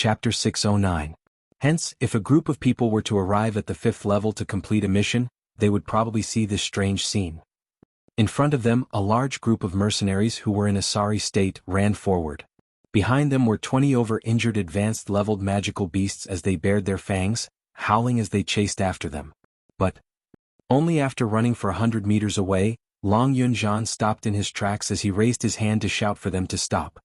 Chapter 609. Hence, if a group of people were to arrive at the 5th level to complete a mission, they would probably see this strange scene. In front of them, a large group of mercenaries who were in a sorry state ran forward. Behind them were 20 injured advanced leveled magical beasts as they bared their fangs, howling as they chased after them. But only after running for 100 meters away, Long Yunjian stopped in his tracks as he raised his hand to shout for them to stop.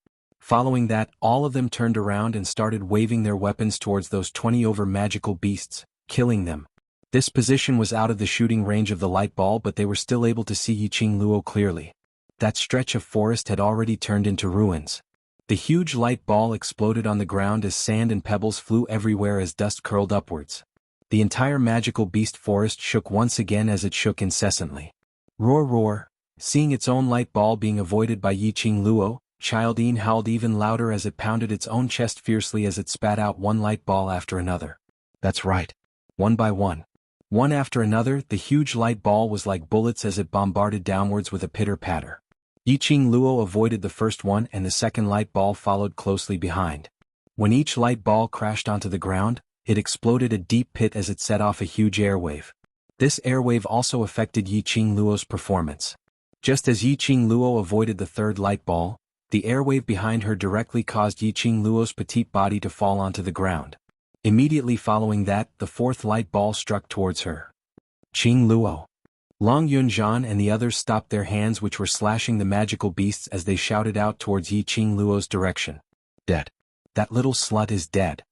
Following that, all of them turned around and started waving their weapons towards those 20 magical beasts, killing them. This position was out of the shooting range of the light ball, but they were still able to see Yiqing Luo clearly. That stretch of forest had already turned into ruins. The huge light ball exploded on the ground as sand and pebbles flew everywhere as dust curled upwards. The entire magical beast forest shook once again as it shook incessantly. Roar roar! Seeing its own light ball being avoided by Yiqing Luo, Childine howled even louder as it pounded its own chest fiercely as it spat out one light ball after another. That's right. One by one. One after another, the huge light ball was like bullets as it bombarded downwards with a pitter-patter. Yiqing Luo avoided the first one and the second light ball followed closely behind. When each light ball crashed onto the ground, it exploded a deep pit as it set off a huge airwave. This airwave also affected Yiqing Luo's performance. Just as Yiqing Luo avoided the third light ball, the airwave behind her directly caused Yiqing Luo's petite body to fall onto the ground. Immediately following that, the fourth light ball struck towards her. Qing Luo. Long Yunjian and the others stopped their hands which were slashing the magical beasts as they shouted out towards Yiqing Luo's direction. Dead. That little slut is dead.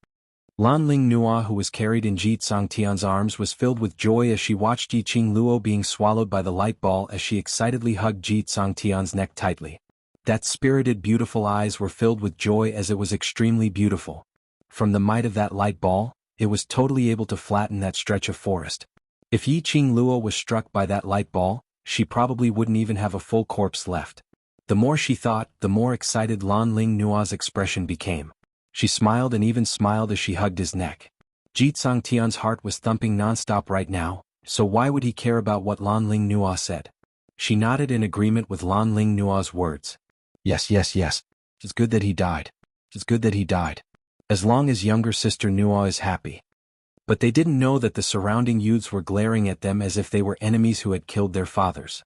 Lan Ling Nua, who was carried in Ji Tsangtian's arms, was filled with joy as she watched Yiqing Luo being swallowed by the light ball as she excitedly hugged Ji Tsangtian's neck tightly. That spirited beautiful eyes were filled with joy as it was extremely beautiful. From the might of that light ball, it was totally able to flatten that stretch of forest. If Yiqing Luo was struck by that light ball, she probably wouldn't even have a full corpse left. The more she thought, the more excited Lan Ling Nua's expression became. She smiled and even smiled as she hugged his neck. Ji Tsangtian's heart was thumping non-stop right now, so why would he care about what Lan Ling Nua said? She nodded in agreement with Lan Ling Nua's words. Yes. It's good that he died. It's good that he died. As long as younger sister Nua is happy. But they didn't know that the surrounding youths were glaring at them as if they were enemies who had killed their fathers.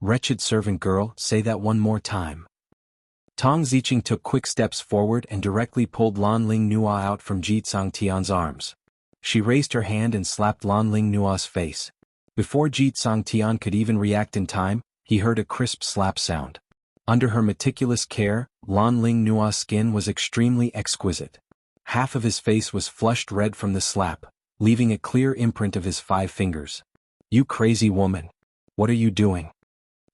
Wretched servant girl, say that one more time. Tong Ziqing took quick steps forward and directly pulled Lan Ling Nua out from Ji Tsangtian's arms. She raised her hand and slapped Lan Ling Nua's face. Before Ji Tsangtian could even react in time, he heard a crisp slap sound. Under her meticulous care, Lan Ling Nua's skin was extremely exquisite. Half of his face was flushed red from the slap, leaving a clear imprint of his 5 fingers. You crazy woman! What are you doing?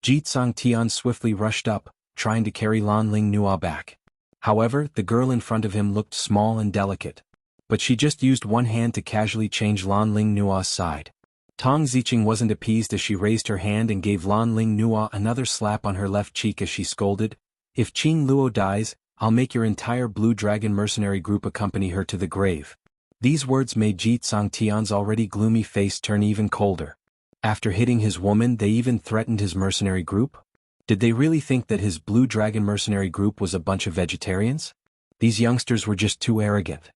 Ji Tsangtian swiftly rushed up, trying to carry Lan Ling Nua back. However, the girl in front of him looked small and delicate. But she just used one hand to casually change Lan Ling Nua's side. Tong Ziqing wasn't appeased as she raised her hand and gave Lan Ling Nua another slap on her left cheek as she scolded, If Qing Luo dies, I'll make your entire Blue Dragon mercenary group accompany her to the grave. These words made Ji Tsangtian's already gloomy face turn even colder. After hitting his woman, they even threatened his mercenary group? Did they really think that his Blue Dragon mercenary group was a bunch of vegetarians? These youngsters were just too arrogant.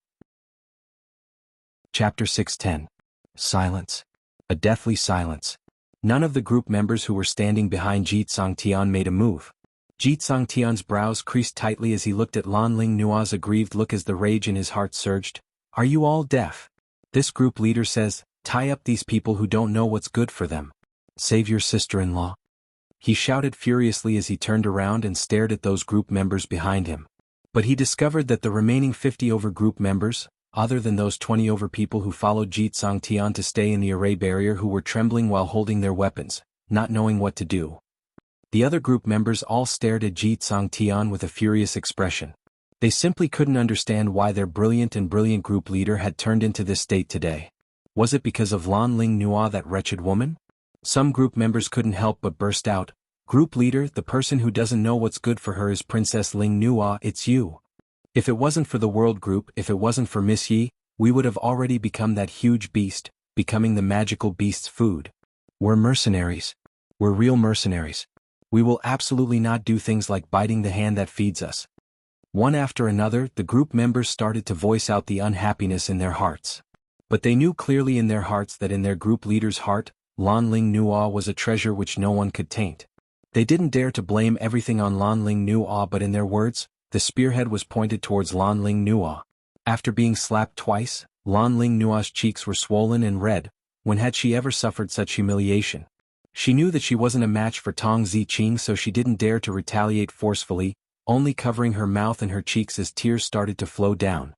Chapter 610. Silence. A deathly silence. None of the group members who were standing behind Ji Tsangtian made a move. Ji Tsangtian's brows creased tightly as he looked at Lan Ling Nua's aggrieved look as the rage in his heart surged. Are you all deaf? This group leader says, tie up these people who don't know what's good for them. Save your sister-in-law. He shouted furiously as he turned around and stared at those group members behind him. But he discovered that the remaining 50 group members, other than those 20 people who followed Ji Tsangtian to stay in the array barrier, who were trembling while holding their weapons, not knowing what to do. The other group members all stared at Ji Tsangtian with a furious expression. They simply couldn't understand why their brilliant group leader had turned into this state today. Was it because of Lan Ling Nua, that wretched woman? Some group members couldn't help but burst out, Group leader, the person who doesn't know what's good for her is Princess Ling Nua, it's you. If it wasn't for the world group, if it wasn't for Miss Yi, we would have already become that huge beast, becoming the magical beast's food. We're mercenaries. We're real mercenaries. We will absolutely not do things like biting the hand that feeds us. One after another, the group members started to voice out the unhappiness in their hearts. But they knew clearly in their hearts that in their group leader's heart, Lan Ling Nuo was a treasure which no one could taint. They didn't dare to blame everything on Lan Ling Nuo, but in their words, the spearhead was pointed towards Lan Ling Nuo. After being slapped twice, Lan Ling Nuo's cheeks were swollen and red. When had she ever suffered such humiliation? She knew that she wasn't a match for Tong Ziqing, so she didn't dare to retaliate forcefully, only covering her mouth and her cheeks as tears started to flow down.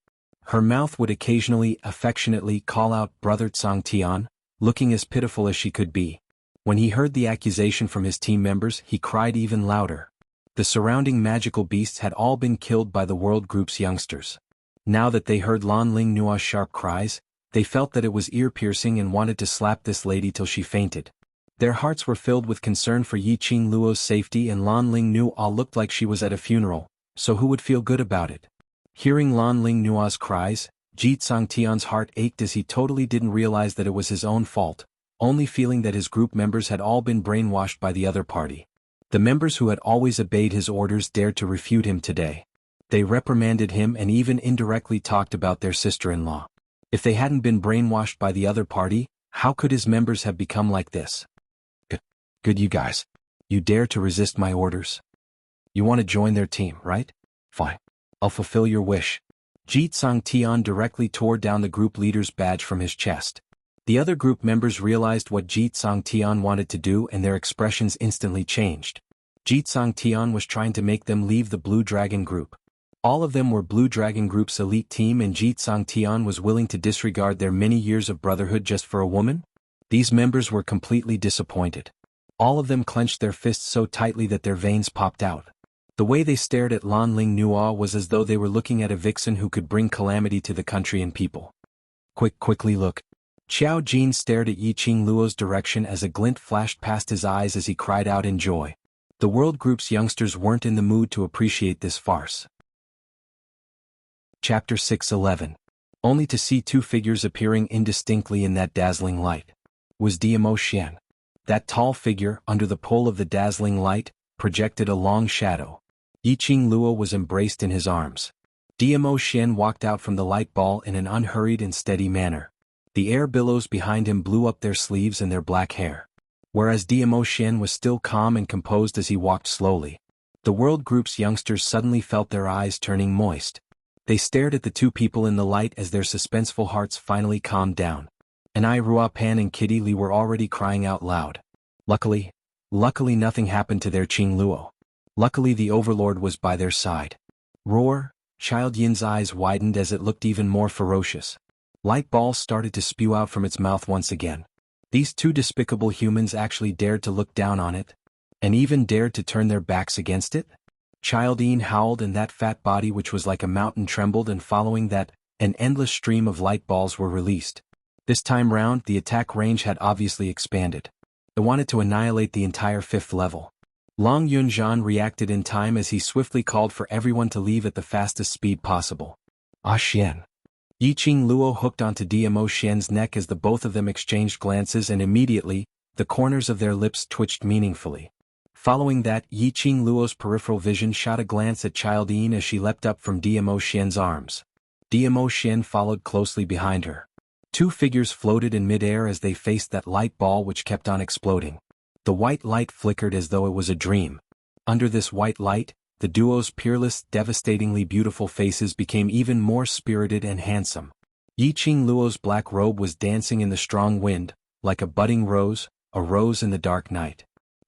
Her mouth would occasionally, affectionately call out "Brother Tsangtian," looking as pitiful as she could be. When he heard the accusation from his team members, he cried even louder. The surrounding magical beasts had all been killed by the World Group's youngsters. Now that they heard Lan Ling Nuo's sharp cries, they felt that it was ear-piercing and wanted to slap this lady till she fainted. Their hearts were filled with concern for Yiqing Luo's safety, and Lan Ling Nuo looked like she was at a funeral, so who would feel good about it? Hearing Lan Ling Nuo's cries, Ji Tsangtian's heart ached as he totally didn't realize that it was his own fault, only feeling that his group members had all been brainwashed by the other party. The members who had always obeyed his orders dared to refute him today. They reprimanded him and even indirectly talked about their sister-in-law. If they hadn't been brainwashed by the other party, how could his members have become like this? Good you guys. You dare to resist my orders? You want to join their team, right? Fine. I'll fulfill your wish. Ji Tsangtian directly tore down the group leader's badge from his chest. The other group members realized what Ji Tsangtian wanted to do, and their expressions instantly changed. Ji Tsangtian was trying to make them leave the Blue Dragon group. All of them were Blue Dragon Group's elite team, and Ji Tsangtian was willing to disregard their many years of brotherhood just for a woman? These members were completely disappointed. All of them clenched their fists so tightly that their veins popped out. The way they stared at Lan Ling Nuo was as though they were looking at a vixen who could bring calamity to the country and people. Quickly look. Xiao Jin stared at Yiqing Luo's direction as a glint flashed past his eyes as he cried out in joy. The World Group's youngsters weren't in the mood to appreciate this farce. Chapter 6:11. Only to see two figures appearing indistinctly in that dazzling light. Was Diamo Xian. That tall figure, under the pull of the dazzling light, projected a long shadow. Yiqing Luo was embraced in his arms. Diamo Xian walked out from the light ball in an unhurried and steady manner. The air billows behind him blew up their sleeves and their black hair. Whereas Diamo Xian was still calm and composed as he walked slowly. The World Group's youngsters suddenly felt their eyes turning moist. They stared at the two people in the light as their suspenseful hearts finally calmed down. And Rua Pan and Kitty Li were already crying out loud. Luckily nothing happened to their Qing Luo. Luckily the Overlord was by their side. Roar! Child Yin's eyes widened as it looked even more ferocious. Light balls started to spew out from its mouth once again. These two despicable humans actually dared to look down on it? And even dared to turn their backs against it? Child Yin howled, and that fat body which was like a mountain trembled, and following that, an endless stream of light balls were released. This time round, the attack range had obviously expanded. It wanted to annihilate the entire 5th level. Long Yunzhan reacted in time as he swiftly called for everyone to leave at the fastest speed possible. Ah Xian. Yiqing Luo hooked onto Diamo Xian's neck as the both of them exchanged glances, and immediately, the corners of their lips twitched meaningfully. Following that, Yiqing Luo's peripheral vision shot a glance at Child Yin as she leapt up from Diamo Xian's arms. Diamo Xian followed closely behind her. Two figures floated in midair as they faced that light ball which kept on exploding. The white light flickered as though it was a dream. Under this white light, the duo's peerless, devastatingly beautiful faces became even more spirited and handsome. Yiqing Luo's black robe was dancing in the strong wind, like a budding rose, a rose in the dark night.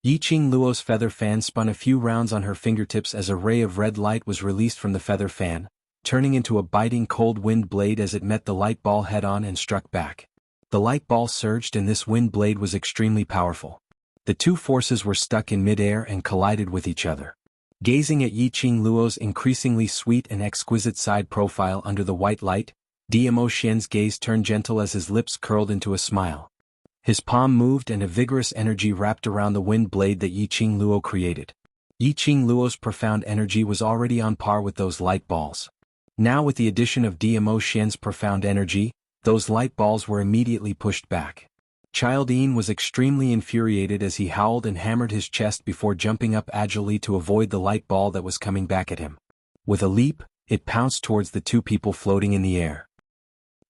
Yiqing Luo's feather fan spun a few rounds on her fingertips as a ray of red light was released from the feather fan, turning into a biting cold wind blade as it met the light ball head-on and struck back. The light ball surged, and this wind blade was extremely powerful. The two forces were stuck in midair and collided with each other. Gazing at Yiqing Luo's increasingly sweet and exquisite side profile under the white light, Diamo Xian's gaze turned gentle as his lips curled into a smile. His palm moved and a vigorous energy wrapped around the wind blade that Yiqing Luo created. Yiqing Luo's profound energy was already on par with those light balls. Now with the addition of Diamo Xian's profound energy, those light balls were immediately pushed back. Child Yin was extremely infuriated as he howled and hammered his chest before jumping up agilely to avoid the light ball that was coming back at him. With a leap, it pounced towards the two people floating in the air.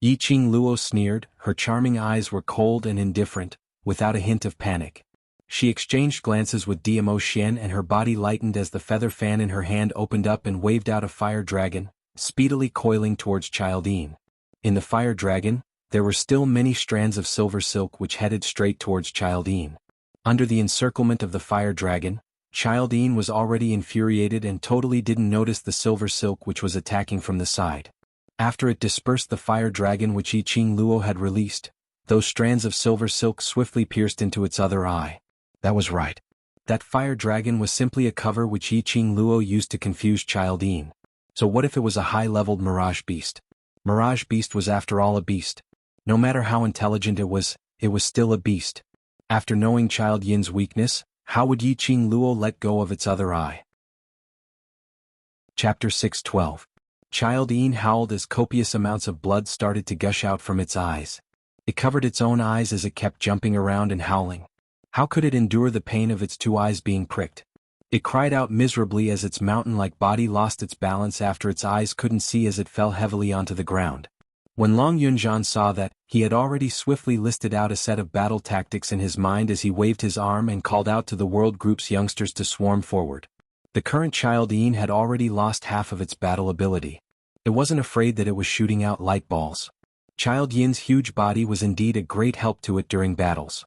Yiqing Luo sneered, her charming eyes were cold and indifferent, without a hint of panic. She exchanged glances with Dmo Xian and her body lightened as the feather fan in her hand opened up and waved out a fire dragon, speedily coiling towards Childine. In the fire dragon, there were still many strands of silver silk which headed straight towards Childine. Under the encirclement of the fire dragon, Childine was already infuriated and totally didn't notice the silver silk which was attacking from the side. After it dispersed the fire dragon which Yiqing Luo had released, those strands of silver silk swiftly pierced into its other eye. That was right. That fire dragon was simply a cover which Yiqing Luo used to confuse Childine. So what if it was a high-leveled mirage beast? Mirage beast was after all a beast. No matter how intelligent it was still a beast. After knowing Child Yin's weakness, how would Yiqing Luo let go of its other eye? Chapter 6:12. Child Yin howled as copious amounts of blood started to gush out from its eyes. It covered its own eyes as it kept jumping around and howling. How could it endure the pain of its two eyes being pricked? It cried out miserably as its mountain-like body lost its balance after its eyes couldn't see as it fell heavily onto the ground. When Long Yunzhan saw that, he had already swiftly listed out a set of battle tactics in his mind as he waved his arm and called out to the World Group's youngsters to swarm forward. The current Child Yin had already lost half of its battle ability. It wasn't afraid that it was shooting out light balls. Child Yin's huge body was indeed a great help to it during battles.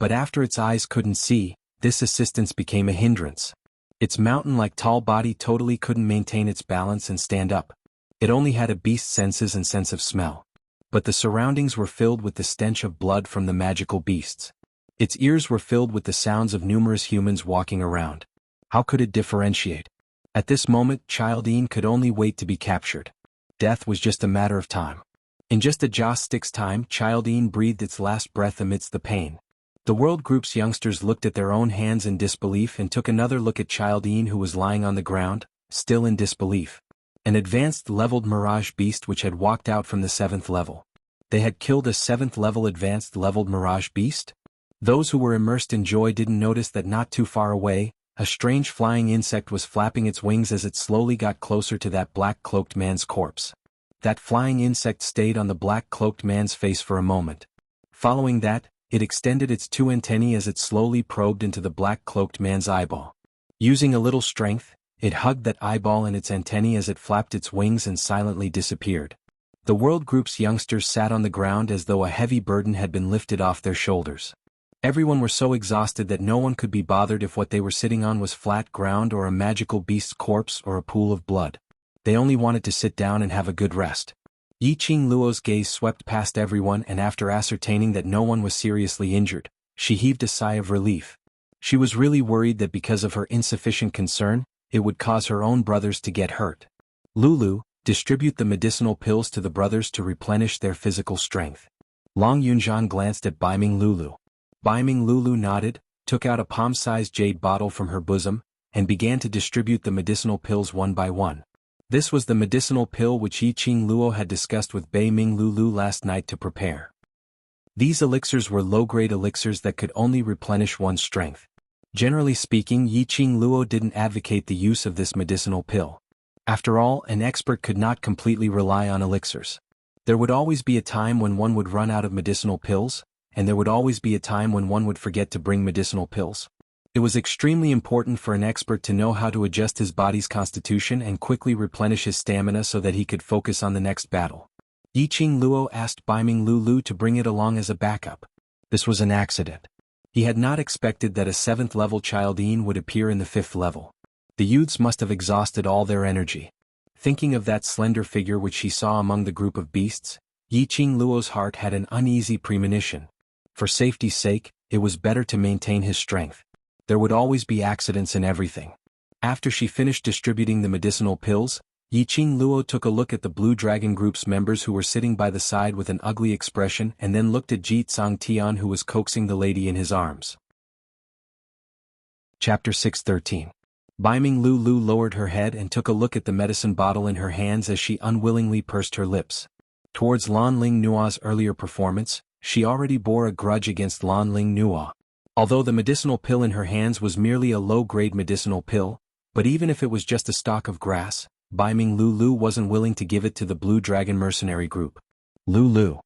But after its eyes couldn't see, this assistance became a hindrance. Its mountain-like tall body totally couldn't maintain its balance and stand up. It only had a beast's senses and sense of smell. But the surroundings were filled with the stench of blood from the magical beasts. Its ears were filled with the sounds of numerous humans walking around. How could it differentiate? At this moment, Child Yin could only wait to be captured. Death was just a matter of time. In just a joss stick's time, Child Yin breathed its last breath amidst the pain. The World Group's youngsters looked at their own hands in disbelief and took another look at Child Yin who was lying on the ground, still in disbelief. An advanced leveled mirage beast which had walked out from the 7th level. They had killed a 7th level advanced leveled mirage beast? Those who were immersed in joy didn't notice that not too far away, a strange flying insect was flapping its wings as it slowly got closer to that black-cloaked man's corpse. That flying insect stayed on the black-cloaked man's face for a moment. Following that, it extended its two antennae as it slowly probed into the black-cloaked man's eyeball. Using a little strength, it hugged that eyeball and its antennae as it flapped its wings and silently disappeared. The World Group's youngsters sat on the ground as though a heavy burden had been lifted off their shoulders. Everyone were so exhausted that no one could be bothered if what they were sitting on was flat ground or a magical beast's corpse or a pool of blood. They only wanted to sit down and have a good rest. Yiqing Luo's gaze swept past everyone and after ascertaining that no one was seriously injured, she heaved a sigh of relief. She was really worried that because of her insufficient concern, it would cause her own brothers to get hurt. Lulu, distribute the medicinal pills to the brothers to replenish their physical strength. Long Yunzhan glanced at Baiming Lulu. Baiming Lulu nodded, took out a palm-sized jade bottle from her bosom, and began to distribute the medicinal pills one by one. This was the medicinal pill which Yiqing Luo had discussed with Baiming Lulu last night to prepare. These elixirs were low-grade elixirs that could only replenish one's strength. Generally speaking, Yiqing Luo didn't advocate the use of this medicinal pill. After all, an expert could not completely rely on elixirs. There would always be a time when one would run out of medicinal pills, and there would always be a time when one would forget to bring medicinal pills. It was extremely important for an expert to know how to adjust his body's constitution and quickly replenish his stamina so that he could focus on the next battle. Yiqing Luo asked Baiming Lulu to bring it along as a backup. This was an accident. He had not expected that a 7th level Child Yin would appear in the 5th level. The youths must have exhausted all their energy. Thinking of that slender figure which he saw among the group of beasts, Yiqing Luo's heart had an uneasy premonition. For safety's sake, it was better to maintain his strength. There would always be accidents in everything. After she finished distributing the medicinal pills, Yiqing Luo took a look at the Blue Dragon Group's members who were sitting by the side with an ugly expression and then looked at Ji Tsang Tian who was coaxing the lady in his arms. Chapter 6:13. Baiming Lulu lowered her head and took a look at the medicine bottle in her hands as she unwillingly pursed her lips. Towards Lan Ling Nua's earlier performance, she already bore a grudge against Lan Ling Nua. Although the medicinal pill in her hands was merely a low-grade medicinal pill, but even if it was just a stalk of grass, Baiming Lulu wasn't willing to give it to the Blue Dragon mercenary group. Lulu.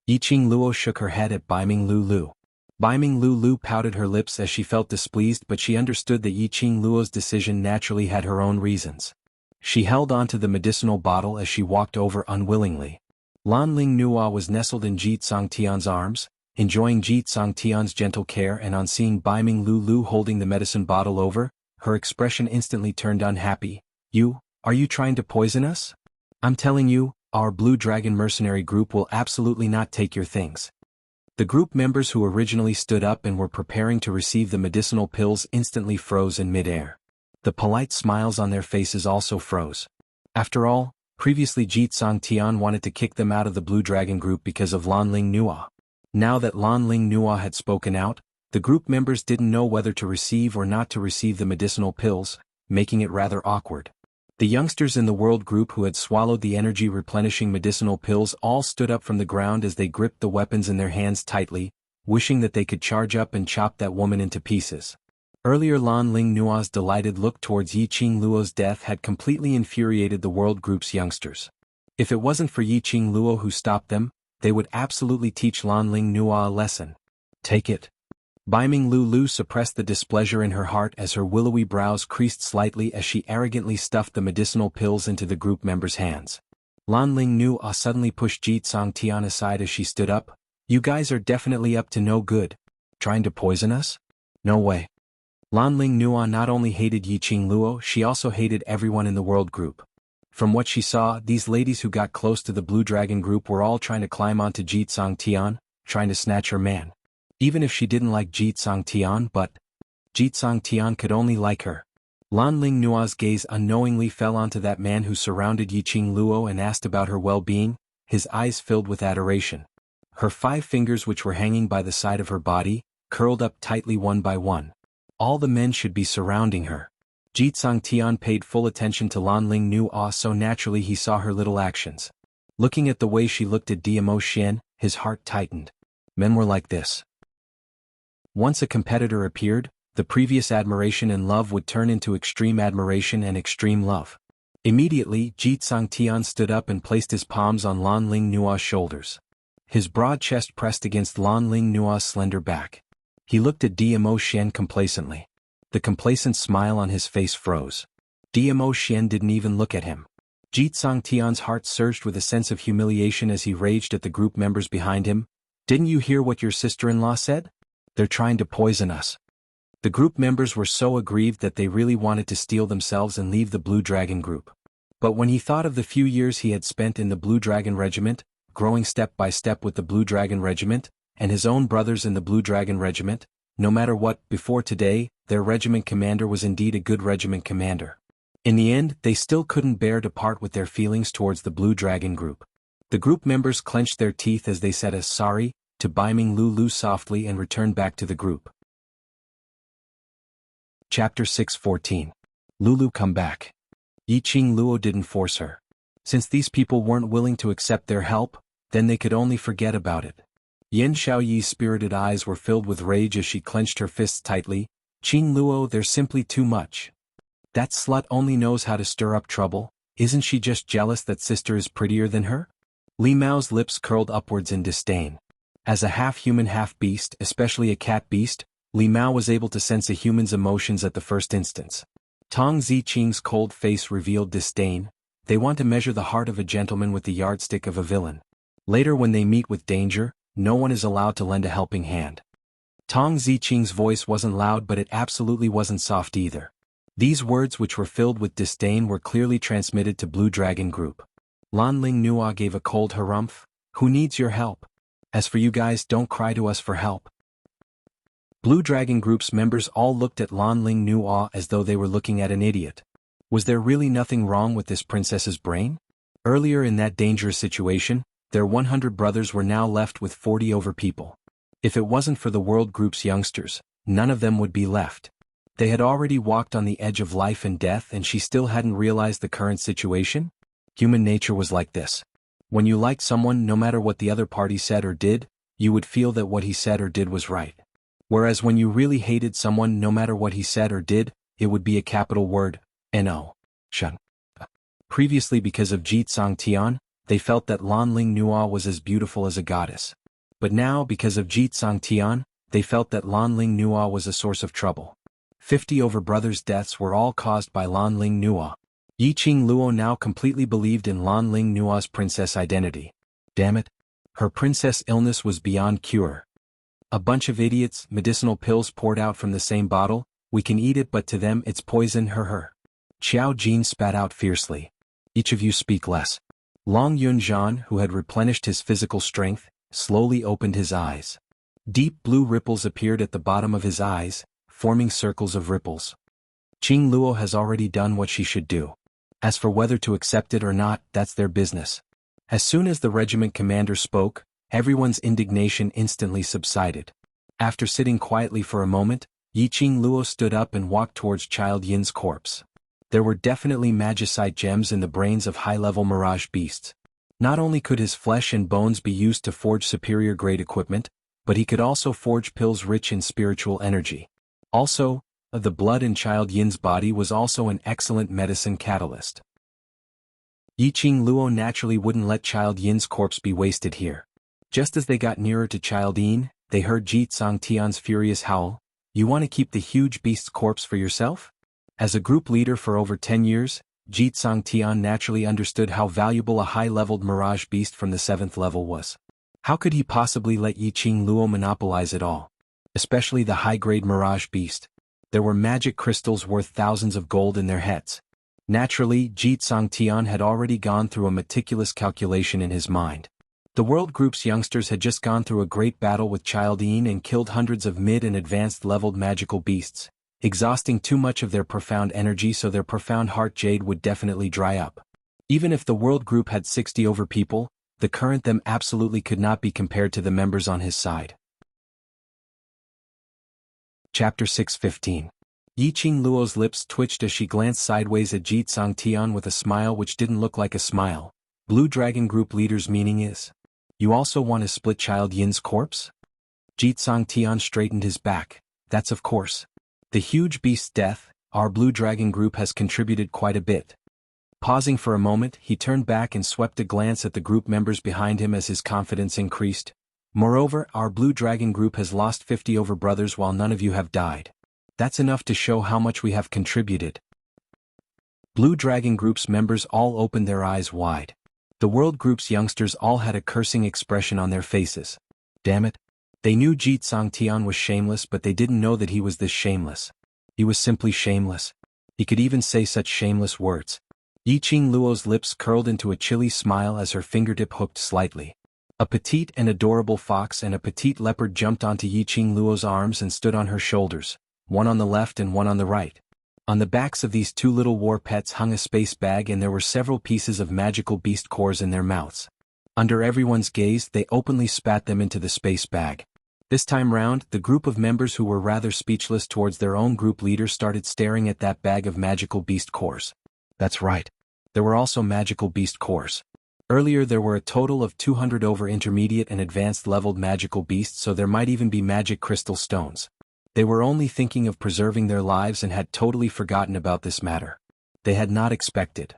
Yiqing Luo shook her head at Baiming Lulu. Baiming Lulu pouted her lips as she felt displeased, but she understood that Yiqing Luo's decision naturally had her own reasons. She held onto the medicinal bottle as she walked over unwillingly. Lan Ling Nua was nestled in Ji Tsangtian's arms, enjoying Ji Tsangtian's gentle care, and on seeing Baiming Lulu holding the medicine bottle over, her expression instantly turned unhappy. Are you trying to poison us? I'm telling you, our Blue Dragon mercenary group will absolutely not take your things. The group members who originally stood up and were preparing to receive the medicinal pills instantly froze in midair. The polite smiles on their faces also froze. After all, previously Ji Tsangtian wanted to kick them out of the Blue Dragon group because of Lan Ling Nua. Now that Lan Ling Nua had spoken out, the group members didn't know whether to receive or not to receive the medicinal pills, making it rather awkward. The youngsters in the world group who had swallowed the energy-replenishing medicinal pills all stood up from the ground as they gripped the weapons in their hands tightly, wishing that they could charge up and chop that woman into pieces. Earlier Lan Ling Nua's delighted look towards Yiqing Luo's death had completely infuriated the world group's youngsters. If it wasn't for Yiqing Luo who stopped them, they would absolutely teach Lan Ling Nua a lesson. Take it. Baiming Lulu suppressed the displeasure in her heart as her willowy brows creased slightly as she arrogantly stuffed the medicinal pills into the group members' hands. Lan Ling Nua suddenly pushed Ji Tsangtian aside as she stood up. You guys are definitely up to no good. Trying to poison us? No way. Lan Ling Nua not only hated Yiqing Luo, she also hated everyone in the world group. From what she saw, these ladies who got close to the Blue Dragon group were all trying to climb onto Ji Tsangtian, trying to snatch her man. Even if she didn't like Ji Tsangtian, but Ji Tsangtian could only like her. Lan Ling Nua's gaze unknowingly fell onto that man who surrounded Yiqing Luo and asked about her well-being, his eyes filled with adoration. Her 5 fingers, which were hanging by the side of her body, curled up tightly one by one. All the men should be surrounding her. Ji Tsangtian paid full attention to Lan Ling Nua, so naturally he saw her little actions. Looking at the way she looked at Diamo Xian, his heart tightened. Men were like this. Once a competitor appeared, the previous admiration and love would turn into extreme admiration and extreme love. Immediately, Ji Tsangtian stood up and placed his palms on Lan Ling Nua's shoulders. His broad chest pressed against Lan Ling Nua's slender back. He looked at Diamo Xian complacently. The complacent smile on his face froze. Diamo Xian didn't even look at him. Ji Tsangtian's heart surged with a sense of humiliation as he raged at the group members behind him. Didn't you hear what your sister-in-law said? They're trying to poison us. The group members were so aggrieved that they really wanted to steel themselves and leave the Blue Dragon group. But when he thought of the few years he had spent in the Blue Dragon Regiment, growing step by step with the Blue Dragon Regiment, and his own brothers in the Blue Dragon Regiment, no matter what, before today, their regiment commander was indeed a good regiment commander. In the end, they still couldn't bear to part with their feelings towards the Blue Dragon group. The group members clenched their teeth as they said a sorry to Baiming Lulu softly and returned back to the group. Chapter 6:14. Lulu come back. Yiqing Luo didn't force her. Since these people weren't willing to accept their help, then they could only forget about it. Yen Xiaoyi's spirited eyes were filled with rage as she clenched her fists tightly. Qing Luo, they're simply too much. That slut only knows how to stir up trouble. Isn't she just jealous that sister is prettier than her? Li Mao's lips curled upwards in disdain. As a half-human half-beast, especially a cat beast, Li Mao was able to sense a human's emotions at the first instance. Tong Ziqing's cold face revealed disdain. They want to measure the heart of a gentleman with the yardstick of a villain. Later when they meet with danger, no one is allowed to lend a helping hand. Tong Ziqing's voice wasn't loud, but it absolutely wasn't soft either. These words, which were filled with disdain, were clearly transmitted to Blue Dragon Group. Lan Ling Nua gave a cold harumph. Who needs your help? As for you guys, don't cry to us for help. Blue Dragon Group's members all looked at Lan Ling Nua as though they were looking at an idiot. Was there really nothing wrong with this princess's brain? Earlier in that dangerous situation, their 100 brothers were now left with 40 over people. If it wasn't for the world group's youngsters, none of them would be left. They had already walked on the edge of life and death, and she still hadn't realized the current situation? Human nature was like this. When you liked someone, no matter what the other party said or did, you would feel that what he said or did was right. Whereas when you really hated someone, no matter what he said or did, it would be a capital word, no. Shun. Previously, because of Jitsang Tian, they felt that Lanling Nua was as beautiful as a goddess. But now, because of Jitsang Tian, they felt that Lanling Nua was a source of trouble. 50 over brothers' deaths were all caused by Lanling Nua. Yiqing Luo now completely believed in Lanling Nua's princess identity. Damn it. Her princess illness was beyond cure. A bunch of idiots, medicinal pills poured out from the same bottle, we can eat it but to them it's poison. Her. Qiao Jin spat out fiercely. Each of you speak less. Long Yunzhan, who had replenished his physical strength, slowly opened his eyes. Deep blue ripples appeared at the bottom of his eyes, forming circles of ripples. Qing Luo has already done what she should do. As for whether to accept it or not, that's their business. As soon as the regiment commander spoke, everyone's indignation instantly subsided. After sitting quietly for a moment, Yiqing Luo stood up and walked towards Child Yin's corpse. There were definitely magicite gems in the brains of high-level mirage beasts. Not only could his flesh and bones be used to forge superior-grade equipment, but he could also forge pills rich in spiritual energy. Also, the blood in Child Yin's body was also an excellent medicine catalyst. Yiqing Luo naturally wouldn't let Child Yin's corpse be wasted here. Just as they got nearer to Child Yin, they heard Jitsang Tian's furious howl. You want to keep the huge beast's corpse for yourself? As a group leader for over 10 years, Jitsang Tian naturally understood how valuable a high-leveled mirage beast from the 7th level was. How could he possibly let Yiqing Luo monopolize it all? Especially the high-grade mirage beast. There were magic crystals worth thousands of gold in their heads. Naturally, Jitsang Tian had already gone through a meticulous calculation in his mind. The World Group's youngsters had just gone through a great battle with Child Yin and killed hundreds of mid- and advanced-leveled magical beasts, exhausting too much of their profound energy, so their profound heart jade would definitely dry up. Even if the World Group had 60 over people, the current them absolutely could not be compared to the members on his side. Chapter 6:15. Yiqing Luo's lips twitched as she glanced sideways at Jitsang Tian with a smile which didn't look like a smile. Blue Dragon Group leader's meaning is, you also want to split Child Yin's corpse? Jitsang Tian straightened his back. That's of course. The huge beast's death, our Blue Dragon Group has contributed quite a bit. Pausing for a moment, he turned back and swept a glance at the group members behind him as his confidence increased. Moreover, our Blue Dragon Group has lost 50 over brothers while none of you have died. That's enough to show how much we have contributed. Blue Dragon Group's members all opened their eyes wide. The World Group's youngsters all had a cursing expression on their faces. Damn it. They knew Jitsang Tian was shameless, but they didn't know that he was this shameless. He was simply shameless. He could even say such shameless words. Yiqing Luo's lips curled into a chilly smile as her fingertip hooked slightly. A petite and adorable fox and a petite leopard jumped onto Yiqing Luo's arms and stood on her shoulders, one on the left and one on the right. On the backs of these two little war pets hung a space bag, and there were several pieces of magical beast cores in their mouths. Under everyone's gaze, they openly spat them into the space bag. This time round, the group of members who were rather speechless towards their own group leader started staring at that bag of magical beast cores. That's right. There were also magical beast cores. Earlier there were a total of 200 over intermediate and advanced leveled magical beasts, so there might even be magic crystal stones. They were only thinking of preserving their lives and had totally forgotten about this matter. They had not expected.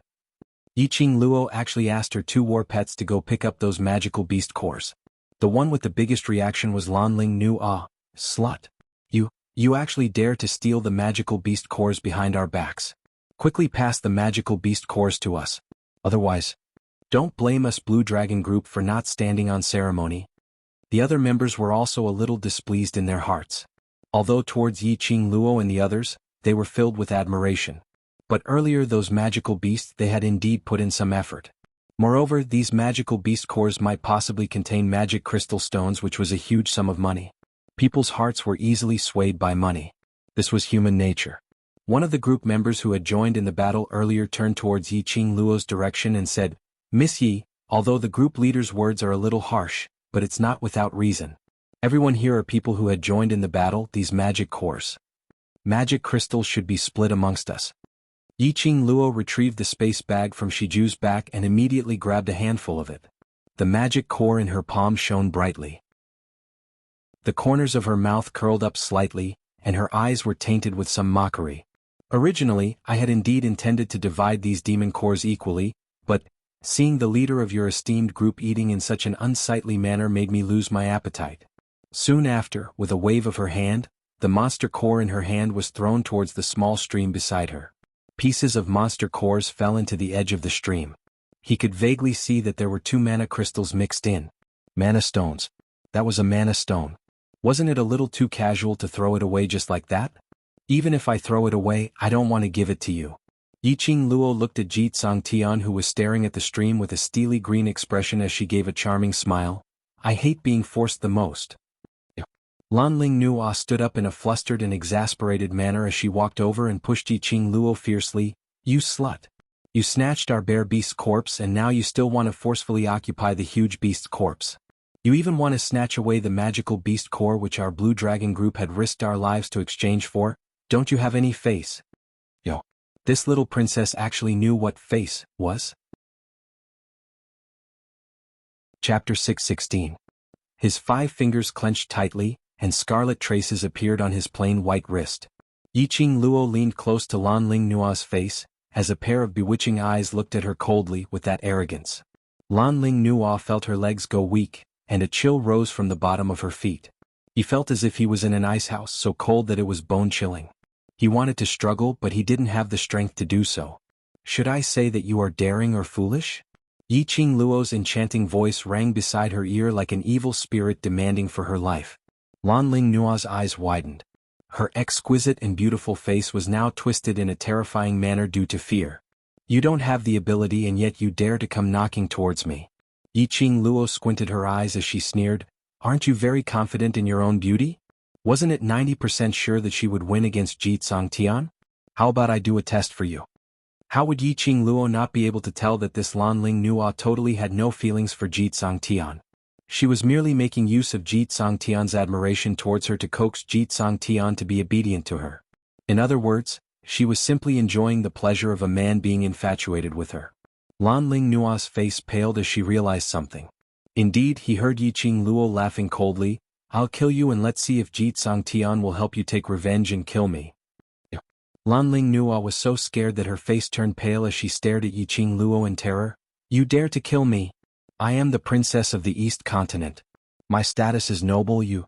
Yiqing Luo actually asked her two war pets to go pick up those magical beast cores. The one with the biggest reaction was Lanling Nua. Slut. You actually dare to steal the magical beast cores behind our backs. Quickly pass the magical beast cores to us. Otherwise, don't blame us Blue Dragon Group for not standing on ceremony. The other members were also a little displeased in their hearts. Although towards Yiqing Luo and the others, they were filled with admiration. But earlier those magical beasts, they had indeed put in some effort. Moreover, these magical beast cores might possibly contain magic crystal stones, which was a huge sum of money. People's hearts were easily swayed by money. This was human nature. One of the group members who had joined in the battle earlier turned towards Yiqing Luo's direction and said, Miss Yi, although the group leader's words are a little harsh, but it's not without reason. Everyone here are people who had joined in the battle. These magic cores. Magic crystals should be split amongst us. Yiqing Luo retrieved the space bag from Shiju's back and immediately grabbed a handful of it. The magic core in her palm shone brightly. The corners of her mouth curled up slightly, and her eyes were tainted with some mockery. Originally, I had indeed intended to divide these demon cores equally, but, seeing the leader of your esteemed group eating in such an unsightly manner made me lose my appetite. Soon after, with a wave of her hand, the monster core in her hand was thrown towards the small stream beside her. Pieces of monster cores fell into the edge of the stream. He could vaguely see that there were 2 mana crystals mixed in. Mana stones. That was a mana stone. Wasn't it a little too casual to throw it away just like that? Even if I throw it away, I don't want to give it to you. Yiqing Luo looked at Ji Tian, who was staring at the stream with a steely green expression as she gave a charming smile. I hate being forced the most. Lanling Nuo stood up in a flustered and exasperated manner as she walked over and pushed Yiqing Luo fiercely. You slut. You snatched our bear beast's corpse and now you still want to forcefully occupy the huge beast's corpse. You even want to snatch away the magical beast core which our blue dragon group had risked our lives to exchange for? Don't you have any face? Yo. This little princess actually knew what face was? Chapter 616. His 5 fingers clenched tightly, and scarlet traces appeared on his plain white wrist. Yiqing Luo leaned close to Lanling Nuo's face, as a pair of bewitching eyes looked at her coldly with that arrogance. Lanling Nuo felt her legs go weak, and a chill rose from the bottom of her feet. He felt as if he was in an ice house so cold that it was bone-chilling. He wanted to struggle but he didn't have the strength to do so. Should I say that you are daring or foolish? Yiqing Luo's enchanting voice rang beside her ear like an evil spirit demanding for her life. Lanling Nuo's eyes widened. Her exquisite and beautiful face was now twisted in a terrifying manner due to fear. You don't have the ability and yet you dare to come knocking towards me. Yiqing Luo squinted her eyes as she sneered. Aren't you very confident in your own beauty? Wasn't it 90% sure that she would win against Ji Tian? How about I do a test for you? How would Yiqing Luo not be able to tell that this Lanling Nuo totally had no feelings for Ji Tian? She was merely making use of Ji Tian's admiration towards her to coax Ji Tian to be obedient to her. In other words, she was simply enjoying the pleasure of a man being infatuated with her. Lanling Nuo's face paled as she realized something. Indeed, he heard Yiqing Luo laughing coldly. I'll kill you and let's see if Ji Tian will help you take revenge and kill me. Lanling Nuo was so scared that her face turned pale as she stared at Yiqing Luo in terror. You dare to kill me? I am the princess of the East Continent. My status is noble. You.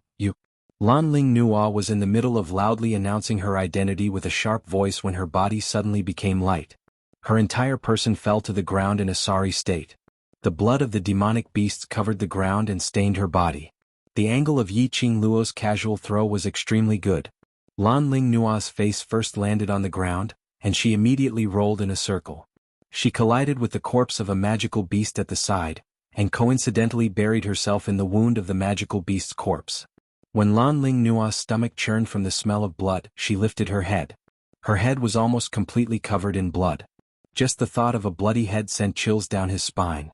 Lanling Nuo was in the middle of loudly announcing her identity with a sharp voice when her body suddenly became light. Her entire person fell to the ground in a sorry state. The blood of the demonic beasts covered the ground and stained her body. The angle of Yiqing Luo's casual throw was extremely good. Lanling Nuo's face first landed on the ground, and she immediately rolled in a circle. She collided with the corpse of a magical beast at the side, and coincidentally buried herself in the wound of the magical beast's corpse. When Lanling Nuo's stomach churned from the smell of blood, she lifted her head. Her head was almost completely covered in blood. Just the thought of a bloody head sent chills down his spine.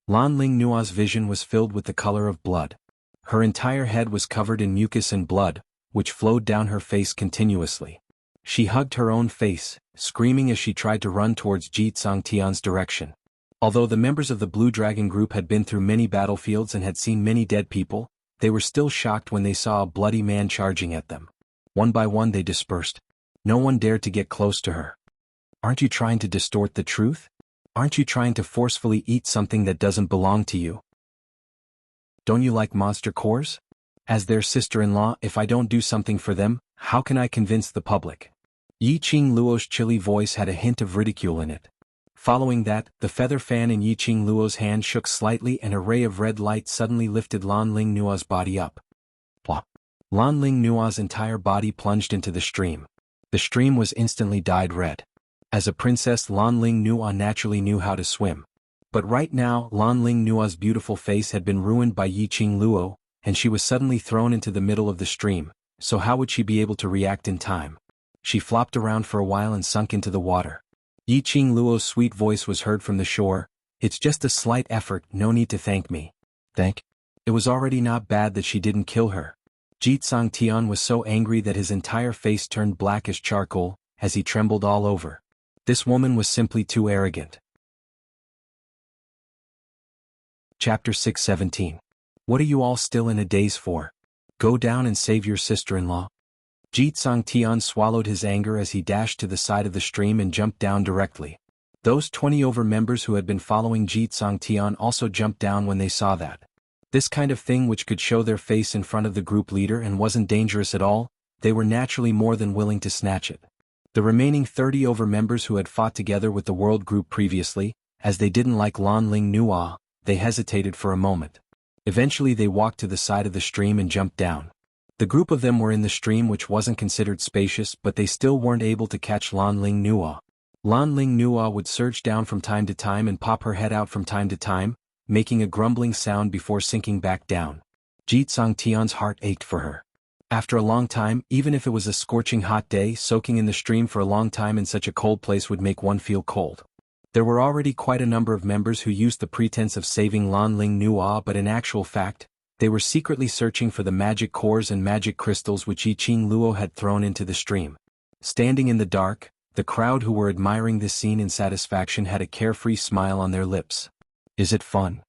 Lanling Nuo's vision was filled with the color of blood. Her entire head was covered in mucus and blood, which flowed down her face continuously. She hugged her own face, screaming as she tried to run towards Ji Tian's direction. Although the members of the Blue Dragon group had been through many battlefields and had seen many dead people, they were still shocked when they saw a bloody man charging at them. One by one they dispersed. No one dared to get close to her. Aren't you trying to distort the truth? Aren't you trying to forcefully eat something that doesn't belong to you? Don't you like monster cores? As their sister-in-law, if I don't do something for them, how can I convince the public? Yiqing Luo's chilly voice had a hint of ridicule in it. Following that, the feather fan in Yiqing Luo's hand shook slightly and a ray of red light suddenly lifted Lanling Nuo's body up. Plop. Lanling Nuo's entire body plunged into the stream. The stream was instantly dyed red. As a princess, Lanling Nuo naturally knew how to swim. But right now, Lanling Nuo's beautiful face had been ruined by Yiqing Luo, and she was suddenly thrown into the middle of the stream, so how would she be able to react in time? She flopped around for a while and sunk into the water. Yiqing Luo's sweet voice was heard from the shore. It's just a slight effort, no need to thank me. Thank? It was already not bad that she didn't kill her. Ji Tian was so angry that his entire face turned black as charcoal, as he trembled all over. This woman was simply too arrogant. Chapter 617. What are you all still in a daze for? Go down and save your sister-in-law. Ji Tian swallowed his anger as he dashed to the side of the stream and jumped down directly. Those 20 over members who had been following Ji Tian also jumped down when they saw that. This kind of thing, which could show their face in front of the group leader and wasn't dangerous at all, they were naturally more than willing to snatch it. The remaining 30 over members who had fought together with the world group previously, as they didn't like Lan Ling Nua, they hesitated for a moment. Eventually they walked to the side of the stream and jumped down. The group of them were in the stream, which wasn't considered spacious, but they still weren't able to catch Lan Ling Nua. Lan Ling Nua would surge down from time to time and pop her head out from time to time, making a grumbling sound before sinking back down. Ji Tian's heart ached for her. After a long time, even if it was a scorching hot day, soaking in the stream for a long time in such a cold place would make one feel cold. There were already quite a number of members who used the pretense of saving Lan Ling Nua, but in actual fact, they were secretly searching for the magic cores and magic crystals which Yi Qing Luo had thrown into the stream. Standing in the dark, the crowd who were admiring this scene in satisfaction had a carefree smile on their lips. Is it fun?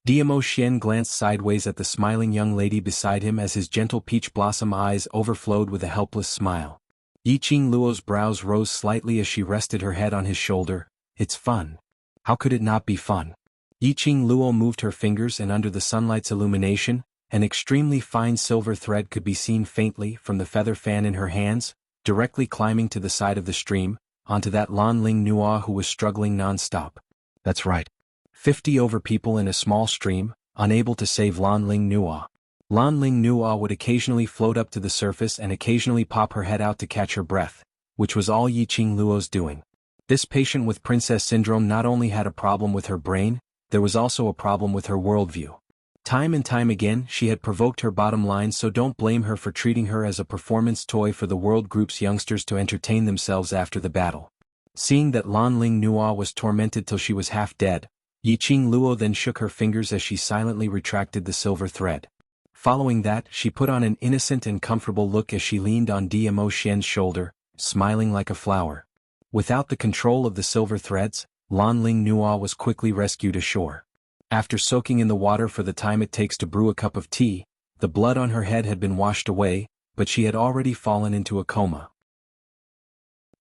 Diamo Xian glanced sideways at the smiling young lady beside him as his gentle peach blossom eyes overflowed with a helpless smile. Yi Qing Luo's brows rose slightly as she rested her head on his shoulder. It's fun. How could it not be fun? Yi Qing Luo moved her fingers, and under the sunlight's illumination, an extremely fine silver thread could be seen faintly from the feather fan in her hands, directly climbing to the side of the stream, onto that Lan Ling Nua who was struggling non-stop. That's right. 50 over people in a small stream, unable to save Lan Ling Nua. Lan Ling Nua would occasionally float up to the surface and occasionally pop her head out to catch her breath, which was all Yi Qing Luo's doing. This patient with princess syndrome not only had a problem with her brain, there was also a problem with her worldview. Time and time again she had provoked her bottom line, so don't blame her for treating her as a performance toy for the world group's youngsters to entertain themselves after the battle. Seeing that Lan Ling Nua was tormented till she was half dead, Yi Qing Luo then shook her fingers as she silently retracted the silver thread. Following that, she put on an innocent and comfortable look as she leaned on Diamo Xian's shoulder, smiling like a flower. Without the control of the silver threads, Lan Ling Nua was quickly rescued ashore. After soaking in the water for the time it takes to brew a cup of tea, the blood on her head had been washed away, but she had already fallen into a coma.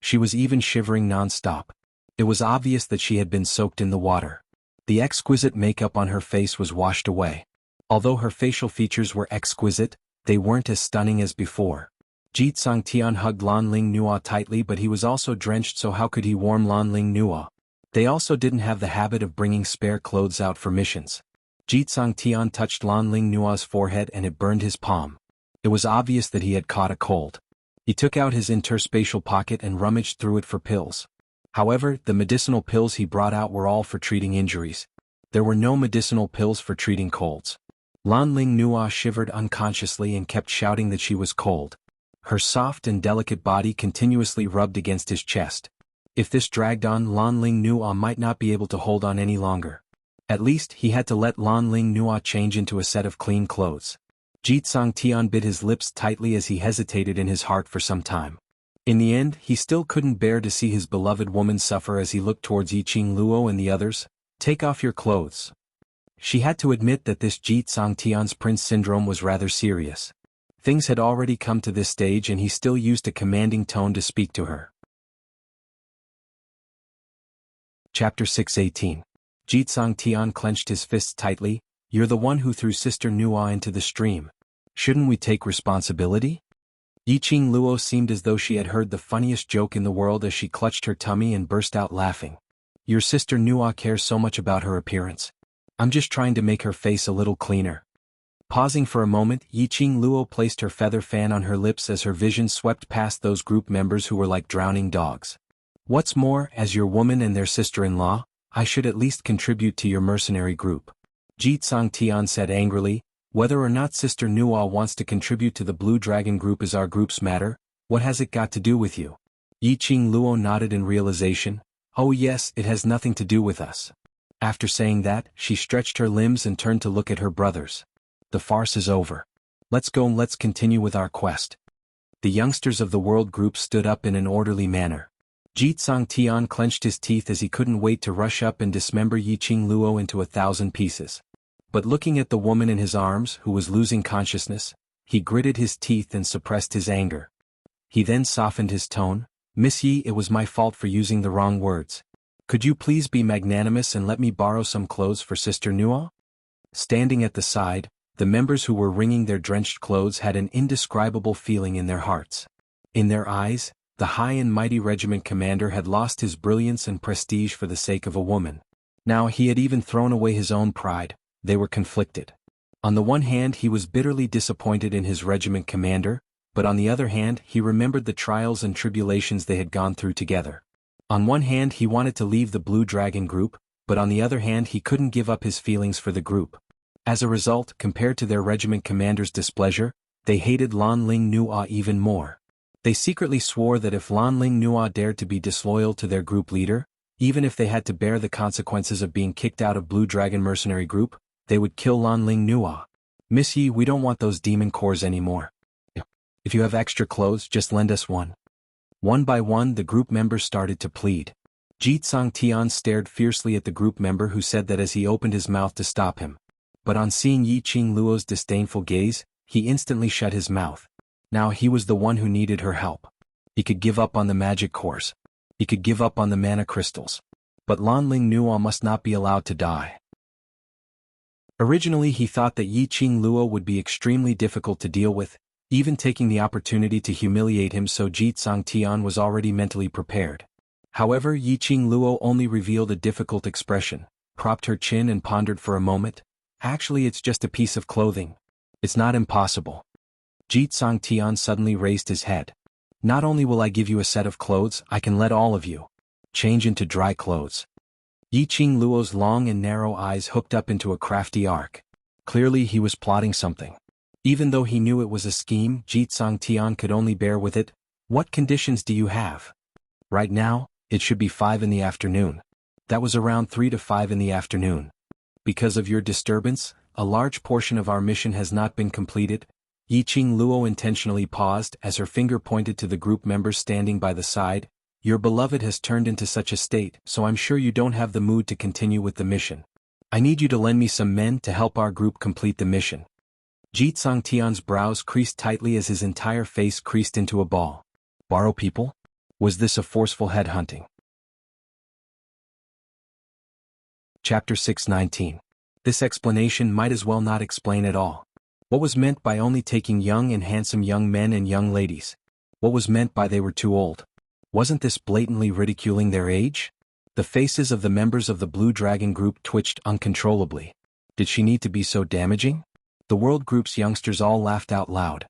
She was even shivering non-stop. It was obvious that she had been soaked in the water. The exquisite makeup on her face was washed away. Although her facial features were exquisite, they weren't as stunning as before. Ji Tian hugged Lan Ling Nua tightly, but he was also drenched, so how could he warm Lan Ling Nua? They also didn't have the habit of bringing spare clothes out for missions. Ji Tian touched Lan Ling Nua's forehead and it burned his palm. It was obvious that he had caught a cold. He took out his interspatial pocket and rummaged through it for pills. However, the medicinal pills he brought out were all for treating injuries. There were no medicinal pills for treating colds. Lan Ling Nua shivered unconsciously and kept shouting that she was cold. Her soft and delicate body continuously rubbed against his chest. If this dragged on, Lan Ling Nua might not be able to hold on any longer. At least, he had to let Lan Ling Nua change into a set of clean clothes. Ji Tian bit his lips tightly as he hesitated in his heart for some time. In the end, he still couldn't bear to see his beloved woman suffer as he looked towards Yi Qing Luo and the others. Take off your clothes. She had to admit that this Ji Tian's prince syndrome was rather serious. Things had already come to this stage and he still used a commanding tone to speak to her. Chapter 6:18. Ji Tian clenched his fists tightly. You're the one who threw Sister Nua into the stream. Shouldn't we take responsibility? Yi Qing Luo seemed as though she had heard the funniest joke in the world as she clutched her tummy and burst out laughing. Your sister Nua cares so much about her appearance. I'm just trying to make her face a little cleaner. Pausing for a moment, Yi Qing Luo placed her feather fan on her lips as her vision swept past those group members who were like drowning dogs. What's more, as your woman and their sister-in-law, I should at least contribute to your mercenary group. Ji Tian said angrily. Whether or not Sister Nua wants to contribute to the Blue Dragon group is our group's matter. What has it got to do with you? Yi Qing Luo nodded in realization. Oh yes, it has nothing to do with us. After saying that, she stretched her limbs and turned to look at her brothers. The farce is over. Let's go and let's continue with our quest. The youngsters of the world group stood up in an orderly manner. Ji Tian clenched his teeth as he couldn't wait to rush up and dismember Yi Qing Luo into 1,000 pieces. But looking at the woman in his arms, who was losing consciousness, he gritted his teeth and suppressed his anger. He then softened his tone. Miss Yi, it was my fault for using the wrong words. Could you please be magnanimous and let me borrow some clothes for Sister Nua? Standing at the side, the members who were wringing their drenched clothes had an indescribable feeling in their hearts. In their eyes, the high and mighty regiment commander had lost his brilliance and prestige for the sake of a woman. Now he had even thrown away his own pride. They were conflicted. On the one hand, he was bitterly disappointed in his regiment commander, but on the other hand, he remembered the trials and tribulations they had gone through together. On one hand, he wanted to leave the Blue Dragon group, but on the other hand, he couldn't give up his feelings for the group. As a result, compared to their regiment commander's displeasure, they hated Lan Ling Nua even more. They secretly swore that if Lan Ling Nua dared to be disloyal to their group leader, even if they had to bear the consequences of being kicked out of Blue Dragon mercenary group, they would kill Lan Ling Nua. Miss Yi, we don't want those demon cores anymore. If you have extra clothes, just lend us one. One by one, the group members started to plead. Jitsang Tian stared fiercely at the group member who said that as he opened his mouth to stop him. But on seeing Yi Qing Luo's disdainful gaze, he instantly shut his mouth. Now he was the one who needed her help. He could give up on the magic cores. He could give up on the mana crystals. But Lan Ling Nua must not be allowed to die. Originally he thought that Yi Qing Luo would be extremely difficult to deal with, even taking the opportunity to humiliate him, so Jitsang Tian was already mentally prepared. However, Yi Qing Luo only revealed a difficult expression, propped her chin and pondered for a moment. Actually, it's just a piece of clothing. It's not impossible. Jitsang Tian suddenly raised his head. Not only will I give you a set of clothes, I can let all of you change into dry clothes. Yi Qing Luo's long and narrow eyes hooked up into a crafty arc. Clearly he was plotting something. Even though he knew it was a scheme, Jitsang Tian could only bear with it. What conditions do you have? Right now, it should be 5 in the afternoon. That was around 3 to 5 in the afternoon. Because of your disturbance, a large portion of our mission has not been completed. Yi Qing Luo intentionally paused as her finger pointed to the group members standing by the side. Your beloved has turned into such a state, so I'm sure you don't have the mood to continue with the mission. I need you to lend me some men to help our group complete the mission. Jitsang Tian's brows creased tightly as his entire face creased into a ball. Borrow people? Was this a forceful headhunting? Chapter 619. This explanation might as well not explain at all. What was meant by only taking young and handsome young men and young ladies? What was meant by they were too old? Wasn't this blatantly ridiculing their age? The faces of the members of the Blue Dragon group twitched uncontrollably. Did she need to be so damaging? The World Group's youngsters all laughed out loud.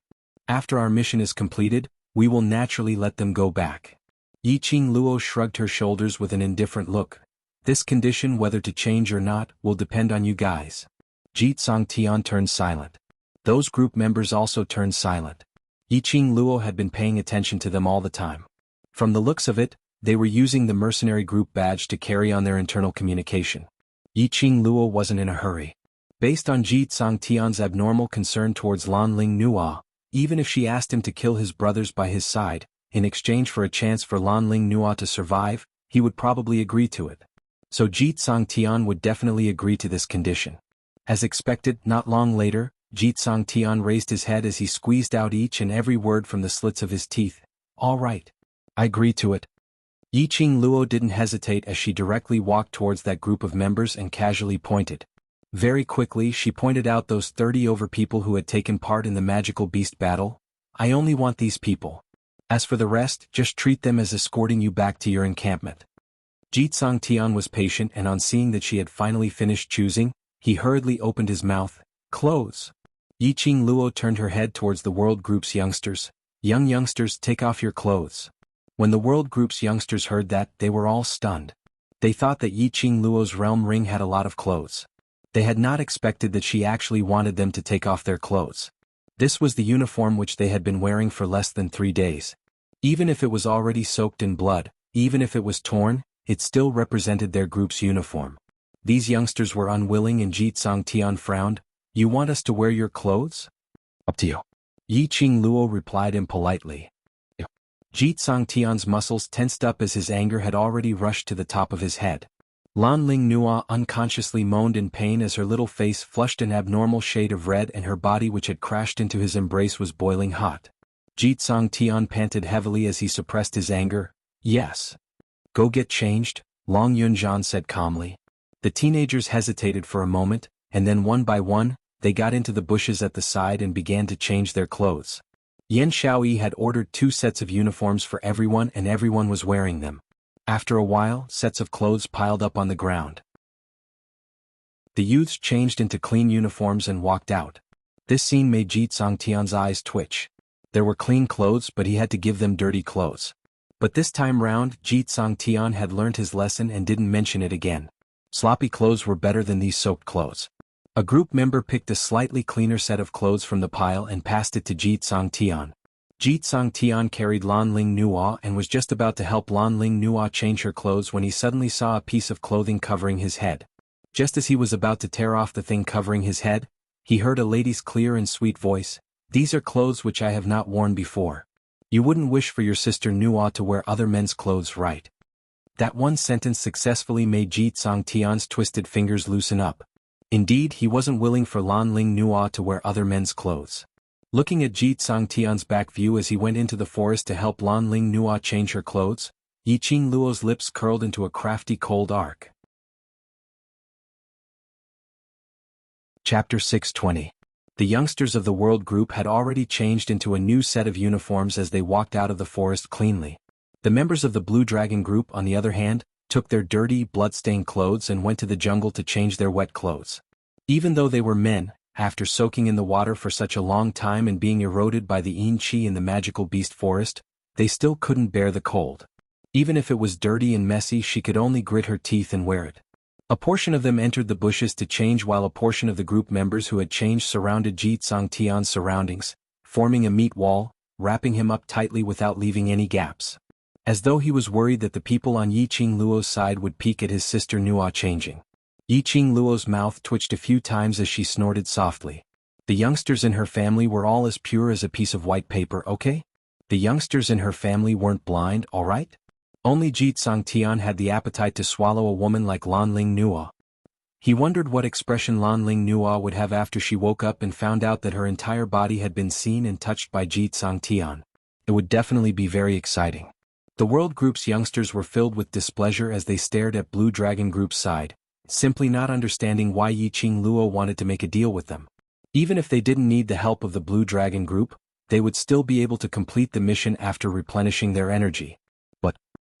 After our mission is completed, we will naturally let them go back. Yi Qing Luo shrugged her shoulders with an indifferent look. This condition, whether to change or not, will depend on you guys. Jitsang Tian turned silent. Those group members also turned silent. Yi Qing Luo had been paying attention to them all the time. From the looks of it, they were using the mercenary group badge to carry on their internal communication. Yi Qing Luo wasn't in a hurry. Based on Jitsang Tian's abnormal concern towards Lan Ling Nua, even if she asked him to kill his brothers by his side, in exchange for a chance for Lan Ling Nua to survive, he would probably agree to it. So Jitsang Tian would definitely agree to this condition. As expected, not long later, Jitsang Tian raised his head as he squeezed out each and every word from the slits of his teeth. All right. I agree to it. Yi Qing Luo didn't hesitate as she directly walked towards that group of members and casually pointed. Very quickly she pointed out those 30 over people who had taken part in the magical beast battle. I only want these people. As for the rest, just treat them as escorting you back to your encampment. Jitsang Tian was patient, and on seeing that she had finally finished choosing, he hurriedly opened his mouth. Clothes. Yi Qing Luo turned her head towards the World Group's youngsters. Young youngsters, take off your clothes. When the World Group's youngsters heard that, they were all stunned. They thought that Yi Qing Luo's realm ring had a lot of clothes. They had not expected that she actually wanted them to take off their clothes. This was the uniform which they had been wearing for less than 3 days. Even if it was already soaked in blood, even if it was torn, it still represented their group's uniform. These youngsters were unwilling, and Jitsang Tian frowned. You want us to wear your clothes? Up to you. Yi Qing Luo replied impolitely. Jitsang Tian's muscles tensed up as his anger had already rushed to the top of his head. Lan Ling Nua unconsciously moaned in pain as her little face flushed an abnormal shade of red and her body which had crashed into his embrace was boiling hot. Jitsong Tian panted heavily as he suppressed his anger. Yes. Go get changed, Long Yunjian said calmly. The teenagers hesitated for a moment, and then one by one, they got into the bushes at the side and began to change their clothes. Yan Xiaoyi had ordered 2 sets of uniforms for everyone and everyone was wearing them. After a while, sets of clothes piled up on the ground. The youths changed into clean uniforms and walked out. This scene made Jitsong Tian's eyes twitch. There were clean clothes but he had to give them dirty clothes. But this time round, Jitsong Tian had learned his lesson and didn't mention it again. Sloppy clothes were better than these soaked clothes. A group member picked a slightly cleaner set of clothes from the pile and passed it to Jitsong Tian. Jitsong Tian carried Lan Ling Nua and was just about to help Lan Ling Nua change her clothes when he suddenly saw a piece of clothing covering his head. Just as he was about to tear off the thing covering his head, he heard a lady's clear and sweet voice, "These are clothes which I have not worn before. You wouldn't wish for your sister Nua to wear other men's clothes, right?" That one sentence successfully made Jitsong Tian's twisted fingers loosen up. Indeed, he wasn't willing for Lan Ling Nua to wear other men's clothes. Looking at Jitsong Tian's back view as he went into the forest to help Lan Ling Nua change her clothes, Yiqing Luo's lips curled into a crafty cold arc. Chapter 620. The youngsters of the World Group had already changed into a new set of uniforms as they walked out of the forest cleanly. The members of the Blue Dragon Group, on the other hand, took their dirty, blood-stained clothes and went to the jungle to change their wet clothes. Even though they were men, after soaking in the water for such a long time and being eroded by the yin qi in the magical beast forest, they still couldn't bear the cold. Even if it was dirty and messy, she could only grit her teeth and wear it. A portion of them entered the bushes to change while a portion of the group members who had changed surrounded Jitsong Tian's surroundings, forming a meat wall, wrapping him up tightly without leaving any gaps. As though he was worried that the people on Yiqing Luo's side would peek at his sister Nua changing. Yiqing Luo's mouth twitched a few times as she snorted softly. The youngsters in her family were all as pure as a piece of white paper, okay? The youngsters in her family weren't blind, alright? Only Jitsong Tian had the appetite to swallow a woman like Lan Ling Nua. He wondered what expression Lan Ling Nua would have after she woke up and found out that her entire body had been seen and touched by Jitsong Tian. It would definitely be very exciting. The World Group's youngsters were filled with displeasure as they stared at Blue Dragon Group's side, simply not understanding why Yiqing Luo wanted to make a deal with them. Even if they didn't need the help of the Blue Dragon Group, they would still be able to complete the mission after replenishing their energy. But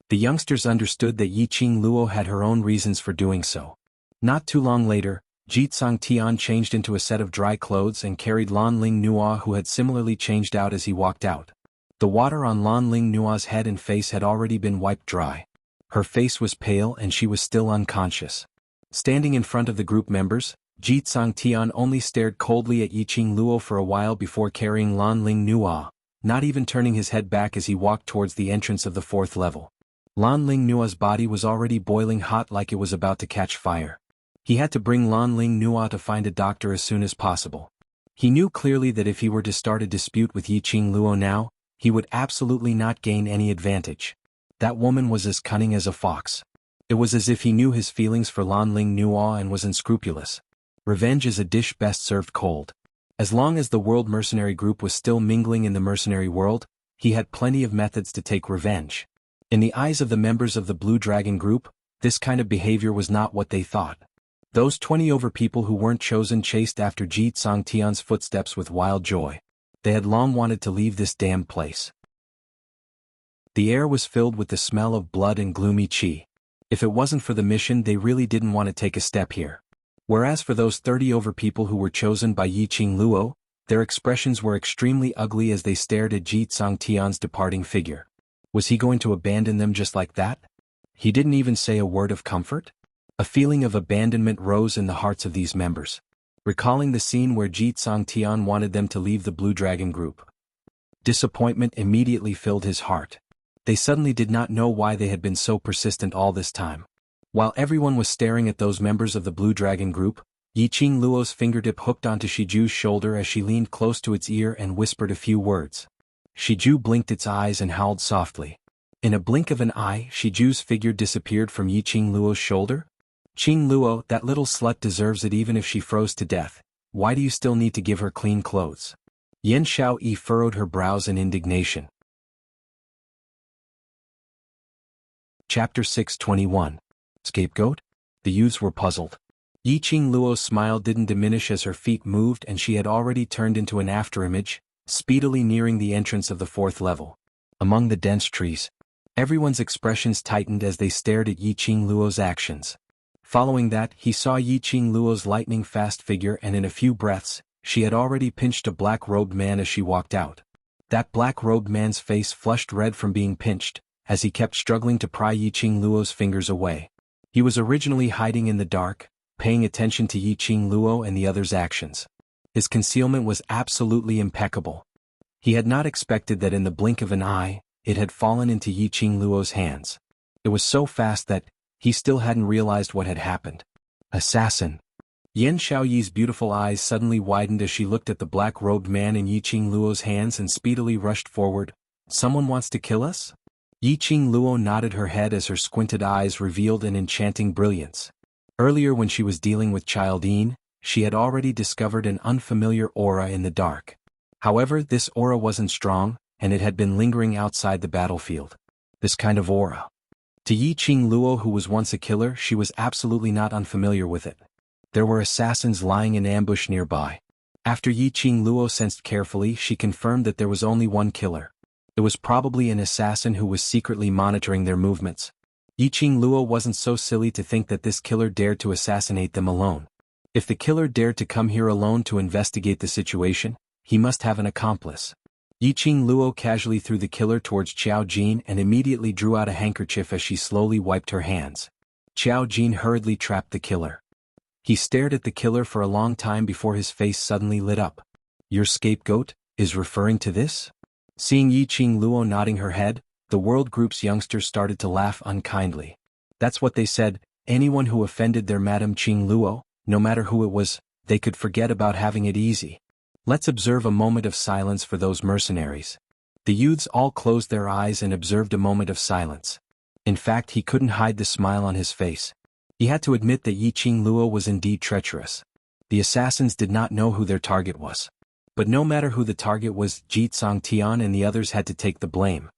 the youngsters understood that Yiqing Luo had her own reasons for doing so. Not too long later, Jitsong Tian changed into a set of dry clothes and carried Lan Ling Nua, who had similarly changed out as he walked out. The water on Lan Ling Nua's head and face had already been wiped dry. Her face was pale and she was still unconscious. Standing in front of the group members, Jitsong Tian only stared coldly at Yiqing Luo for a while before carrying Lan Ling Nua, not even turning his head back as he walked towards the entrance of the 4th level. Lan Ling Nua's body was already boiling hot like it was about to catch fire. He had to bring Lan Ling Nua to find a doctor as soon as possible. He knew clearly that if he were to start a dispute with Yiqing Luo now, he would absolutely not gain any advantage. That woman was as cunning as a fox. It was as if he knew his feelings for Lan Ling Nua and was unscrupulous. Revenge is a dish best served cold. As long as the World Mercenary Group was still mingling in the mercenary world, he had plenty of methods to take revenge. In the eyes of the members of the Blue Dragon Group, this kind of behavior was not what they thought. Those 20 over people who weren't chosen chased after Jitsong Tian's footsteps with wild joy. They had long wanted to leave this damned place. The air was filled with the smell of blood and gloomy qi. If it wasn't for the mission, they really didn't want to take a step here. Whereas for those 30 over people who were chosen by Yiqing Luo, their expressions were extremely ugly as they stared at Jitsong Tian's departing figure. Was he going to abandon them just like that? He didn't even say a word of comfort? A feeling of abandonment rose in the hearts of these members. Recalling the scene where Jitsong Tian wanted them to leave the Blue Dragon Group, disappointment immediately filled his heart. They suddenly did not know why they had been so persistent all this time. While everyone was staring at those members of the Blue Dragon Group, Yiqing Luo's fingertip hooked onto Shiju's shoulder as she leaned close to its ear and whispered a few words. Shiju blinked its eyes and howled softly. In a blink of an eye, Shiju's figure disappeared from Yiqing Luo's shoulder. "Qing Luo, that little slut deserves it even if she froze to death. Why do you still need to give her clean clothes?" Yan Xiaoyi furrowed her brows in indignation. Chapter 621. Scapegoat? The youths were puzzled. Yiqing Luo's smile didn't diminish as her feet moved and she had already turned into an afterimage, speedily nearing the entrance of the 4th level. Among the dense trees, everyone's expressions tightened as they stared at Yiqing Luo's actions. Following that, he saw Yiqing Luo's lightning-fast figure and in a few breaths, she had already pinched a black-robed man as she walked out. That black-robed man's face flushed red from being pinched, as he kept struggling to pry Yiqing Luo's fingers away. He was originally hiding in the dark, paying attention to Yiqing Luo and the others' actions. His concealment was absolutely impeccable. He had not expected that in the blink of an eye, it had fallen into Yiqing Luo's hands. It was so fast that he still hadn't realized what had happened. Assassin. Yan Xiaoyi's beautiful eyes suddenly widened as she looked at the black-robed man in Yiqing Luo's hands and speedily rushed forward. Someone wants to kill us? Yiqing Luo nodded her head as her squinted eyes revealed an enchanting brilliance. Earlier when she was dealing with Childine, she had already discovered an unfamiliar aura in the dark. However, this aura wasn't strong, and it had been lingering outside the battlefield. This kind of aura. To Yiqing Luo, who was once a killer, she was absolutely not unfamiliar with it. There were assassins lying in ambush nearby. After Yiqing Luo sensed carefully, she confirmed that there was only one killer. It was probably an assassin who was secretly monitoring their movements. Yiqing Luo wasn't so silly to think that this killer dared to assassinate them alone. If the killer dared to come here alone to investigate the situation, he must have an accomplice. Yiqing Luo casually threw the killer towards Qiao Jin and immediately drew out a handkerchief as she slowly wiped her hands. Qiao Jin hurriedly trapped the killer. He stared at the killer for a long time before his face suddenly lit up. Your scapegoat is referring to this? Seeing Yiqing Luo nodding her head, the World Group's youngsters started to laugh unkindly. That's what they said, anyone who offended their Madame Qing Luo, no matter who it was, they could forget about having it easy. Let's observe a moment of silence for those mercenaries. The youths all closed their eyes and observed a moment of silence. In fact, he couldn't hide the smile on his face. He had to admit that Yiqing Luo was indeed treacherous. The assassins did not know who their target was. But no matter who the target was, Jitsong Tian and the others had to take the blame.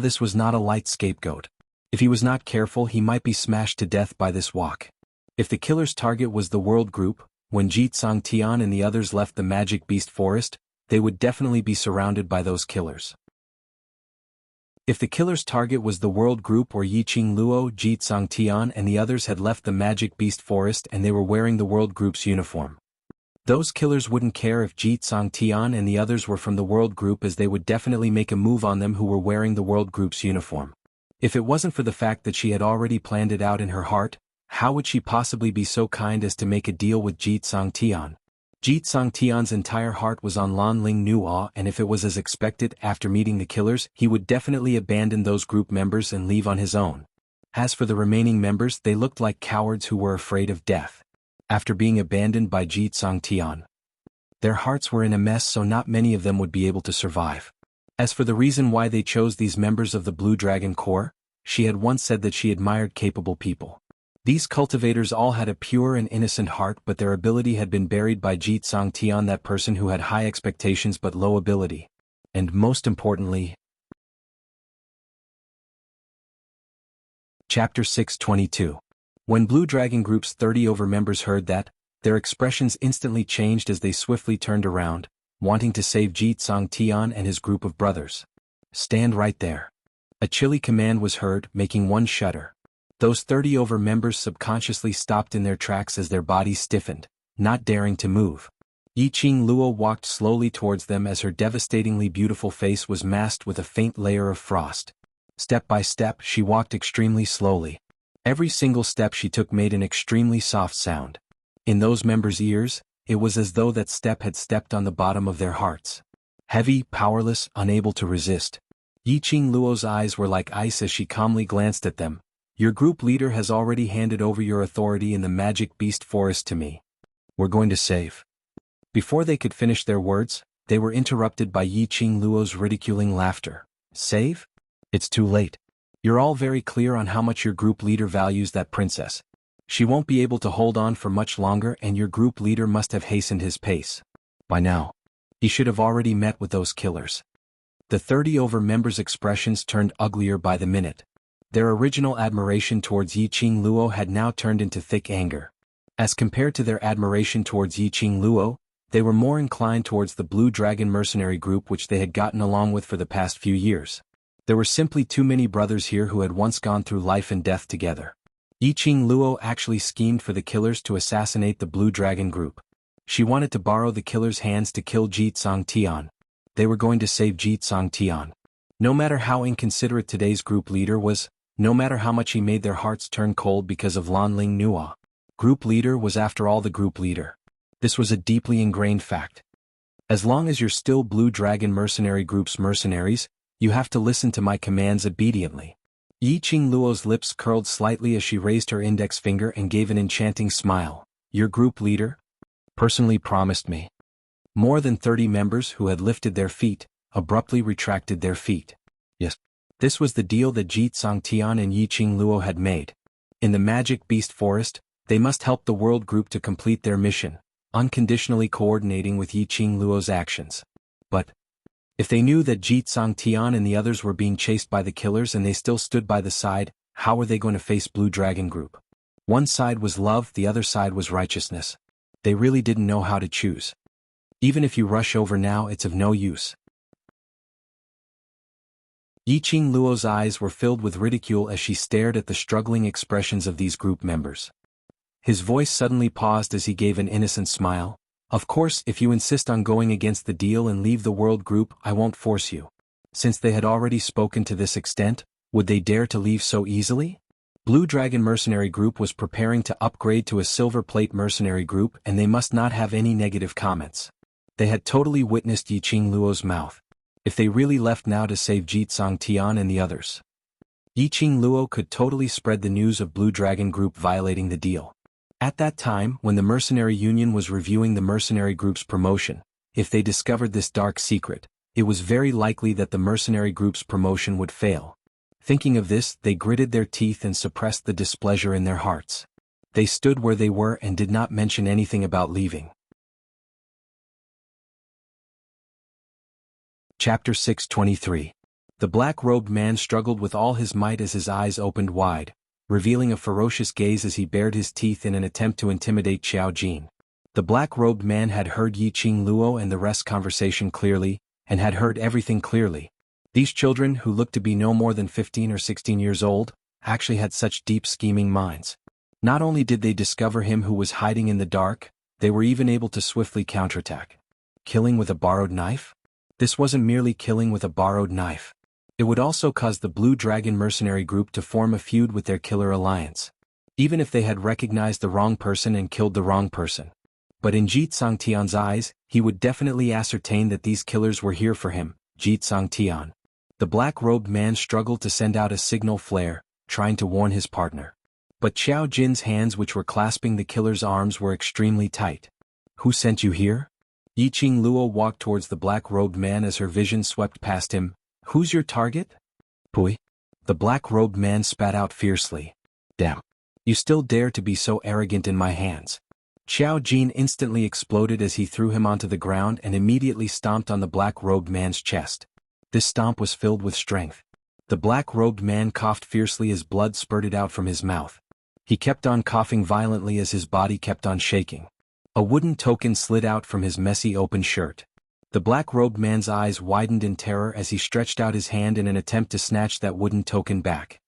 This was not a light scapegoat. If he was not careful, he might be smashed to death by this walk. If the killer's target was the World Group, when Jitsong Tian and the others left the Magic Beast Forest, they would definitely be surrounded by those killers. If the killer's target was the World Group or Yiqing Luo, Jitsong Tian and the others had left the Magic Beast Forest and they were wearing the World Group's uniform. Those killers wouldn't care if Jitsong Tian and the others were from the World Group, as they would definitely make a move on them who were wearing the World Group's uniform. If it wasn't for the fact that she had already planned it out in her heart, how would she possibly be so kind as to make a deal with Jitsong Tian? Jitsong Tian's entire heart was on Lan Ling Nuo, and if it was as expected after meeting the killers, he would definitely abandon those group members and leave on his own. As for the remaining members, they looked like cowards who were afraid of death. After being abandoned by Jitsong Tian, their hearts were in a mess, so not many of them would be able to survive. As for the reason why they chose these members of the Blue Dragon Corps, she had once said that she admired capable people. These cultivators all had a pure and innocent heart, but their ability had been buried by Jitsong Tian, that person who had high expectations but low ability. And most importantly, Chapter 622. When Blue Dragon Group's 30 over members heard that, their expressions instantly changed as they swiftly turned around, wanting to save Jitsong Tian and his group of brothers. Stand right there. A chilly command was heard, making one shudder. Those 30 over members subconsciously stopped in their tracks as their bodies stiffened, not daring to move. Yiqing Luo walked slowly towards them as her devastatingly beautiful face was masked with a faint layer of frost. Step by step, she walked extremely slowly. Every single step she took made an extremely soft sound. In those members' ears, it was as though that step had stepped on the bottom of their hearts. Heavy, powerless, unable to resist. Yiqing Luo's eyes were like ice as she calmly glanced at them. Your group leader has already handed over your authority in the Magic Beast Forest to me. We're going to save. Before they could finish their words, they were interrupted by Yiqing Luo's ridiculing laughter. Save? It's too late. You're all very clear on how much your group leader values that princess. She won't be able to hold on for much longer, and your group leader must have hastened his pace. By now, He should have already met with those killers. The 30 over members' expressions turned uglier by the minute. Their original admiration towards Yiqing Luo had now turned into thick anger. As compared to their admiration towards Yiqing Luo, they were more inclined towards the Blue Dragon mercenary group which they had gotten along with for the past few years. There were simply too many brothers here who had once gone through life and death together. Yiqing Luo actually schemed for the killers to assassinate the Blue Dragon group. She wanted to borrow the killers' hands to kill Jitsang Tian. They were going to save Jitsang Tian. No matter how inconsiderate today's group leader was, no matter how much he made their hearts turn cold because of Lanling Nua, group leader was after all the group leader. This was a deeply ingrained fact. As long as you're still Blue Dragon mercenary group's mercenaries, you have to listen to my commands obediently. Yiqing Luo's lips curled slightly as she raised her index finger and gave an enchanting smile. Your group leader personally promised me. More than 30 members who had lifted their feet, abruptly retracted their feet. Yes. This was the deal that Jitsang Tian and Yiqing Luo had made. In the Magic Beast Forest, they must help the World Group to complete their mission, unconditionally coordinating with Yiqing Luo's actions. But if they knew that Jitsang Tian and the others were being chased by the killers and they still stood by the side, how were they going to face Blue Dragon Group? One side was love, the other side was righteousness. They really didn't know how to choose. Even if you rush over now, it's of no use. Yiqing Luo's eyes were filled with ridicule as she stared at the struggling expressions of these group members. His voice suddenly paused as he gave an innocent smile. Of course, if you insist on going against the deal and leave the World Group, I won't force you. Since they had already spoken to this extent, would they dare to leave so easily? Blue Dragon Mercenary Group was preparing to upgrade to a Silver Plate Mercenary Group and they must not have any negative comments. They had totally witnessed Yiqing Luo's mouth. If they really left now to save Jitsang Tian and the others, Yiqing Luo could totally spread the news of Blue Dragon Group violating the deal. At that time, when the Mercenary Union was reviewing the Mercenary Group's promotion, if they discovered this dark secret, it was very likely that the Mercenary Group's promotion would fail. Thinking of this, they gritted their teeth and suppressed the displeasure in their hearts. They stood where they were and did not mention anything about leaving. Chapter 623. The black-robed man struggled with all his might as his eyes opened wide, revealing a ferocious gaze as he bared his teeth in an attempt to intimidate Xiao Jin. The black-robed man had heard Yiqing Luo and the rest's conversation clearly, and had heard everything clearly. These children, who looked to be no more than 15 or 16 years old, actually had such deep scheming minds. Not only did they discover him who was hiding in the dark, they were even able to swiftly counterattack. Killing with a borrowed knife? This wasn't merely killing with a borrowed knife. It would also cause the Blue Dragon Mercenary Group to form a feud with their killer alliance. Even if they had recognized the wrong person and killed the wrong person. But in Jitsang Tian's eyes, he would definitely ascertain that these killers were here for him, Jitsang Tian. The black-robed man struggled to send out a signal flare, trying to warn his partner. But Xiao Jin's hands which were clasping the killer's arms were extremely tight. Who sent you here? Yiqing Luo walked towards the black-robed man as her vision swept past him. Who's your target? Pui. The black-robed man spat out fiercely. Damn. You still dare to be so arrogant in my hands. Xiao Jin instantly exploded as he threw him onto the ground and immediately stomped on the black-robed man's chest. This stomp was filled with strength. The black-robed man coughed fiercely as blood spurted out from his mouth. He kept on coughing violently as his body kept on shaking. A wooden token slid out from his messy open shirt. The black-robed man's eyes widened in terror as he stretched out his hand in an attempt to snatch that wooden token back.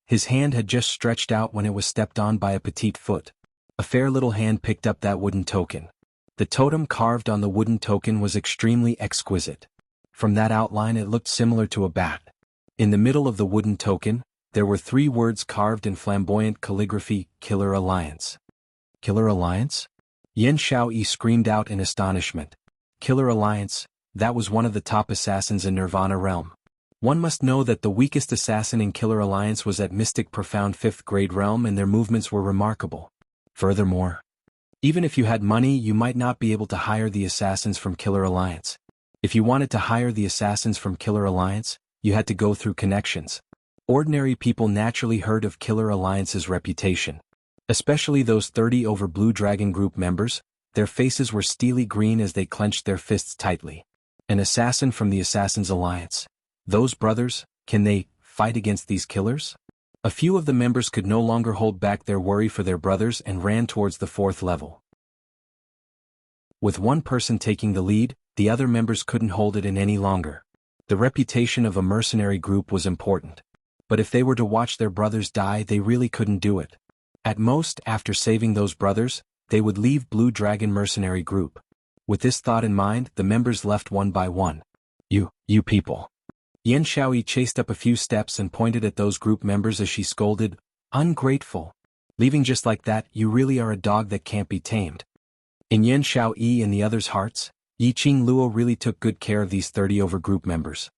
His hand had just stretched out when it was stepped on by a petite foot. A fair little hand picked up that wooden token. The totem carved on the wooden token was extremely exquisite. From that outline it looked similar to a bat. In the middle of the wooden token, there were 3 words carved in flamboyant calligraphy: Killer Alliance. Killer Alliance? Yen Xiaoyi screamed out in astonishment. Killer Alliance, that was one of the top assassins in Nirvana Realm. One must know that the weakest assassin in Killer Alliance was at Mystic Profound 5th grade realm and their movements were remarkable. Furthermore, even if you had money you might not be able to hire the assassins from Killer Alliance. If you wanted to hire the assassins from Killer Alliance, you had to go through connections. Ordinary people naturally heard of Killer Alliance's reputation. Especially those 30 over Blue Dragon Group members, Their faces were steely green as they clenched their fists tightly. An assassin from the Assassin's Alliance. Those brothers, can they fight against these killers? A few of the members could no longer hold back their worry for their brothers and ran towards the 4th level. With one person taking the lead, the other members couldn't hold it in any longer. The reputation of a mercenary group was important. But if they were to watch their brothers die, they really couldn't do it. At most, after saving those brothers, they would leave Blue Dragon Mercenary Group. With this thought in mind, the members left one by one. You people. Yan Shaoyi chased up a few steps and pointed at those group members as she scolded, "Ungrateful. Leaving just like that, you really are a dog that can't be tamed." In Yan Shaoyi and the others' hearts, Yiqing Luo really took good care of these 30 over group members.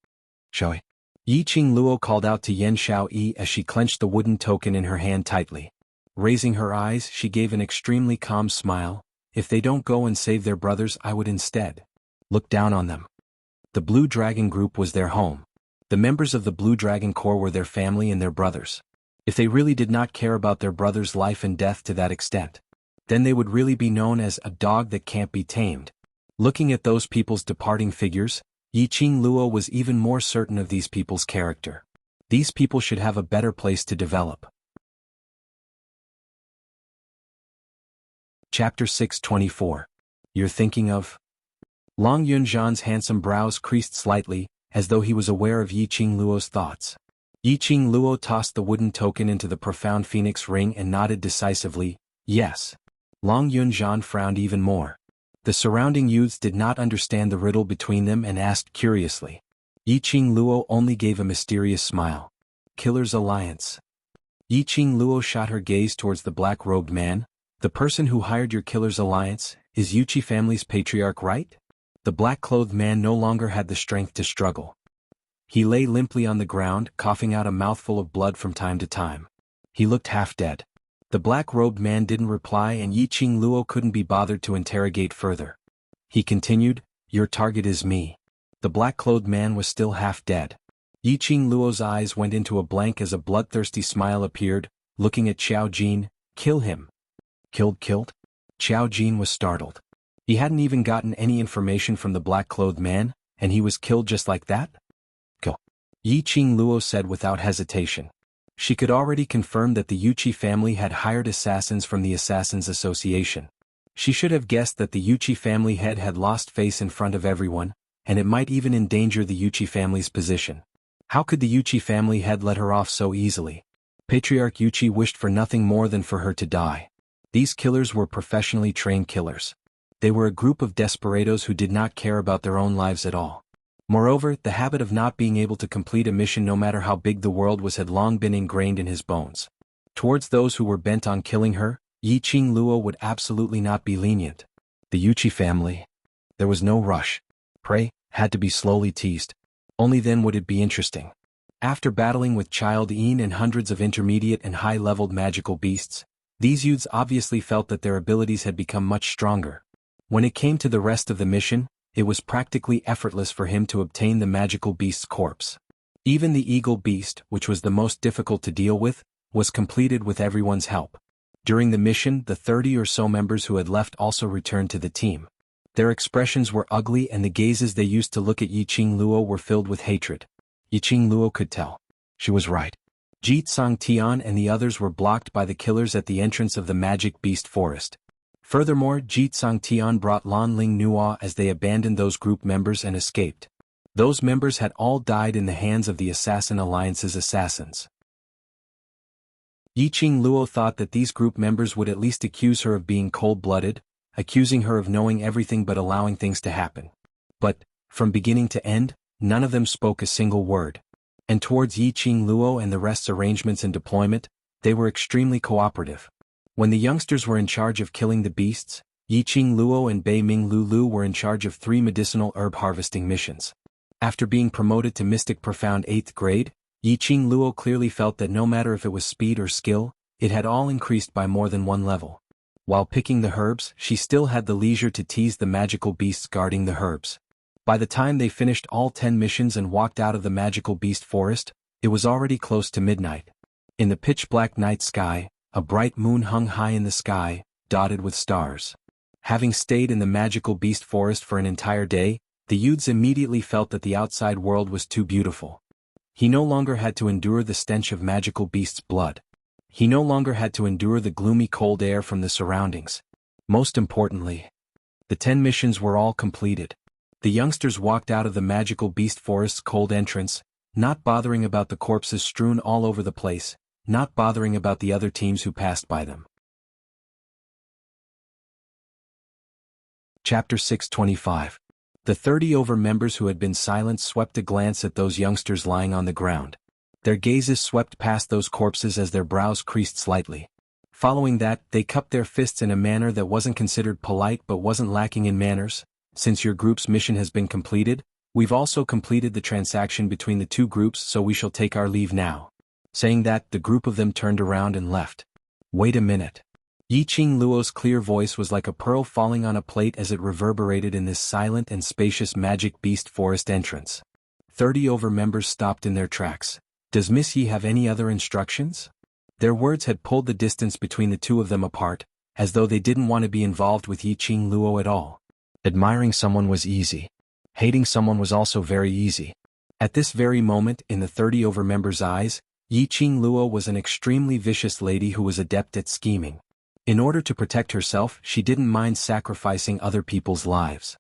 Shaoyi. Yiqing Luo called out to Yan Shaoyi as she clenched the wooden token in her hand tightly. Raising her eyes, she gave an extremely calm smile. "If they don't go and save their brothers, I would instead look down on them." The Blue Dragon Group was their home. The members of the Blue Dragon Corps were their family and their brothers. If they really did not care about their brother's life and death to that extent, then they would really be known as a dog that can't be tamed. Looking at those people's departing figures, Yiqing Luo was even more certain of these people's character. These people should have a better place to develop. Chapter 624. You're thinking of? Long Yunzhan's handsome brows creased slightly, as though he was aware of Yiqing Luo's thoughts. Yiqing Luo tossed the wooden token into the profound phoenix ring and nodded decisively, "Yes." Long Yunzhan frowned even more. The surrounding youths did not understand the riddle between them and asked curiously. Yiqing Luo only gave a mysterious smile. "Killer's Alliance." Yiqing Luo shot her gaze towards the black-robed man. "The person who hired your Killer's Alliance, is Yuchi family's patriarch, right?" The black-clothed man no longer had the strength to struggle. He lay limply on the ground, coughing out a mouthful of blood from time to time. He looked half dead. The black-robed man didn't reply and Yiqing Luo couldn't be bothered to interrogate further. He continued, "Your target is me." The black-clothed man was still half dead. Yiqing Luo's eyes went into a blank as a bloodthirsty smile appeared, looking at Xiao Jin. "Kill him." Killed? Xiao Jin was startled. He hadn't even gotten any information from the black-clothed man, and he was killed just like that? Kill. Yiqing Luo said without hesitation. She could already confirm that the Yuchi family had hired assassins from the Assassins Association. She should have guessed that the Yuchi family head had lost face in front of everyone, and it might even endanger the Yuchi family's position. How could the Yuchi family head let her off so easily? Patriarch Yuchi wished for nothing more than for her to die. These killers were professionally trained killers. They were a group of desperados who did not care about their own lives at all. Moreover, the habit of not being able to complete a mission no matter how big the world was had long been ingrained in his bones. Towards those who were bent on killing her, Yiqing Luo would absolutely not be lenient. The Yuchi family. There was no rush. Prey had to be slowly teased. Only then would it be interesting. After battling with Child Een and hundreds of intermediate and high-leveled magical beasts, these youths obviously felt that their abilities had become much stronger. When it came to the rest of the mission, it was practically effortless for him to obtain the magical beast's corpse. Even the eagle beast, which was the most difficult to deal with, was completed with everyone's help. During the mission, the 30 or so members who had left also returned to the team. Their expressions were ugly and the gazes they used to look at Yiqing Luo were filled with hatred. Yiqing Luo could tell. She was right. Jit Sang Tian and the others were blocked by the killers at the entrance of the magic beast forest. Furthermore, Jit Sang Tian brought Lan Ling Nua as they abandoned those group members and escaped. Those members had all died in the hands of the Assassin Alliance's assassins. Yiqing Luo thought that these group members would at least accuse her of being cold-blooded, accusing her of knowing everything but allowing things to happen. But, from beginning to end, none of them spoke a single word. And towards Yiqing Luo and the rest's arrangements and deployment, they were extremely cooperative. When the youngsters were in charge of killing the beasts, Yiqing Luo and Bei Ming Lulu were in charge of 3 medicinal herb harvesting missions. After being promoted to Mystic Profound 8th grade, Yiqing Luo clearly felt that no matter if it was speed or skill, it had all increased by more than one level. While picking the herbs, she still had the leisure to tease the magical beasts guarding the herbs. By the time they finished all 10 missions and walked out of the magical beast forest, it was already close to midnight. In the pitch-black night sky, a bright moon hung high in the sky, dotted with stars. Having stayed in the magical beast forest for an entire day, the youths immediately felt that the outside world was too beautiful. He no longer had to endure the stench of magical beast's blood. He no longer had to endure the gloomy cold air from the surroundings. Most importantly, the 10 missions were all completed. The youngsters walked out of the magical beast forest's cold entrance, not bothering about the corpses strewn all over the place, not bothering about the other teams who passed by them. Chapter 625. The 30 members who had been silent swept a glance at those youngsters lying on the ground. Their gazes swept past those corpses as their brows creased slightly. Following that, they cupped their fists in a manner that wasn't considered polite but wasn't lacking in manners. Since your group's mission has been completed, we've also completed the transaction between the two groups, so we shall take our leave now. Saying that, the group of them turned around and left. Wait a minute. Yiqing Luo's clear voice was like a pearl falling on a plate as it reverberated in this silent and spacious magic beast forest entrance. 30 members stopped in their tracks. Does Miss Yi have any other instructions? Their words had pulled the distance between the two of them apart, as though they didn't want to be involved with Yiqing Luo at all. Admiring someone was easy. Hating someone was also very easy. At this very moment, in the 30 members' eyes, Yiqing Luo was an extremely vicious lady who was adept at scheming. In order to protect herself, she didn't mind sacrificing other people's lives.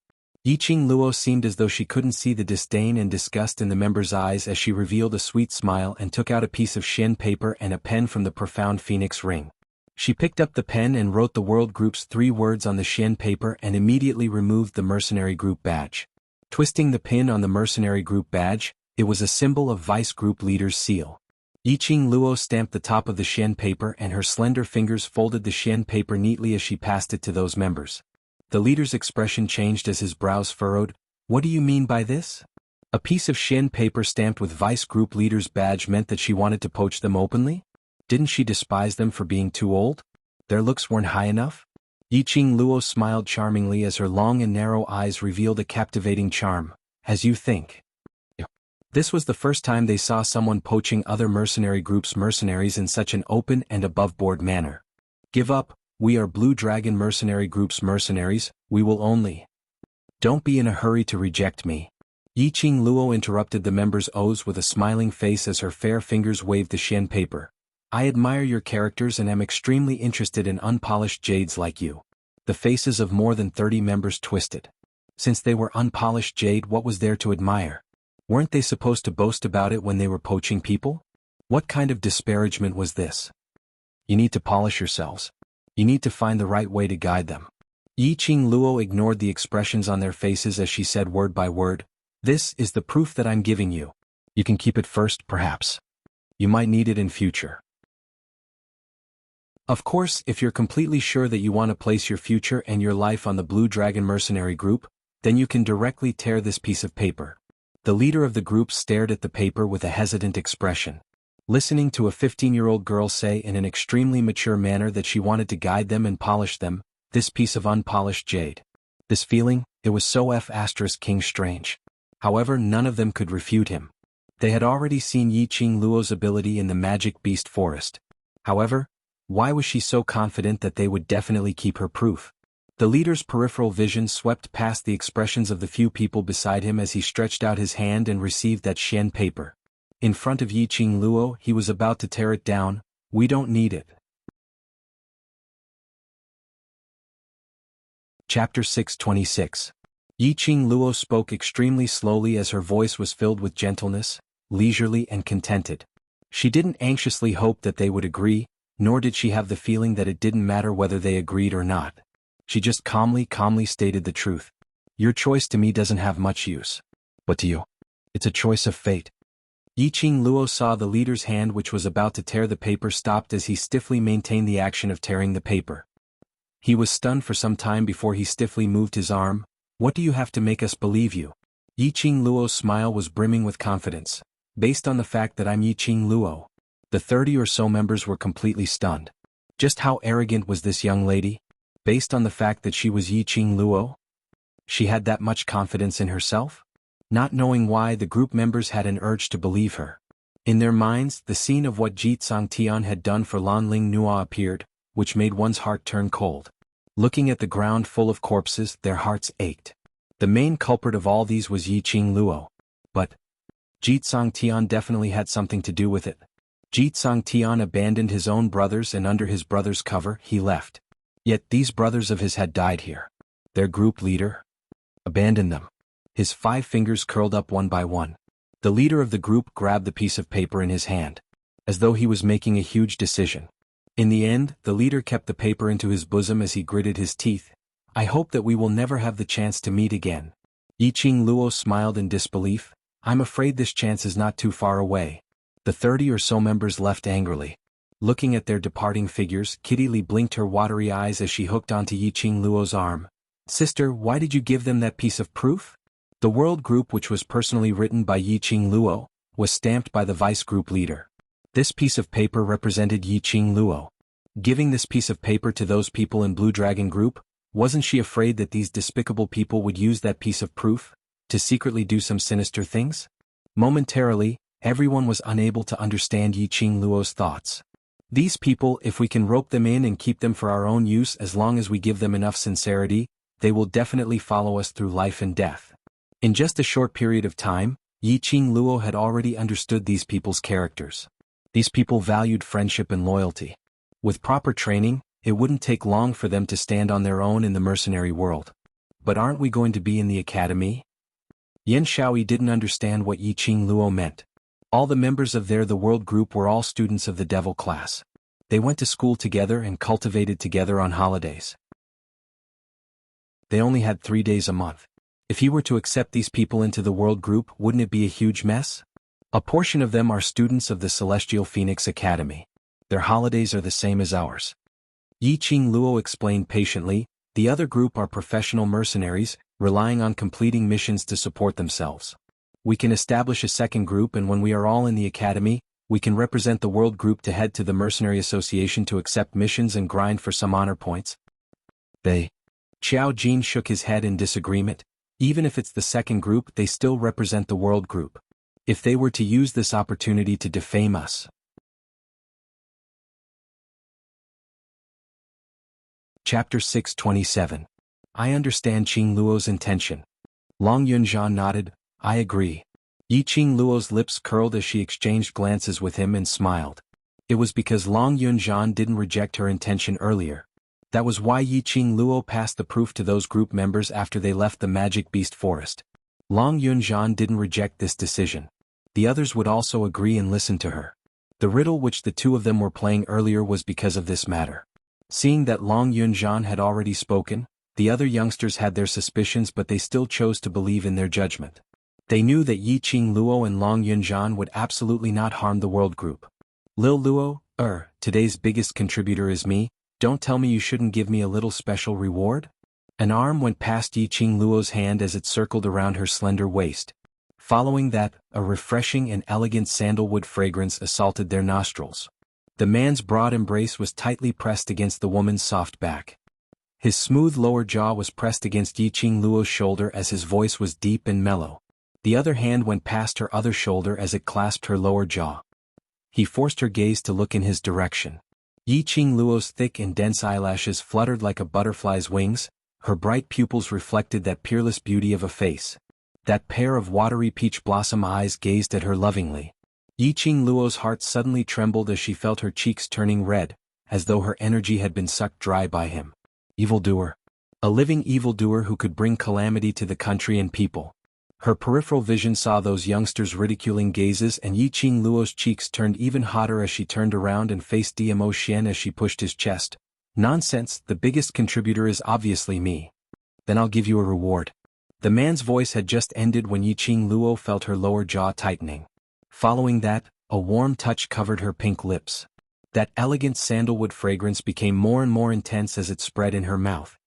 Yiqing Luo seemed as though she couldn't see the disdain and disgust in the members' eyes as she revealed a sweet smile and took out a piece of Shen paper and a pen from the profound phoenix ring. She picked up the pen and wrote the world group's 3 words on the Shen paper and immediately removed the mercenary group badge. Twisting the pin on the mercenary group badge, it was a symbol of vice group leader's seal. Yiqing Luo stamped the top of the Shen paper and her slender fingers folded the Shen paper neatly as she passed it to those members. The leader's expression changed as his brows furrowed. What do you mean by this? A piece of Shen paper stamped with vice group leader's badge meant that she wanted to poach them openly? Didn't she despise them for being too old? Their looks weren't high enough? Yiqing Luo smiled charmingly as her long and narrow eyes revealed a captivating charm. As you think. This was the first time they saw someone poaching other mercenary groups' mercenaries in such an open and above-board manner. Give up, we are Blue Dragon Mercenary Group's mercenaries, we will only. Don't be in a hurry to reject me. Yiqing Luo interrupted the members' oaths with a smiling face as her fair fingers waved the Shen paper. I admire your characters and am extremely interested in unpolished jades like you. The faces of more than 30 members twisted. Since they were unpolished jade, what was there to admire? Weren't they supposed to boast about it when they were poaching people? What kind of disparagement was this? You need to polish yourselves. You need to find the right way to guide them. Yiqing Luo ignored the expressions on their faces as she said word by word, this is the proof that I'm giving you. You can keep it first, perhaps. You might need it in future. Of course, if you're completely sure that you want to place your future and your life on the Blue Dragon Mercenary Group, then you can directly tear this piece of paper. The leader of the group stared at the paper with a hesitant expression. Listening to a 15-year-old girl say in an extremely mature manner that she wanted to guide them and polish them, this piece of unpolished jade. This feeling, it was so King strange. However, none of them could refute him. They had already seen Yiqing Luo's ability in the magic beast forest. However, why was she so confident that they would definitely keep her proof? The leader's peripheral vision swept past the expressions of the few people beside him as he stretched out his hand and received that Shen paper. In front of Yiqing Luo, he was about to tear it down. We don't need it. Chapter 626. Yiqing Luo spoke extremely slowly as her voice was filled with gentleness, leisurely and contented. She didn't anxiously hope that they would agree, nor did she have the feeling that it didn't matter whether they agreed or not. She just calmly stated the truth. Your choice to me doesn't have much use. But to you, it's a choice of fate. Yiqing Luo saw the leader's hand which was about to tear the paper stopped as he stiffly maintained the action of tearing the paper. He was stunned for some time before he stiffly moved his arm. What do you have to make us believe you? Yiqing Luo's smile was brimming with confidence. Based on the fact that I'm Yiqing Luo. The 30 or so members were completely stunned. Just how arrogant was this young lady? Based on the fact that she was Yiqing Luo? She had that much confidence in herself? Not knowing why, the group members had an urge to believe her. In their minds, the scene of what Jitsang Tian had done for Lan Ling Nua appeared, which made one's heart turn cold. Looking at the ground full of corpses, their hearts ached. The main culprit of all these was Yiqing Luo. But Jitsang Tian definitely had something to do with it. Jitsang Tian abandoned his own brothers, and under his brother's cover, he left. Yet these brothers of his had died here. Their group leader abandoned them. His 5 fingers curled up one by one. The leader of the group grabbed the piece of paper in his hand, as though he was making a huge decision. In the end, the leader kept the paper into his bosom as he gritted his teeth. I hope that we will never have the chance to meet again. Yiqing Luo smiled in disbelief. I'm afraid this chance is not too far away. The 30 or so members left angrily. Looking at their departing figures, Kitty Lee blinked her watery eyes as she hooked onto Yiqing Luo's arm. Sister, why did you give them that piece of proof? The world group, which was personally written by Yiqing Luo, was stamped by the vice group leader. This piece of paper represented Yiqing Luo. Giving this piece of paper to those people in Blue Dragon Group, wasn't she afraid that these despicable people would use that piece of proof to secretly do some sinister things? Momentarily, everyone was unable to understand Yiqing Luo's thoughts. These people, if we can rope them in and keep them for our own use as long as we give them enough sincerity, they will definitely follow us through life and death. In just a short period of time, Yiqing Luo had already understood these people's characters. These people valued friendship and loyalty. With proper training, it wouldn't take long for them to stand on their own in the mercenary world. But aren't we going to be in the academy? Yen Shaoyi didn't understand what Yiqing Luo meant. All the members of the world group were all students of the devil class. They went to school together and cultivated together on holidays. They only had 3 days a month. If he were to accept these people into the world group, wouldn't it be a huge mess? A portion of them are students of the Celestial Phoenix Academy. Their holidays are the same as ours. Yiqing Luo explained patiently. The other group are professional mercenaries, relying on completing missions to support themselves. We can establish a second group, and when we are all in the academy, we can represent the world group to head to the Mercenary Association to accept missions and grind for some honor points. Xiao Jin shook his head in disagreement. Even if it's the second group, they still represent the world group. If they were to use this opportunity to defame us. Chapter 627. I understand Qing Luo's intention. Long Yunzhan nodded. I agree. Yiqing Luo's lips curled as she exchanged glances with him and smiled. It was because Long Yunzhan didn't reject her intention earlier. That was why Yiqing Luo passed the proof to those group members after they left the Magic Beast Forest. Long Yunzhan didn't reject this decision. The others would also agree and listen to her. The riddle which the two of them were playing earlier was because of this matter. Seeing that Long Yunzhan had already spoken, the other youngsters had their suspicions, but they still chose to believe in their judgment. They knew that Yiqing Luo and Long Yunzhan would absolutely not harm the world group. Lil Luo, today's biggest contributor is me. Don't tell me you shouldn't give me a little special reward? An arm went past Yiqing Luo's hand as it circled around her slender waist. Following that, a refreshing and elegant sandalwood fragrance assaulted their nostrils. The man's broad embrace was tightly pressed against the woman's soft back. His smooth lower jaw was pressed against Yiqing Luo's shoulder as his voice was deep and mellow. The other hand went past her other shoulder as it clasped her lower jaw. He forced her gaze to look in his direction. Yiqing Luo's thick and dense eyelashes fluttered like a butterfly's wings. Her bright pupils reflected that peerless beauty of a face. That pair of watery peach blossom eyes gazed at her lovingly. Yiqing Luo's heart suddenly trembled as she felt her cheeks turning red, as though her energy had been sucked dry by him. Evildoer. A living evildoer who could bring calamity to the country and people. Her peripheral vision saw those youngsters' ridiculing gazes, and Yiqing Luo's cheeks turned even hotter as she turned around and faced Dmo Xian as she pushed his chest. Nonsense, the biggest contributor is obviously me. Then I'll give you a reward. The man's voice had just ended when Yiqing Luo felt her lower jaw tightening. Following that, a warm touch covered her pink lips. That elegant sandalwood fragrance became more and more intense as it spread in her mouth.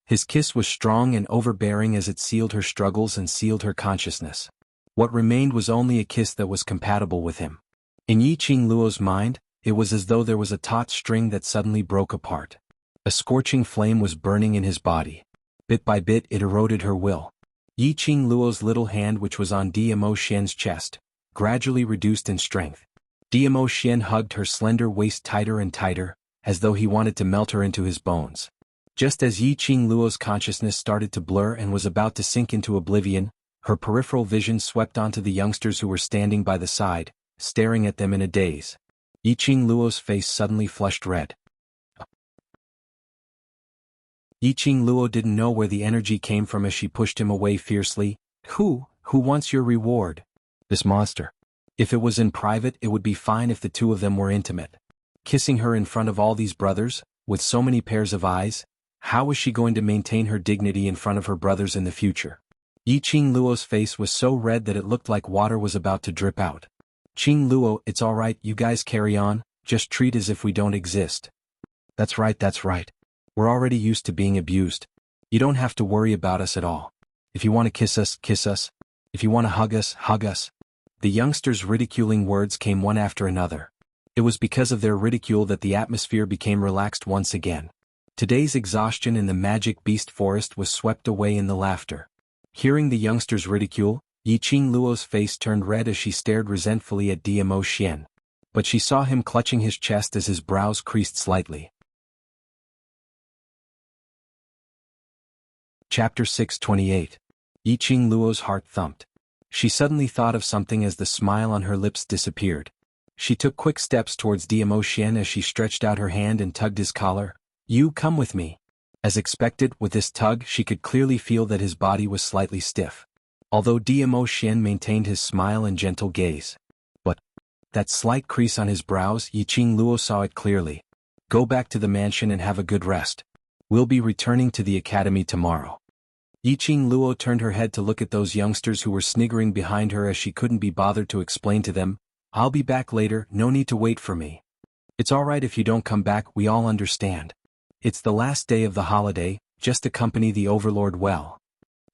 His kiss was strong and overbearing as it sealed her struggles and sealed her consciousness. What remained was only a kiss that was compatible with him. In Yiqing Luo's mind, it was as though there was a taut string that suddenly broke apart. A scorching flame was burning in his body. Bit by bit it eroded her will. Yiqing Luo's little hand, which was on Dmo Xian's chest, gradually reduced in strength. Dmo Xian hugged her slender waist tighter and tighter, as though he wanted to melt her into his bones. Just as Yi Qing Luo's consciousness started to blur and was about to sink into oblivion, her peripheral vision swept onto the youngsters who were standing by the side, staring at them in a daze. Yi Qing Luo's face suddenly flushed red. Yi Qing Luo didn't know where the energy came from as she pushed him away fiercely. Who wants your reward? This monster. If it was in private, it would be fine if the two of them were intimate. Kissing her in front of all these brothers, with so many pairs of eyes, how was she going to maintain her dignity in front of her brothers in the future? Yi Qing Luo's face was so red that it looked like water was about to drip out. Qing Luo, it's alright, you guys carry on, just treat as if we don't exist. That's right. We're already used to being abused. You don't have to worry about us at all. If you want to kiss us, kiss us. If you want to hug us, hug us. The youngsters' ridiculing words came one after another. It was because of their ridicule that the atmosphere became relaxed once again. Today's exhaustion in the magic beast forest was swept away in the laughter. Hearing the youngsters' ridicule, Yi Qing Luo's face turned red as she stared resentfully at Dmo Xian. But she saw him clutching his chest as his brows creased slightly. Chapter 628. Yi Qing Luo's heart thumped. She suddenly thought of something as the smile on her lips disappeared. She took quick steps towards Dmo Xian as she stretched out her hand and tugged his collar. You come with me. As expected, with this tug she could clearly feel that his body was slightly stiff. Although Dmo Xian maintained his smile and gentle gaze. But that slight crease on his brows, Yi Qing Luo saw it clearly. Go back to the mansion and have a good rest. We'll be returning to the academy tomorrow. Yi Qing Luo turned her head to look at those youngsters who were sniggering behind her as she couldn't be bothered to explain to them, I'll be back later, no need to wait for me. It's alright if you don't come back, we all understand. It's the last day of the holiday, just accompany the Overlord well.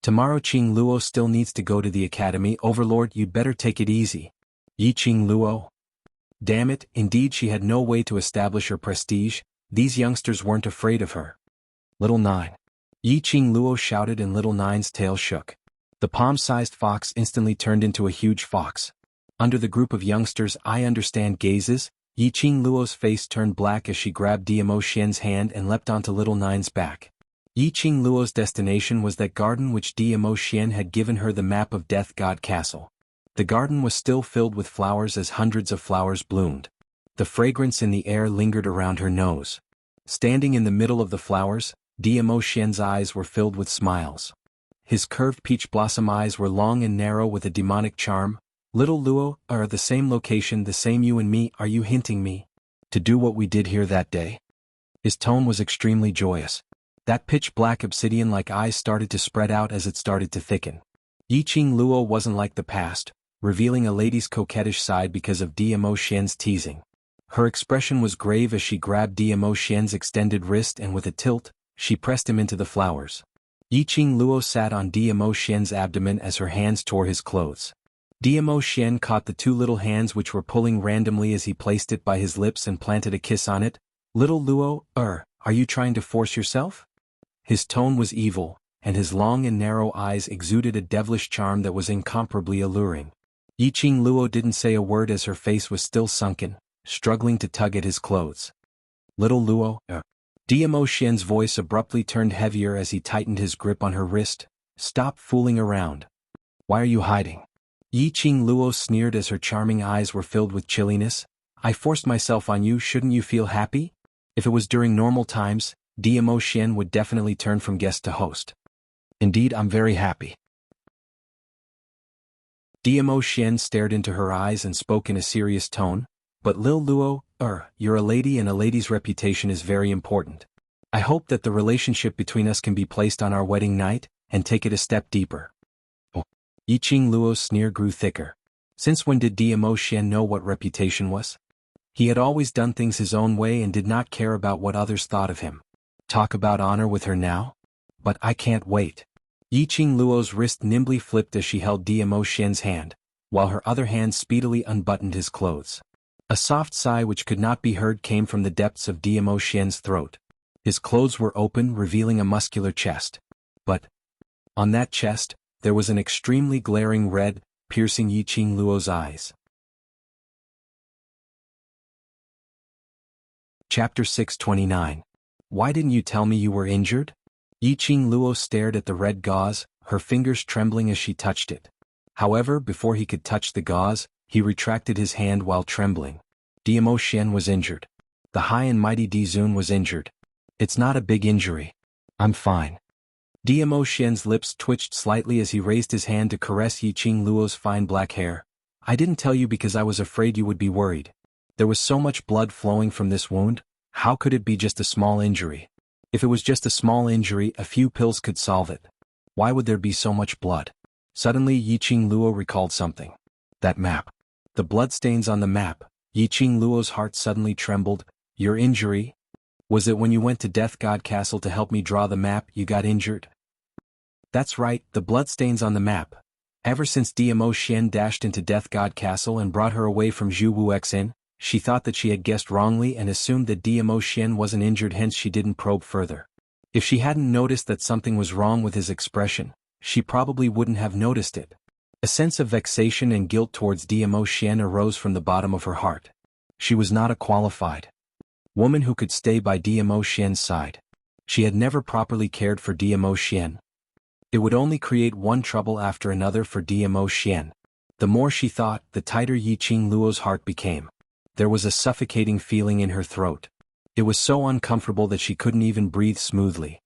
Tomorrow Qing Luo still needs to go to the academy. Overlord, you'd better take it easy. Yi Qing Luo. Damn it, indeed she had no way to establish her prestige. These youngsters weren't afraid of her. Little Nine. Yi Qing Luo shouted and Little Nine's tail shook. The palm-sized fox instantly turned into a huge fox. Under the group of youngsters' I understand gazes, Yi Qing Luo's face turned black as she grabbed Dmo Xian's hand and leapt onto Little Nine's back. Yi Qing Luo's destination was that garden which Dmo Xian had given her the map of Death God Castle. The garden was still filled with flowers as hundreds of flowers bloomed. The fragrance in the air lingered around her nose. Standing in the middle of the flowers, Dmo Xian's eyes were filled with smiles. His curved peach blossom eyes were long and narrow with a demonic charm. Little Luo, are the same location, the same you and me, are you hinting me to do what we did here that day? His tone was extremely joyous. That pitch-black obsidian-like eyes started to spread out as it started to thicken. Yi Qing Luo wasn't like the past, revealing a lady's coquettish side because of Dmo Xian's teasing. Her expression was grave as she grabbed Dmo Xian's extended wrist and with a tilt, she pressed him into the flowers. Yi Qing Luo sat on Dmo Xian's abdomen as her hands tore his clothes. Dmo Xian caught the two little hands which were pulling randomly as he placed it by his lips and planted a kiss on it. Little Luo, are you trying to force yourself? His tone was evil, and his long and narrow eyes exuded a devilish charm that was incomparably alluring. Yi Qing Luo didn't say a word as her face was still sunken, struggling to tug at his clothes. Little Luo, Dmo Xian's voice abruptly turned heavier as he tightened his grip on her wrist. Stop fooling around. Why are you hiding? Yi Qing Luo sneered as her charming eyes were filled with chilliness. I forced myself on you, shouldn't you feel happy? If it was during normal times, Dmo Xian would definitely turn from guest to host. Indeed, I'm very happy. Dmo Xian stared into her eyes and spoke in a serious tone. But Lil Luo, you're a lady and a lady's reputation is very important. I hope that the relationship between us can be placed on our wedding night, and take it a step deeper. Oh. Yi Qing Luo's sneer grew thicker. Since when did Dmo Xian know what reputation was? He had always done things his own way and did not care about what others thought of him. Talk about honor with her now? But I can't wait. Yi Qing Luo's wrist nimbly flipped as she held Dmo Xian's hand, while her other hand speedily unbuttoned his clothes. A soft sigh which could not be heard came from the depths of Dmo Xian's throat. His clothes were open, revealing a muscular chest. But on that chest, there was an extremely glaring red, piercing Yi Qing Luo's eyes. Chapter 629. Why didn't you tell me you were injured? Yiqing Luo stared at the red gauze, her fingers trembling as she touched it. However, before he could touch the gauze, he retracted his hand while trembling. Diamo Xian was injured. The high and mighty Di Zun was injured. It's not a big injury. I'm fine. Diamo Xian's lips twitched slightly as he raised his hand to caress Yiqing Luo's fine black hair. I didn't tell you because I was afraid you would be worried. There was so much blood flowing from this wound, how could it be just a small injury? If it was just a small injury, a few pills could solve it. Why would there be so much blood? Suddenly Yiqing Luo recalled something. That map. The bloodstains on the map. Yiqing Luo's heart suddenly trembled. Your injury? Was it when you went to Death God Castle to help me draw the map you got injured? That's right, the bloodstains on the map. Ever since Diamo Xian dashed into Death God Castle and brought her away from Zhu Wuxin, she thought that she had guessed wrongly and assumed that Diamo Xian wasn't injured, hence she didn't probe further. If she hadn't noticed that something was wrong with his expression, she probably wouldn't have noticed it. A sense of vexation and guilt towards Diamo Xian arose from the bottom of her heart. She was not a qualified woman who could stay by Diamo Xian's side. She had never properly cared for Diamo Xian. It would only create one trouble after another for Diamo Xian. The more she thought, the tighter Yiqing Luo's heart became. There was a suffocating feeling in her throat. It was so uncomfortable that she couldn't even breathe smoothly.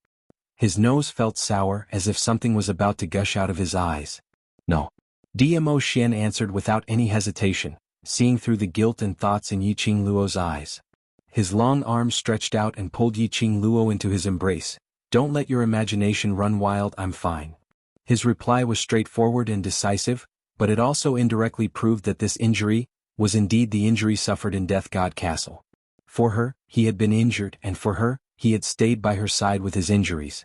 His nose felt sour, as if something was about to gush out of his eyes. No. Diamo Xian answered without any hesitation, seeing through the guilt and thoughts in Yiqing Luo's eyes. His long arms stretched out and pulled Yiqing Luo into his embrace. Don't let your imagination run wild, I'm fine. His reply was straightforward and decisive, but it also indirectly proved that this injury was indeed the injury suffered in Death God Castle. For her, he had been injured, and for her, he had stayed by her side with his injuries.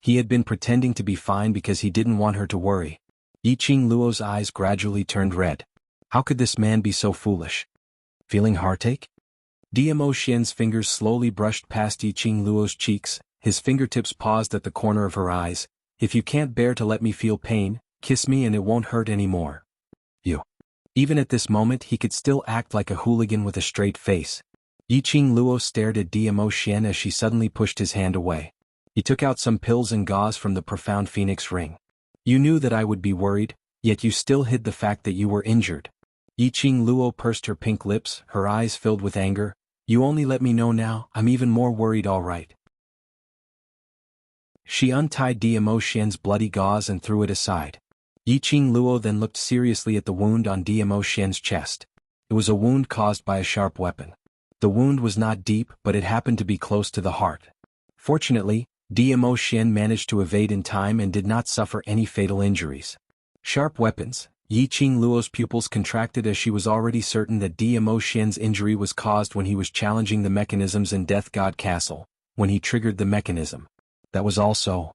He had been pretending to be fine because he didn't want her to worry. Yiqing Luo's eyes gradually turned red. How could this man be so foolish? Feeling heartache? Diamo Xian's fingers slowly brushed past Yiqing Luo's cheeks, his fingertips paused at the corner of her eyes. If you can't bear to let me feel pain, kiss me and it won't hurt anymore. You. Even at this moment he could still act like a hooligan with a straight face. Yiqing Luo stared at Diamo Xian as she suddenly pushed his hand away. He took out some pills and gauze from the profound phoenix ring. You knew that I would be worried, yet you still hid the fact that you were injured. Yiqing Luo pursed her pink lips, her eyes filled with anger. You only let me know now, I'm even more worried, all right. She untied Diamo Xian's bloody gauze and threw it aside. Yiqing Luo then looked seriously at the wound on Diamo Xian's chest. It was a wound caused by a sharp weapon. The wound was not deep, but it happened to be close to the heart. Fortunately, Diamo Xian managed to evade in time and did not suffer any fatal injuries. Sharp weapons. Yiqing Luo's pupils contracted as she was already certain that Diamo Xian's injury was caused when he was challenging the mechanisms in Death God Castle, when he triggered the mechanism. That was also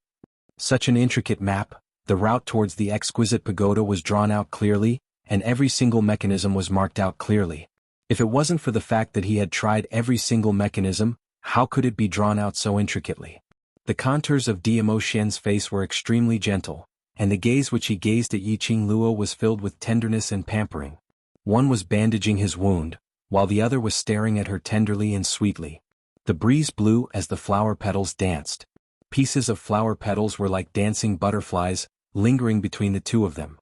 such an intricate map. The route towards the exquisite pagoda was drawn out clearly, and every single mechanism was marked out clearly. If it wasn't for the fact that he had tried every single mechanism, how could it be drawn out so intricately? The contours of Diamo Xian's face were extremely gentle, and the gaze which he gazed at Yiqing Luo was filled with tenderness and pampering. One was bandaging his wound, while the other was staring at her tenderly and sweetly. The breeze blew as the flower petals danced. Pieces of flower petals were like dancing butterflies, lingering between the two of them.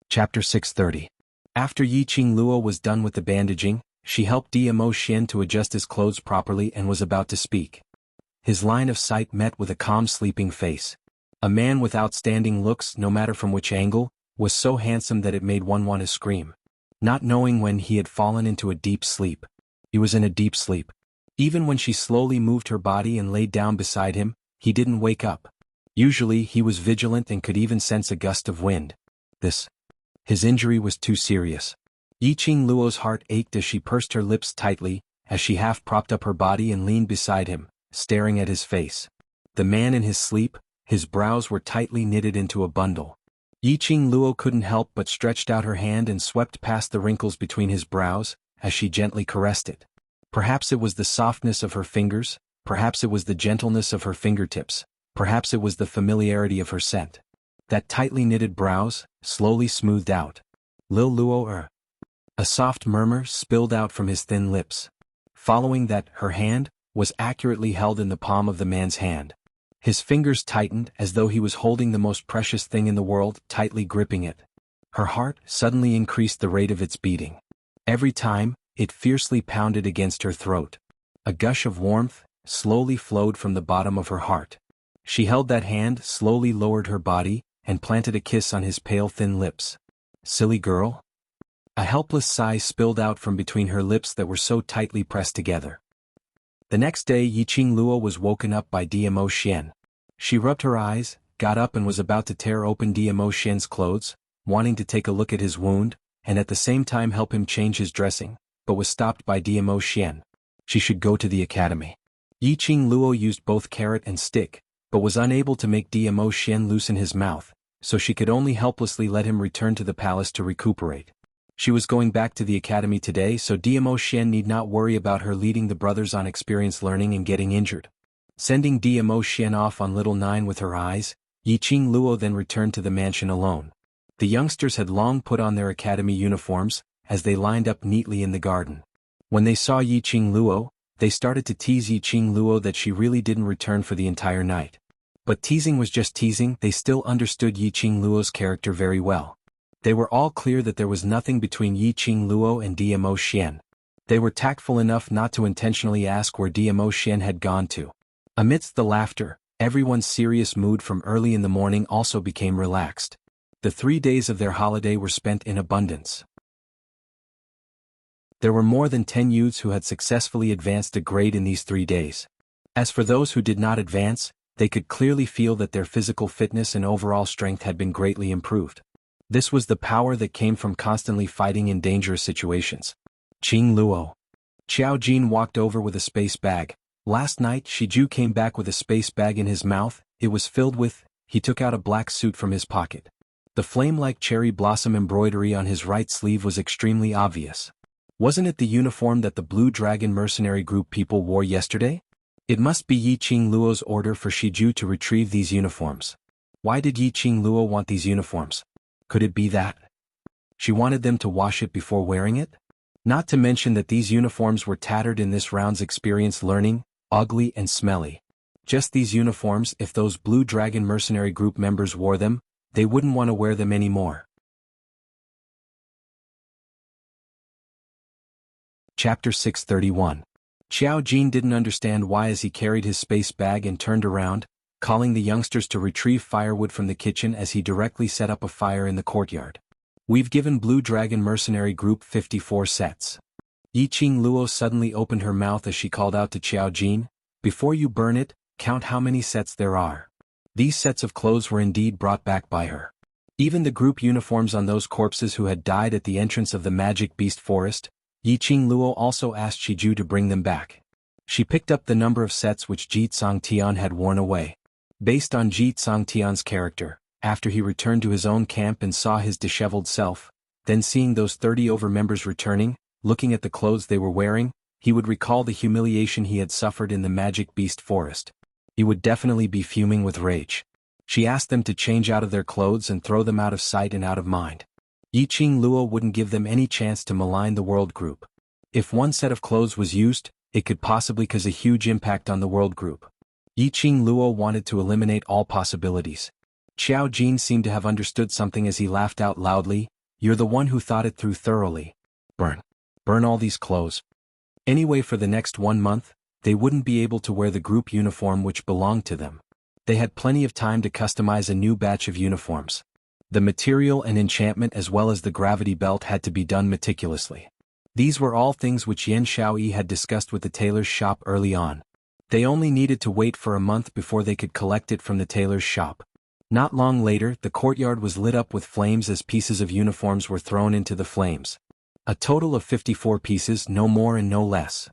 Chapter 630. After Yiqing Luo was done with the bandaging, she helped Diamo Xian to adjust his clothes properly and was about to speak. His line of sight met with a calm sleeping face. A man with outstanding looks, no matter from which angle, was so handsome that it made one want to scream. Not knowing when he had fallen into a deep sleep. He was in a deep sleep. Even when she slowly moved her body and laid down beside him, he didn't wake up. Usually he was vigilant and could even sense a gust of wind. His injury was too serious. Yiqing Luo's heart ached as she pursed her lips tightly, as she half propped up her body and leaned beside him, staring at his face. The man in his sleep, his brows were tightly knitted into a bundle. Yiqing Luo couldn't help but stretched out her hand and swept past the wrinkles between his brows, as she gently caressed it. Perhaps it was the softness of her fingers, perhaps it was the gentleness of her fingertips, perhaps it was the familiarity of her scent. That tightly knitted brows, slowly smoothed out. Lil Luo A soft murmur spilled out from his thin lips. Following that, her hand was accurately held in the palm of the man's hand. His fingers tightened as though he was holding the most precious thing in the world, tightly gripping it. Her heart suddenly increased the rate of its beating. Every time, it fiercely pounded against her throat. A gush of warmth slowly flowed from the bottom of her heart. She held that hand, slowly lowered her body, and planted a kiss on his pale thin lips. Silly girl? A helpless sigh spilled out from between her lips that were so tightly pressed together. The next day Yiqing Luo was woken up by Dmo Xian. She rubbed her eyes, got up and was about to tear open Dmo Xian's clothes, wanting to take a look at his wound, and at the same time help him change his dressing, but was stopped by Dmo Xian. She should go to the academy. Yiqing Luo used both carrot and stick, but was unable to make Dmo Xian loosen his mouth, so she could only helplessly let him return to the palace to recuperate. She was going back to the academy today, so Dmo Xian need not worry about her leading the brothers on experience learning and getting injured. Sending Dmo Xian off on little Nine with her eyes, Yiqing Luo then returned to the mansion alone. The youngsters had long put on their academy uniforms, as they lined up neatly in the garden. When they saw Yiqing Luo, they started to tease Yiqing Luo that she really didn't return for the entire night. But teasing was just teasing, they still understood Yiqing Luo's character very well. They were all clear that there was nothing between Yiqing Luo and Dmo Xian. They were tactful enough not to intentionally ask where Dmo Xian had gone to. Amidst the laughter, everyone's serious mood from early in the morning also became relaxed. The 3 days of their holiday were spent in abundance. There were more than 10 youths who had successfully advanced a grade in these 3 days. As for those who did not advance, they could clearly feel that their physical fitness and overall strength had been greatly improved. This was the power that came from constantly fighting in dangerous situations. Qing Luo. Qiao Jin walked over with a space bag. Last night Shiju came back with a space bag in his mouth. It was filled with, he took out a black suit from his pocket. The flame-like cherry blossom embroidery on his right sleeve was extremely obvious. Wasn't it the uniform that the Blue Dragon mercenary group people wore yesterday? It must be Yiqing Luo's order for Shiju to retrieve these uniforms. Why did Yiqing Luo want these uniforms? Could it be that she wanted them to wash it before wearing it? Not to mention that these uniforms were tattered in this round's experience learning, ugly and smelly. Just these uniforms, if those Blue Dragon mercenary group members wore them, they wouldn't want to wear them anymore. Chapter 631. Qiao Jin didn't understand why as he carried his space bag and turned around, calling the youngsters to retrieve firewood from the kitchen as he directly set up a fire in the courtyard. We've given Blue Dragon mercenary group 54 sets. Yiqing Luo suddenly opened her mouth as she called out to Qiao Jin, before you burn it, count how many sets there are. These sets of clothes were indeed brought back by her. Even the group uniforms on those corpses who had died at the entrance of the magic beast forest, Yiqing Luo also asked Shiju to bring them back. She picked up the number of sets which Ji Tsangtian had worn away. Based on Ji Tsangtian's character, after he returned to his own camp and saw his disheveled self, then seeing those 30 over members returning, looking at the clothes they were wearing, he would recall the humiliation he had suffered in the magic beast forest. He would definitely be fuming with rage. She asked them to change out of their clothes and throw them out of sight and out of mind. Yiqing Luo wouldn't give them any chance to malign the world group. If one set of clothes was used, it could possibly cause a huge impact on the world group. Yiqing Luo wanted to eliminate all possibilities. Qiao Jin seemed to have understood something as he laughed out loudly, you're the one who thought it through thoroughly. Burn. Burn all these clothes. Anyway, for the next 1 month, they wouldn't be able to wear the group uniform which belonged to them. They had plenty of time to customize a new batch of uniforms. The material and enchantment as well as the gravity belt had to be done meticulously. These were all things which Yan Shaoyi had discussed with the tailor's shop early on. They only needed to wait for a month before they could collect it from the tailor's shop. Not long later, the courtyard was lit up with flames as pieces of uniforms were thrown into the flames. A total of 54 pieces, no more and no less.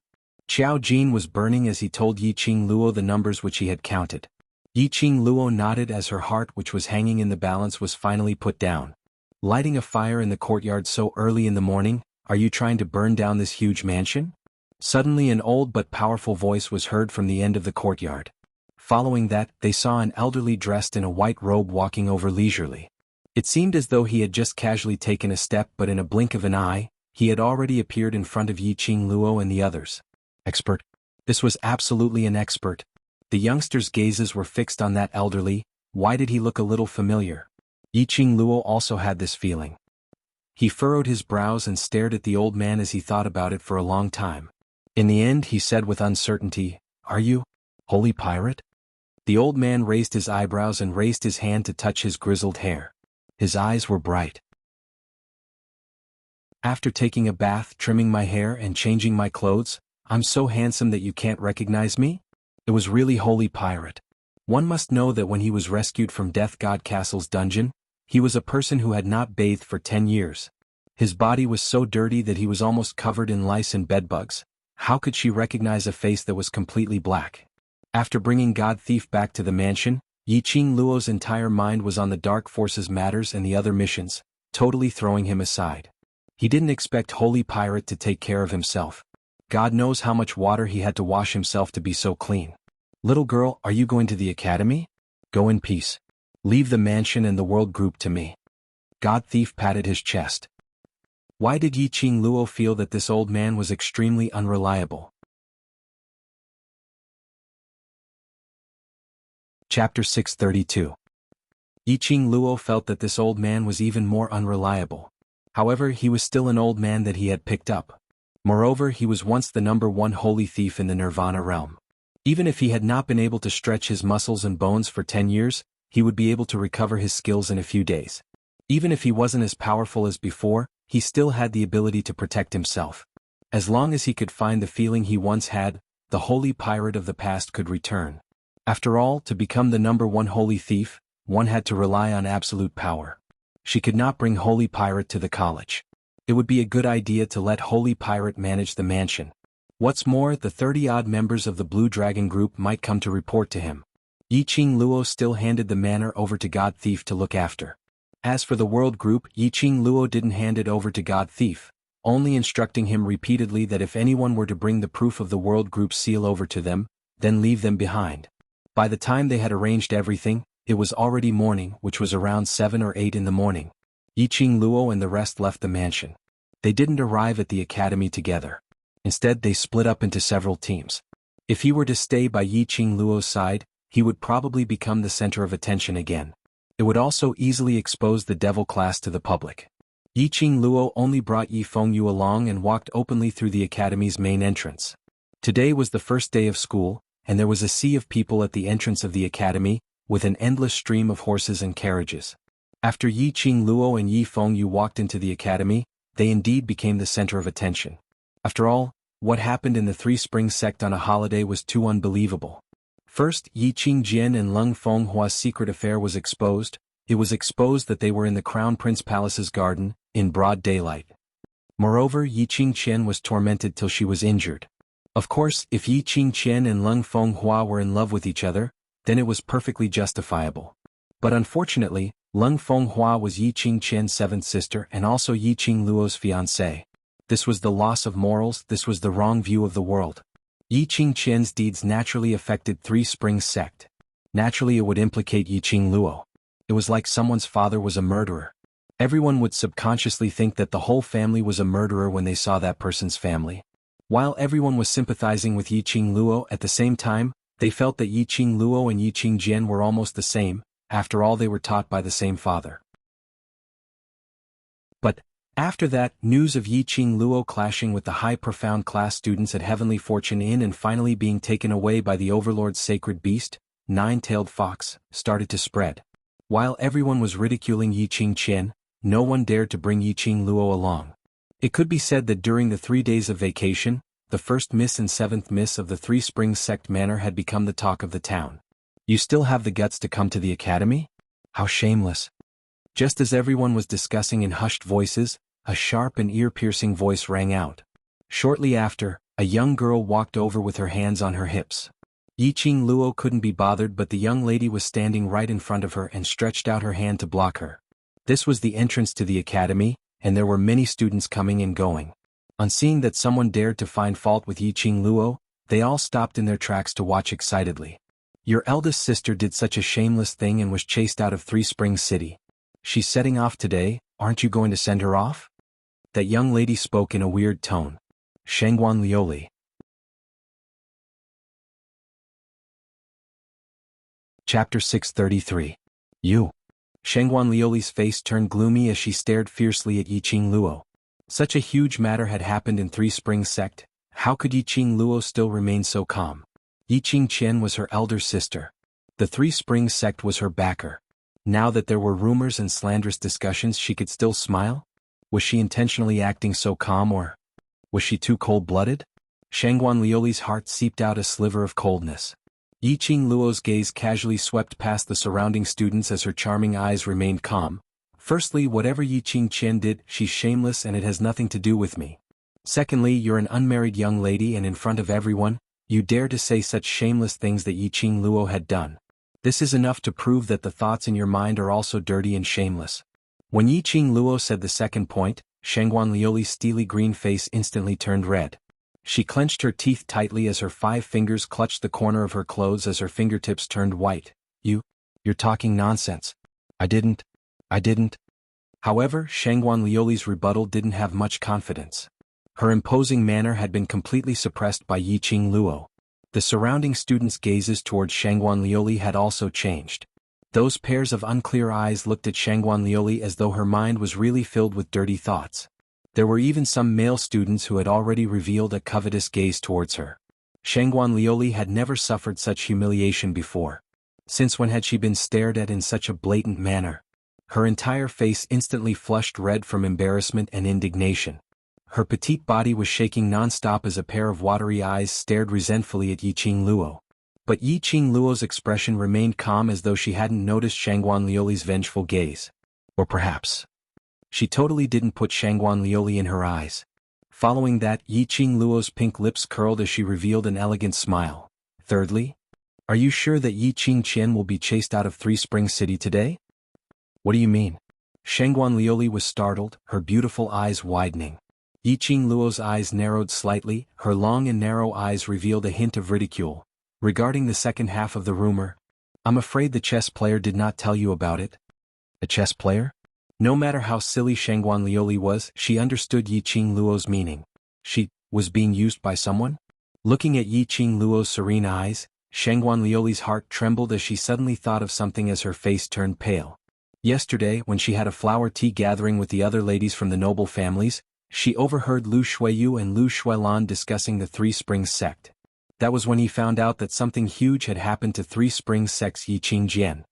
Qiao Jin was burning as he told Yiqing Luo the numbers which he had counted. Yiqing Luo nodded as her heart, which was hanging in the balance, was finally put down. Lighting a fire in the courtyard so early in the morning, are you trying to burn down this huge mansion? Suddenly an old but powerful voice was heard from the end of the courtyard. Following that, they saw an elderly dressed in a white robe walking over leisurely. It seemed as though he had just casually taken a step, but in a blink of an eye, he had already appeared in front of Yiqing Luo and the others. Expert? This was absolutely an expert. The youngsters' gazes were fixed on that elderly. Why did he look a little familiar? Yiqing Luo also had this feeling. He furrowed his brows and stared at the old man as he thought about it for a long time. In the end he said with uncertainty, "Are you holy pirate?" The old man raised his eyebrows and raised his hand to touch his grizzled hair. His eyes were bright. "After taking a bath, trimming my hair and changing my clothes, I'm so handsome that you can't recognize me?" It was really holy pirate. One must know that when he was rescued from Death God Castle's dungeon, he was a person who had not bathed for 10 years. His body was so dirty that he was almost covered in lice and bedbugs. How could she recognize a face that was completely black? After bringing God Thief back to the mansion, Yiqing Luo's entire mind was on the Dark Forces matters and the other missions, totally throwing him aside. He didn't expect Holy Pirate to take care of himself. God knows how much water he had to wash himself to be so clean. "Little girl, are you going to the academy? Go in peace. Leave the mansion and the world group to me." God Thief patted his chest. Why did Yiqing Luo feel that this old man was extremely unreliable? Chapter 632. Yiqing Luo felt that this old man was even more unreliable. However, he was still an old man that he had picked up. Moreover, he was once the #1 holy thief in the Nirvana realm. Even if he had not been able to stretch his muscles and bones for 10 years, he would be able to recover his skills in a few days. Even if he wasn't as powerful as before, he still had the ability to protect himself. As long as he could find the feeling he once had, the holy pirate of the past could return. After all, to become the #1 holy thief, one had to rely on absolute power. She could not bring Holy Pirate to the college. It would be a good idea to let Holy Pirate manage the mansion. What's more, the 30-odd members of the Blue Dragon group might come to report to him. Yiqing Luo still handed the manor over to God Thief to look after. As for the world group, Yiqing Luo didn't hand it over to God Thief, only instructing him repeatedly that if anyone were to bring the proof of the world group's seal over to them, then leave them behind. By the time they had arranged everything, it was already morning, which was around 7 or 8 in the morning. Yiqing Luo and the rest left the mansion. They didn't arrive at the academy together. Instead, they split up into several teams. If he were to stay by Yiqing Luo's side, he would probably become the center of attention again. It would also easily expose the devil class to the public. Yiqing Luo only brought Yi Fengyu along and walked openly through the academy's main entrance. Today was the first day of school, and there was a sea of people at the entrance of the academy, with an endless stream of horses and carriages. After Yiqing Luo and Yi Fengyu walked into the academy, they indeed became the center of attention. After all, what happened in the Three Springs sect on a holiday was too unbelievable. First, Yiqing Jian and Leng Fenghua's secret affair was exposed. It was exposed that they were in the Crown Prince Palace's garden, in broad daylight. Moreover, Yiqing Qian was tormented till she was injured. Of course, if Yiqing Qian and Leng Fenghua were in love with each other, then it was perfectly justifiable. But unfortunately, Leng Fenghua was Yiqing Qian's 7th sister and also Yiqing Luo's fiancée. This was the loss of morals, this was the wrong view of the world. Yiqing Qian's deeds naturally affected Three Springs sect. Naturally it would implicate Yiqing Luo. It was like someone's father was a murderer. Everyone would subconsciously think that the whole family was a murderer when they saw that person's family. While everyone was sympathizing with Yiqing Luo at the same time, they felt that Yiqing Luo and Yiqing Jian were almost the same. After all, they were taught by the same father. But after that, news of Yiqing Luo clashing with the high profound class students at Heavenly Fortune Inn and finally being taken away by the Overlord's sacred beast, Nine-Tailed Fox, started to spread. While everyone was ridiculing Yiqing Qian, no one dared to bring Yiqing Luo along. It could be said that during the 3 days of vacation, the first miss and 7th miss of the Three Springs sect manor had become the talk of the town. You still have the guts to come to the academy? How shameless. Just as everyone was discussing in hushed voices, a sharp and ear-piercing voice rang out. Shortly after, a young girl walked over with her hands on her hips. Yiqing Luo couldn't be bothered, but the young lady was standing right in front of her and stretched out her hand to block her. This was the entrance to the academy, and there were many students coming and going. On seeing that someone dared to find fault with Yiqing Luo, they all stopped in their tracks to watch excitedly. Your eldest sister did such a shameless thing and was chased out of Three Springs City. She's setting off today, aren't you going to send her off? that young lady spoke in a weird tone. Shangguan Lioli. Chapter 633. You. Shangguan Lioli's face turned gloomy as she stared fiercely at Yiqing Luo. Such a huge matter had happened in Three Springs sect. How could Yiqing Luo still remain so calm? Yiqing Qian was her elder sister. The Three Springs sect was her backer. Now that there were rumors and slanderous discussions, she could still smile? Was she intentionally acting so calm, or was she too cold-blooded? Shangguan Lioli's heart seeped out a sliver of coldness. Yiqing Luo's gaze casually swept past the surrounding students as her charming eyes remained calm. Firstly, whatever Yiqing Qian did, she's shameless and it has nothing to do with me. Secondly, you're an unmarried young lady and in front of everyone, you dare to say such shameless things that Yiqing Luo had done. This is enough to prove that the thoughts in your mind are also dirty and shameless. When Yiqing Luo said the second point, Shangguan Lioli's steely green face instantly turned red. She clenched her teeth tightly as her 5 fingers clutched the corner of her clothes as her fingertips turned white. You're talking nonsense. I didn't. However, Shangguan Lioli's rebuttal didn't have much confidence. Her imposing manner had been completely suppressed by Yiqing Luo. The surrounding students' gazes towards Shangguan Lioli had also changed. Those pairs of unclear eyes looked at Shangguan Lioli as though her mind was really filled with dirty thoughts. There were even some male students who had already revealed a covetous gaze towards her. Shangguan Lioli had never suffered such humiliation before. Since when had she been stared at in such a blatant manner? Her entire face instantly flushed red from embarrassment and indignation. Her petite body was shaking non-stop as a pair of watery eyes stared resentfully at Yiqing Luo. But Yiqing Luo's expression remained calm as though she hadn't noticed Shangguan Lioli's vengeful gaze. Or perhaps she totally didn't put Shangguan Lioli in her eyes. Following that, Yiqing Luo's pink lips curled as she revealed an elegant smile. Thirdly, are you sure that Yiqing Qian will be chased out of Three Springs City today? What do you mean? Shangguan Lioli was startled, her beautiful eyes widening. Yiqing Luo's eyes narrowed slightly, her long and narrow eyes revealed a hint of ridicule. Regarding the second half of the rumor, I'm afraid the chess player did not tell you about it. A chess player? No matter how silly Shangguan Lioli was, she understood Yiqing Luo's meaning. She was being used by someone? Looking at Yiqing Luo's serene eyes, Shangguan Lioli's heart trembled as she suddenly thought of something as her face turned pale. Yesterday, when she had a flower tea gathering with the other ladies from the noble families, she overheard Lu Shuiyu and Lu Shuilan discussing the Three Springs sect. That was when he found out that something huge had happened to Three Springs sect's Yiqing Jian.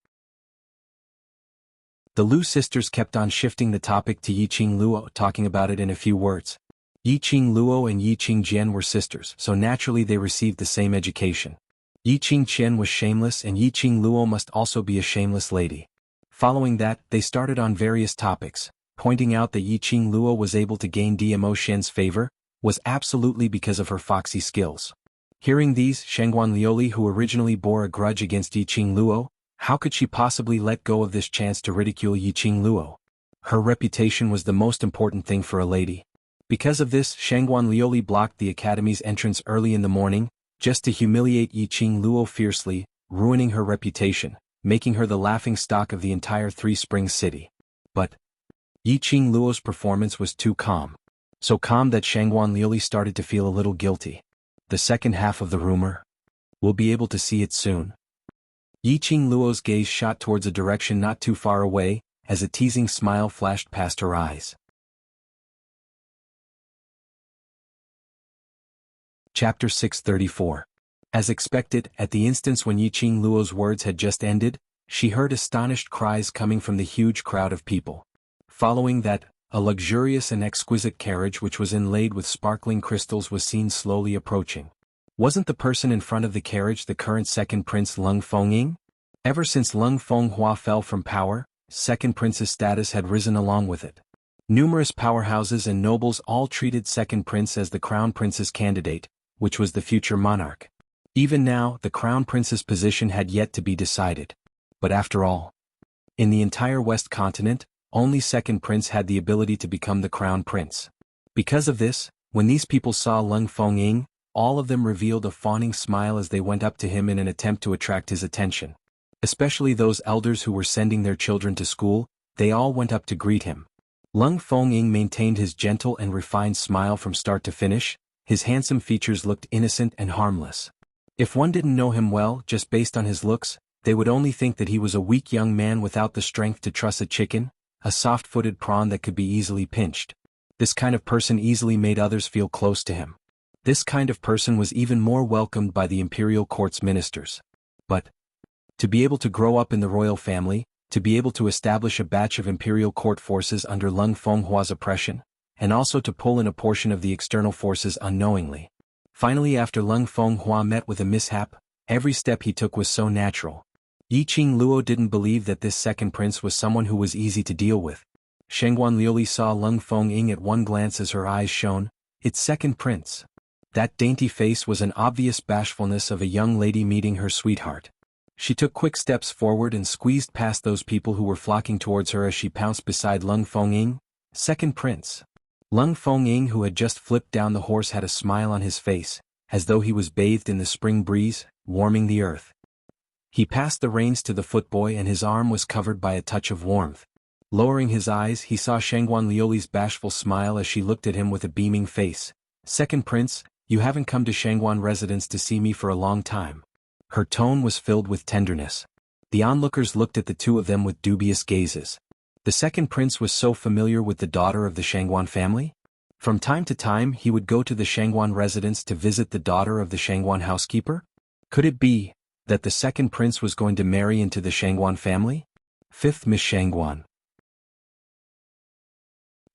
The Lu sisters kept on shifting the topic to Yiqing Luo, talking about it in a few words. Yiqing Luo and Yiqing Jian were sisters, so naturally they received the same education. Yiqing Qian was shameless and Yiqing Luo must also be a shameless lady. Following that, they started on various topics, pointing out that Yiqing Luo was able to gain Dmo Xian's favor, was absolutely because of her foxy skills. Hearing these, Shangguan Lioli, who originally bore a grudge against Yiqing Luo, how could she possibly let go of this chance to ridicule Yiqing Luo? Her reputation was the most important thing for a lady. Because of this, Shangguan Lioli blocked the academy's entrance early in the morning, just to humiliate Yiqing Luo fiercely, ruining her reputation, making her the laughingstock of the entire Three Springs city. But Yiqing Luo's performance was too calm. So calm that Shangguan Lioli started to feel a little guilty. The second half of the rumor? We'll be able to see it soon. Yiqing Luo's gaze shot towards a direction not too far away, as a teasing smile flashed past her eyes. Chapter 634. As expected, at the instant when Yiqing Luo's words had just ended, she heard astonished cries coming from the huge crowd of people. Following that, a luxurious and exquisite carriage which was inlaid with sparkling crystals was seen slowly approaching. Wasn't the person in front of the carriage the current second prince Leng Fengying? Ever since Leng Fenghua fell from power, second prince's status had risen along with it. Numerous powerhouses and nobles all treated second prince as the crown prince's candidate, which was the future monarch. Even now, the crown prince's position had yet to be decided. But after all, in the entire West continent, only second prince had the ability to become the crown prince. Because of this, when these people saw Leng Fengying, all of them revealed a fawning smile as they went up to him in an attempt to attract his attention. Especially those elders who were sending their children to school, they all went up to greet him. Lung Fengying maintained his gentle and refined smile from start to finish. His handsome features looked innocent and harmless. If one didn't know him well just based on his looks, they would only think that he was a weak young man without the strength to truss a chicken, a soft-footed prawn that could be easily pinched. This kind of person easily made others feel close to him. This kind of person was even more welcomed by the imperial court's ministers. But to be able to grow up in the royal family, to be able to establish a batch of imperial court forces under Lung Fenghua's oppression, and also to pull in a portion of the external forces unknowingly. Finally, after Lung Fenghua met with a mishap, every step he took was so natural. Yiqing Luo didn't believe that this second prince was someone who was easy to deal with. Shangguan Liuli saw Lung Fengying at one glance as her eyes shone. Its second prince. That dainty face was an obvious bashfulness of a young lady meeting her sweetheart. She took quick steps forward and squeezed past those people who were flocking towards her as she pounced beside Lung Fengying, second prince. Lung Fengying, who had just flipped down the horse, had a smile on his face, as though he was bathed in the spring breeze, warming the earth. He passed the reins to the footboy and his arm was covered by a touch of warmth. Lowering his eyes, he saw Shangguan Liuli's bashful smile as she looked at him with a beaming face. Second prince, you haven't come to Shangguan residence to see me for a long time. Her tone was filled with tenderness. The onlookers looked at the two of them with dubious gazes. The second prince was so familiar with the daughter of the Shangguan family? From time to time he would go to the Shangguan residence to visit the daughter of the Shangguan housekeeper? Could it be that the second prince was going to marry into the Shangguan family? Fifth Miss Shangguan.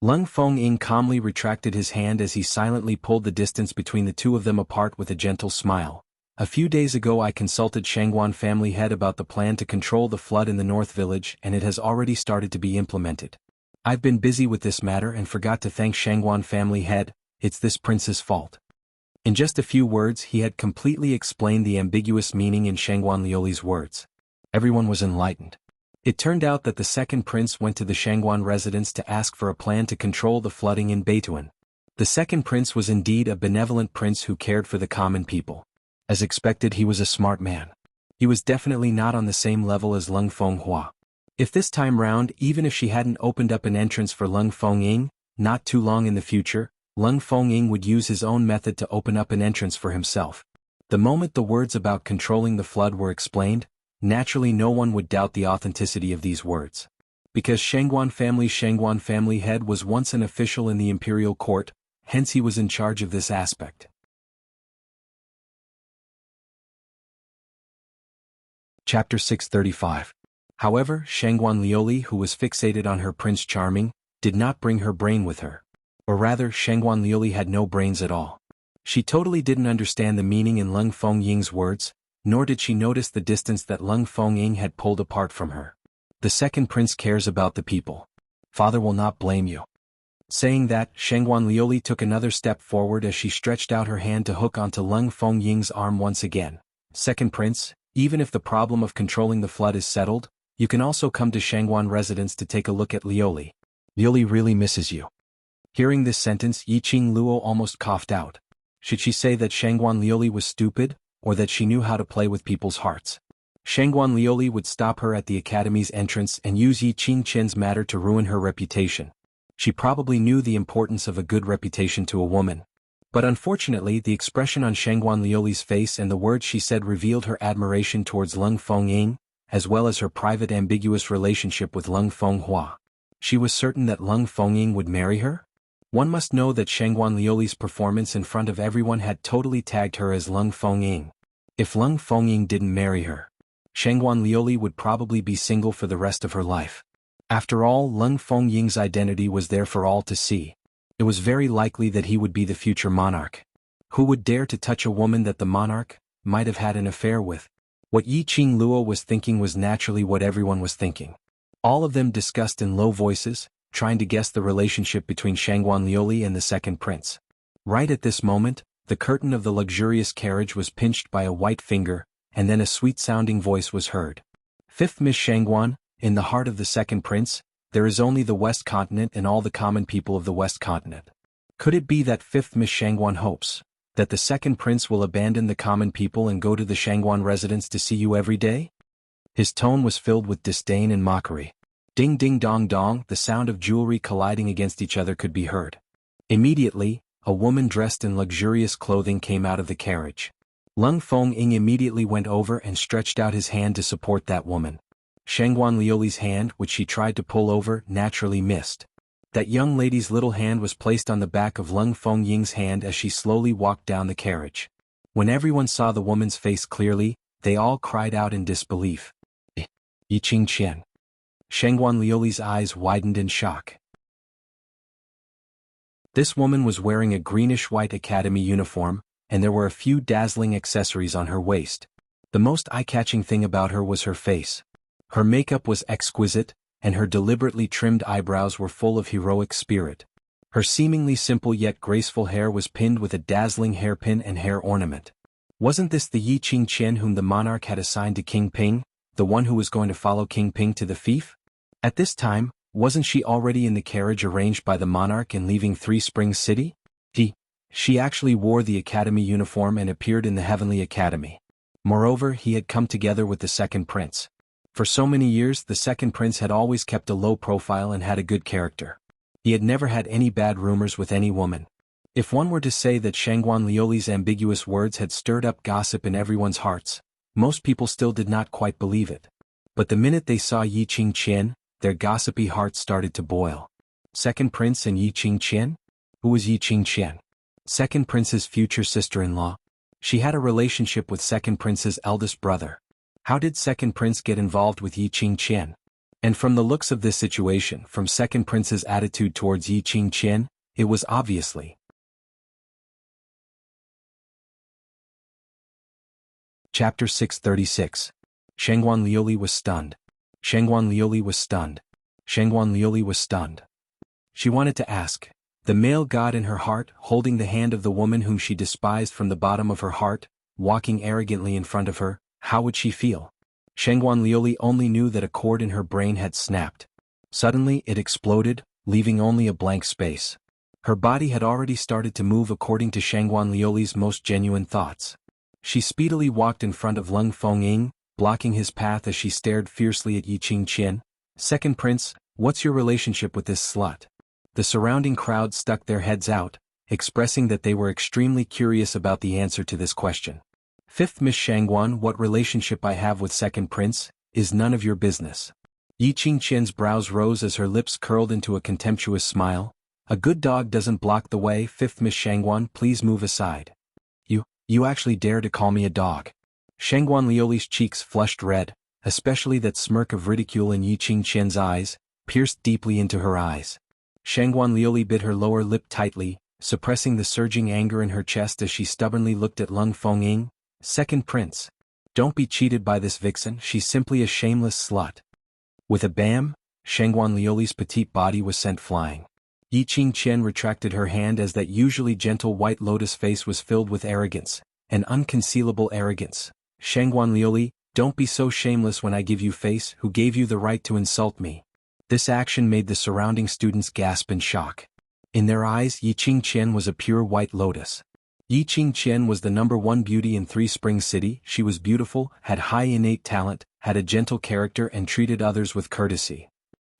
Lung Fengying calmly retracted his hand as he silently pulled the distance between the two of them apart with a gentle smile. A few days ago I consulted Shangguan family head about the plan to control the flood in the North Village and it has already started to be implemented. I've been busy with this matter and forgot to thank Shangguan family head. It's this prince's fault. In just a few words he had completely explained the ambiguous meaning in Shangguan Liuli's words. Everyone was enlightened. It turned out that the second prince went to the Shangguan residence to ask for a plan to control the flooding in Beituan. The second prince was indeed a benevolent prince who cared for the common people. As expected, he was a smart man. He was definitely not on the same level as Lung Fenghua. If this time round, even if she hadn't opened up an entrance for Lung Fengying, not too long in the future, Lung Fengying would use his own method to open up an entrance for himself. The moment the words about controlling the flood were explained, naturally no one would doubt the authenticity of these words. Because Shangguan family head was once an official in the imperial court, hence he was in charge of this aspect. Chapter 635. However, Shangguan Liuli, who was fixated on her Prince Charming, did not bring her brain with her. Or rather, Shangguan Liuli had no brains at all. She totally didn't understand the meaning in Lung Fengying's words, nor did she notice the distance that Lung Fengying had pulled apart from her. The second prince cares about the people. Father will not blame you. Saying that, Shangguan Liuli took another step forward as she stretched out her hand to hook onto Lung Fengying's arm once again. Second prince, even if the problem of controlling the flood is settled, you can also come to Shangguan residence to take a look at Liuli. Liuli really misses you. Hearing this sentence, Yiqing Luo almost coughed out. Should she say that Shangguan Liuli was stupid, or that she knew how to play with people's hearts? Shangguan Liuli would stop her at the academy's entrance and use Yiqing Chen's matter to ruin her reputation. She probably knew the importance of a good reputation to a woman. But unfortunately, the expression on Shangguan Liuli's face and the words she said revealed her admiration towards Lung Fengying, as well as her private ambiguous relationship with Lung Fenghua. She was certain that Lung Fengying would marry her? One must know that Shangguan Liuli's performance in front of everyone had totally tagged her as Lung Fengying. If Lung Fengying didn't marry her, Shangguan Liuli would probably be single for the rest of her life. After all, Lung Fengying's identity was there for all to see. It was very likely that he would be the future monarch. Who would dare to touch a woman that the monarch might have had an affair with? What Yiqing Luo was thinking was naturally what everyone was thinking. All of them discussed in low voices, trying to guess the relationship between Shangguan Liuli and the second prince. Right at this moment, the curtain of the luxurious carriage was pinched by a white finger, and then a sweet-sounding voice was heard. Fifth Miss Shangguan, in the heart of the second prince, there is only the West Continent and all the common people of the West Continent. Could it be that fifth Miss Shangguan hopes that the second prince will abandon the common people and go to the Shangguan residence to see you every day? His tone was filled with disdain and mockery. Ding ding dong dong, the sound of jewelry colliding against each other could be heard. Immediately, a woman dressed in luxurious clothing came out of the carriage. Lung Feng-ing immediately went over and stretched out his hand to support that woman. Shangguan Liuli's hand, which she tried to pull over, naturally missed. That young lady's little hand was placed on the back of Lung Feng-ying's hand as she slowly walked down the carriage. When everyone saw the woman's face clearly, they all cried out in disbelief. Yi Qingqian. Shangguan Liuli's eyes widened in shock. This woman was wearing a greenish-white academy uniform, and there were a few dazzling accessories on her waist. The most eye-catching thing about her was her face. Her makeup was exquisite, and her deliberately trimmed eyebrows were full of heroic spirit. Her seemingly simple yet graceful hair was pinned with a dazzling hairpin and hair ornament. Wasn't this the Yi Qingqian whom the monarch had assigned to King Ping, the one who was going to follow King Ping to the fief? At this time, wasn't she already in the carriage arranged by the monarch and leaving Three Springs City? She actually wore the academy uniform and appeared in the Heavenly Academy. Moreover, he had come together with the second prince. For so many years, the second prince had always kept a low profile and had a good character. He had never had any bad rumors with any woman. If one were to say that Shangguan Liuli's ambiguous words had stirred up gossip in everyone's hearts, most people still did not quite believe it. But the minute they saw Yi Qingqian, their gossipy hearts started to boil. Second prince and Yi Qingqian? Who was Yi Qingqian? Second prince's future sister-in-law. She had a relationship with second prince's eldest brother. How did second prince get involved with Yi Qingqian? And from the looks of this situation, from second prince's attitude towards Yi Qingqian, it was obviously. Chapter 636. Shangguan Liuli was stunned. Shangguan Liuli was stunned. Shangguan Liuli was stunned. She wanted to ask. The male god in her heart, holding the hand of the woman whom she despised from the bottom of her heart, walking arrogantly in front of her, how would she feel? Shangguan Liuli only knew that a cord in her brain had snapped. Suddenly it exploded, leaving only a blank space. Her body had already started to move according to Shangguan Liuli's most genuine thoughts. She speedily walked in front of Lung Feng-ing, blocking his path as she stared fiercely at Yi Qingqian. Second prince, what's your relationship with this slut? The surrounding crowd stuck their heads out, expressing that they were extremely curious about the answer to this question. Fifth Miss Shangguan, what relationship I have with second prince, is none of your business. Yi Qingqian's brows rose as her lips curled into a contemptuous smile. A good dog doesn't block the way. Fifth Miss Shangguan, please move aside. You actually dare to call me a dog? Shangguan Liuli's cheeks flushed red, especially that smirk of ridicule in Yi Qingqian's eyes, pierced deeply into her eyes. Shangguan Liuli bit her lower lip tightly, suppressing the surging anger in her chest as she stubbornly looked at Lung Feng-ing. Second prince. Don't be cheated by this vixen, she's simply a shameless slut. With a bam, Shangguan Liuli's petite body was sent flying. Yi Qingqian retracted her hand as that usually gentle white lotus face was filled with arrogance, an unconcealable arrogance. Shangguan Liuli, don't be so shameless when I give you face. Who gave you the right to insult me? This action made the surrounding students gasp in shock. In their eyes, Yi Qingqian was a pure white lotus. Yi Qingqian was the #1 beauty in Three Springs City. She was beautiful, had high innate talent, had a gentle character and treated others with courtesy.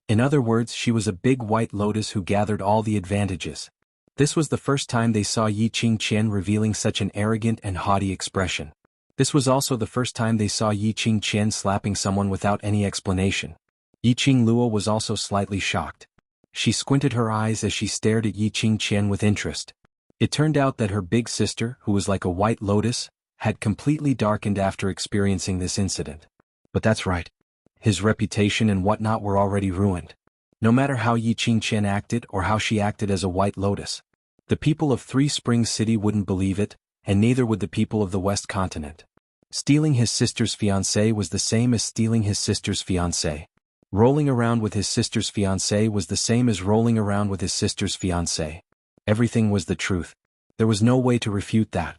In other words, she was a big white lotus who gathered all the advantages. This was the first time they saw Yi Qingqian revealing such an arrogant and haughty expression. This was also the first time they saw Yi Qingqian slapping someone without any explanation. Yi Qingluo was also slightly shocked. She squinted her eyes as she stared at Yi Qingqian with interest. It turned out that her big sister, who was like a white lotus, had completely darkened after experiencing this incident. But that's right. His reputation and whatnot were already ruined. No matter how Yi Qingqian acted or how she acted as a white lotus, the people of Three Springs City wouldn't believe it, and neither would the people of the West Continent. Stealing his sister's fiancé was the same as stealing his sister's fiancé. Rolling around with his sister's fiancé was the same as rolling around with his sister's fiancé. Everything was the truth. There was no way to refute that.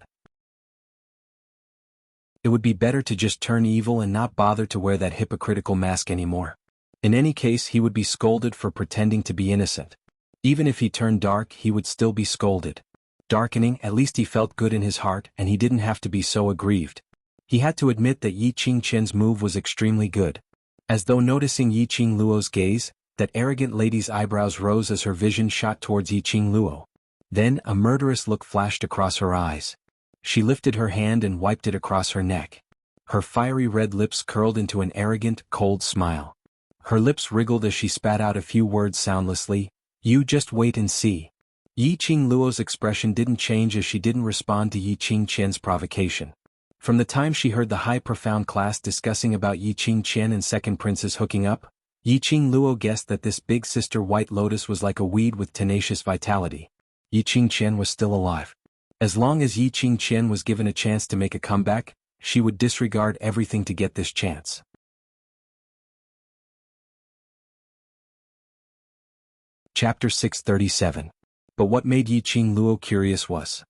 It would be better to just turn evil and not bother to wear that hypocritical mask anymore. In any case, he would be scolded for pretending to be innocent. Even if he turned dark, he would still be scolded. Darkening, at least he felt good in his heart and he didn't have to be so aggrieved. He had to admit that Yi Qingqian's move was extremely good. As though noticing Yi Qing Luo's gaze, that arrogant lady's eyebrows rose as her vision shot towards Yi Qing Luo. Then a murderous look flashed across her eyes. She lifted her hand and wiped it across her neck. Her fiery red lips curled into an arrogant, cold smile. Her lips wriggled as she spat out a few words soundlessly. "You just wait and see." Yi Qing Luo's expression didn't change as she didn't respond to Yi Qing Qian's provocation. From the time she heard the high profound class discussing about Yi Qing Qian and Second Prince's hooking up, Yi Qing Luo guessed that this big sister White Lotus was like a weed with tenacious vitality. Yi Qing Qian was still alive. As long as Yi Qing Qian was given a chance to make a comeback, she would disregard everything to get this chance. Chapter 637. But what made Yi Qing Luo curious was,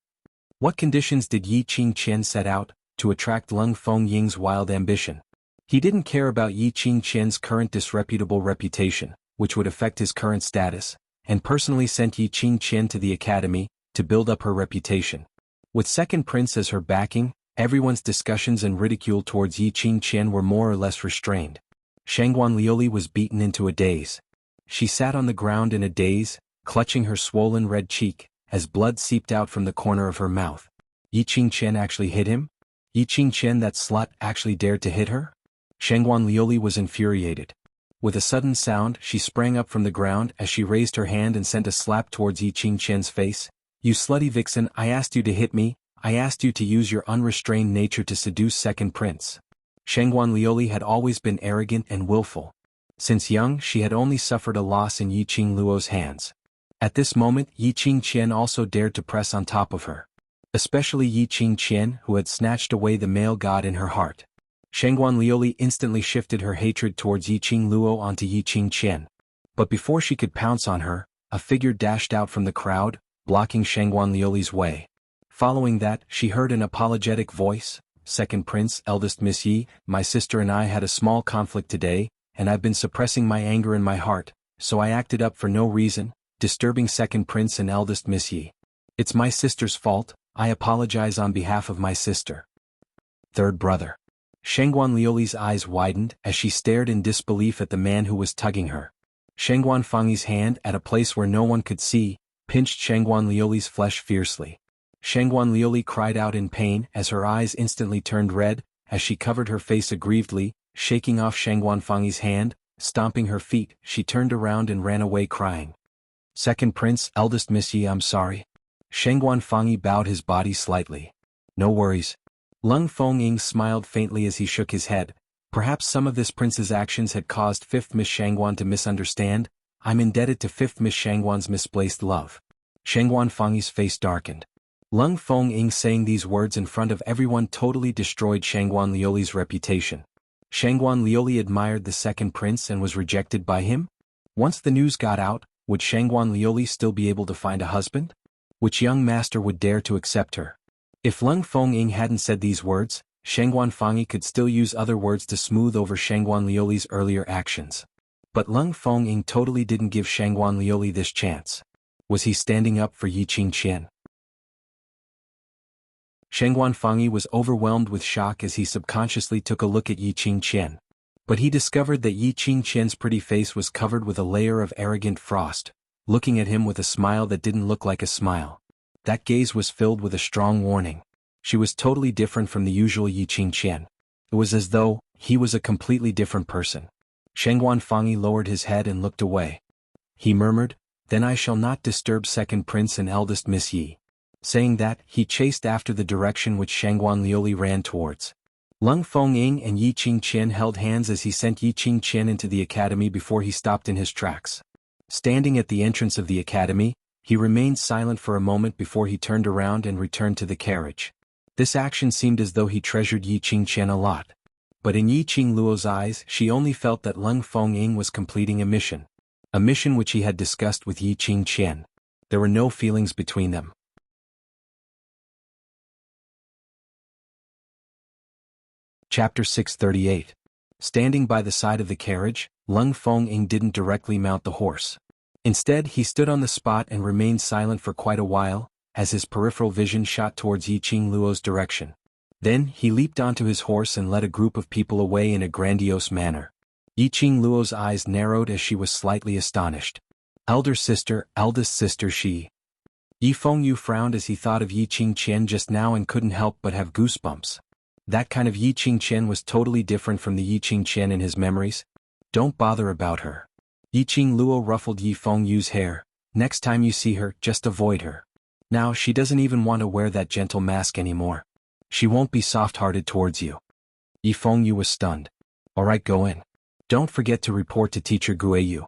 what conditions did Yi Qing Qian set out to attract Lung Fengying's wild ambition? He didn't care about Yi Qing Qian's current disreputable reputation, which would affect his current status, and personally sent Yi Qing Qian to the academy to build up her reputation. With Second Prince as her backing, everyone's discussions and ridicule towards Yi Qing Qian were more or less restrained. Shangguan Liuli was beaten into a daze. She sat on the ground in a daze, clutching her swollen red cheek, as blood seeped out from the corner of her mouth. Yi Qing Qian actually hit him? Yi Qing Qian, that slut, actually dared to hit her? Shangguan Liuli was infuriated. With a sudden sound, she sprang up from the ground as she raised her hand and sent a slap towards Yi Qing Qian's face. "You slutty vixen, I asked you to hit me, I asked you to use your unrestrained nature to seduce Second Prince." Shangguan Liuli had always been arrogant and willful. Since young, she had only suffered a loss in Yi Qing Luo's hands. At this moment, Yi Qing Qian also dared to press on top of her. Especially Yi Qing Qian, who had snatched away the male god in her heart. Shangguan Liuli instantly shifted her hatred towards Yi Qing Luo onto Yi Qing Qian. But before she could pounce on her, a figure dashed out from the crowd, blocking Shangguan Liuli's way. Following that, she heard an apologetic voice, "Second Prince, eldest Miss Yi, my sister and I had a small conflict today, and I've been suppressing my anger in my heart, so I acted up for no reason, disturbing Second Prince and eldest Miss Yi. It's my sister's fault, I apologize on behalf of my sister." Third brother. Shangguan Liuli's eyes widened as she stared in disbelief at the man who was tugging her. Shangguan Fengyi's hand, at a place where no one could see, pinched Shangguan Liuli's flesh fiercely. Shangguan Liuli cried out in pain as her eyes instantly turned red, as she covered her face aggrievedly, shaking off Shangguan Fengyi's hand, stomping her feet, she turned around and ran away crying. "Second Prince, eldest Miss Yi, I'm sorry." Shangguan Fengyi bowed his body slightly. "No worries." Lung Fengying smiled faintly as he shook his head. "Perhaps some of this prince's actions had caused Fifth Miss Shangguan to misunderstand. I'm indebted to Fifth Miss Shangguan's misplaced love." Shangguan Fengyi's face darkened. Lung Fengying saying these words in front of everyone totally destroyed Shangguan Liuli's reputation. Shangguan Liuli admired the second prince and was rejected by him? Once the news got out, would Shangguan Liuli still be able to find a husband? Which young master would dare to accept her? If Lung Fengying hadn't said these words, Shangguan Fengyi could still use other words to smooth over Shangguan Liuli's earlier actions. But Lung Fengying totally didn't give Shangguan Liuli this chance. Was he standing up for Yi Qing Qian? Shangguan Fengyi was overwhelmed with shock as he subconsciously took a look at Yi Qing Qian. But he discovered that Yi Qing Qian's pretty face was covered with a layer of arrogant frost, looking at him with a smile that didn't look like a smile. That gaze was filled with a strong warning. She was totally different from the usual Yi Qing Qian. It was as though he was a completely different person. Shangguan Fengyi lowered his head and looked away. He murmured, "Then I shall not disturb second prince and eldest Miss Yi." Saying that, he chased after the direction which Shangguan Liuli ran towards. Lung Fengying and Yi Qing Qian held hands as he sent Yi Qing Qian into the academy before he stopped in his tracks. Standing at the entrance of the academy, he remained silent for a moment before he turned around and returned to the carriage. This action seemed as though he treasured Yi Qing Qian a lot. But in Yi Qing Luo's eyes, she only felt that Lung Fengying was completing a mission. A mission which he had discussed with Yi Qing Qian. There were no feelings between them. Chapter 638. Standing by the side of the carriage, Lung Fengying didn't directly mount the horse. Instead, he stood on the spot and remained silent for quite a while, as his peripheral vision shot towards Yi Qing Luo's direction. Then, he leaped onto his horse and led a group of people away in a grandiose manner. Yi Qing Luo's eyes narrowed as she was slightly astonished. Elder sister, eldest sister she. Yi Fengyu frowned as he thought of Yi Qing Qian just now and couldn't help but have goosebumps. That kind of Yi Qing Qian was totally different from the Yi Qing Qian in his memories. Don't bother about her. Yi Qing Luo ruffled Yi Fengyu's hair. Next time you see her, just avoid her. Now she doesn't even want to wear that gentle mask anymore. She won't be soft-hearted towards you. Yi Fengyu was stunned. Alright, go in. Don't forget to report to Teacher Guiyu.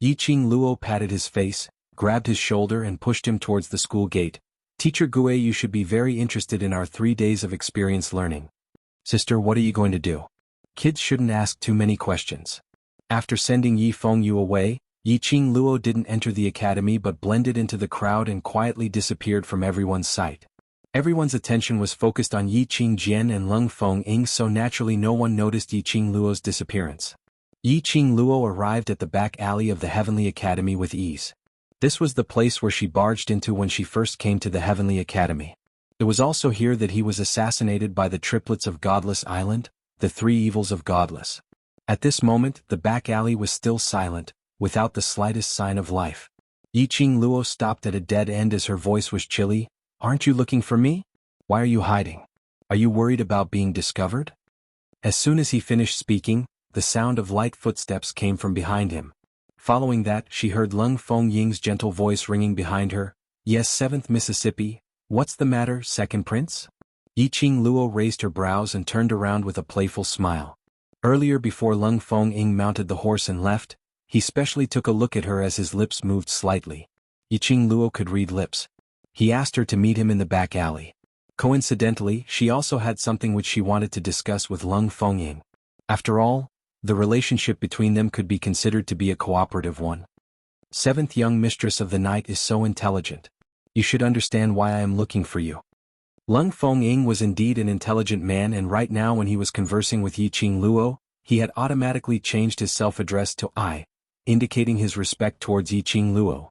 Yi Qing Luo patted his face, grabbed his shoulder and pushed him towards the school gate. Teacher Guiyu should be very interested in our 3 days of experience learning. Sister, what are you going to do? Kids shouldn't ask too many questions. After sending Yi Fengyu away, Yi Qing Luo didn't enter the academy but blended into the crowd and quietly disappeared from everyone's sight. Everyone's attention was focused on Yi Qing Jian and Lung Feng-ying, so naturally no one noticed Yi Qing Luo's disappearance. Yi Qing Luo arrived at the back alley of the Heavenly Academy with ease. This was the place where she barged into when she first came to the Heavenly Academy. It was also here that he was assassinated by the triplets of Godless Island, the three evils of Godless. At this moment, the back alley was still silent, without the slightest sign of life. Yi Qing Luo stopped at a dead end as her voice was chilly. Aren't you looking for me? Why are you hiding? Are you worried about being discovered? As soon as he finished speaking, the sound of light footsteps came from behind him. Following that, she heard Lung Feng-ying's gentle voice ringing behind her. Yes, 7th Mississippi. What's the matter, Second Prince? Yi Qing Luo raised her brows and turned around with a playful smile. Earlier, before Lung Feng-ying mounted the horse and left, he specially took a look at her as his lips moved slightly. Yi Qing Luo could read lips. He asked her to meet him in the back alley. Coincidentally, she also had something which she wanted to discuss with Lung Feng-ying. After all, the relationship between them could be considered to be a cooperative one. 7th young mistress of the night is so intelligent. You should understand why I am looking for you. Lung Feng-ying was indeed an intelligent man, and right now when he was conversing with Yi Qing Luo, he had automatically changed his self-address to I, indicating his respect towards Yi Qing Luo.